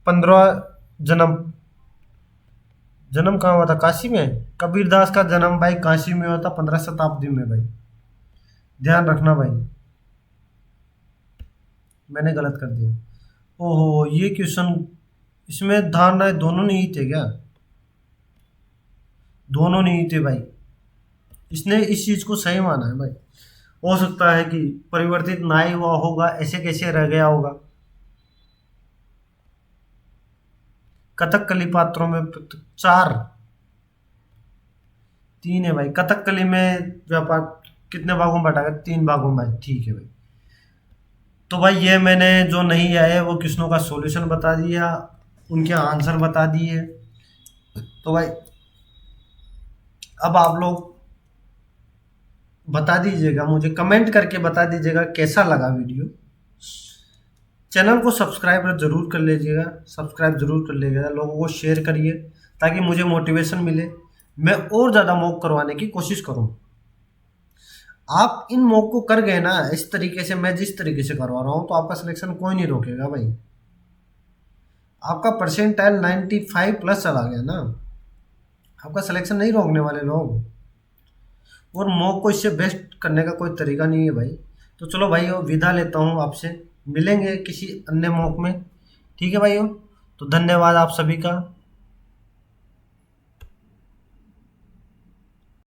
15 जन्म, जन्म कहाँ हुआ था? काशी में। कबीरदास का जन्म भाई काशी में हुआ था, 15 शताब्दी में भाई, ध्यान रखना भाई, मैंने गलत कर दिया। ओहो, ये क्वेश्चन, इसमें धारणाएं दोनों नहीं थे क्या? दोनों नहीं थे भाई, इसने इस चीज को सही माना है भाई। हो सकता है कि परिवर्तित ना ही हुआ होगा, ऐसे कैसे रह गया होगा। कथकली पात्रों में 4, 3 है भाई। कथकली में व्यापार कितने भागों में बांटा गया? 3 भागों में भाई, ठीक है भाई। तो भाई ये मैंने जो नहीं आए वो क्वेश्चनों का सॉल्यूशन बता दिया, उनके आंसर बता दिए। तो भाई अब आप लोग बता दीजिएगा, मुझे कमेंट करके बता दीजिएगा कैसा लगा वीडियो। चैनल को सब्सक्राइब जरूर कर लीजिएगा, सब्सक्राइब जरूर कर लीजिएगा, लोगों को शेयर करिए ताकि मुझे मोटिवेशन मिले, मैं और ज़्यादा मॉक करवाने की कोशिश करूं। आप इन मॉक को कर गए ना इस तरीके से, मैं जिस तरीके से करवा रहा हूं, तो आपका सिलेक्शन कोई नहीं रोकेगा भाई। आपका परसेंटाइल 95 प्लस चला गया ना, आपका सिलेक्शन नहीं रोकने वाले लोग। और मॉक को इससे बेस्ट करने का कोई तरीका नहीं है भाई। तो चलो भाई विदा लेता हूँ आपसे, मिलेंगे किसी अन्य मॉक में, ठीक है भाइयों। तो धन्यवाद आप सभी का।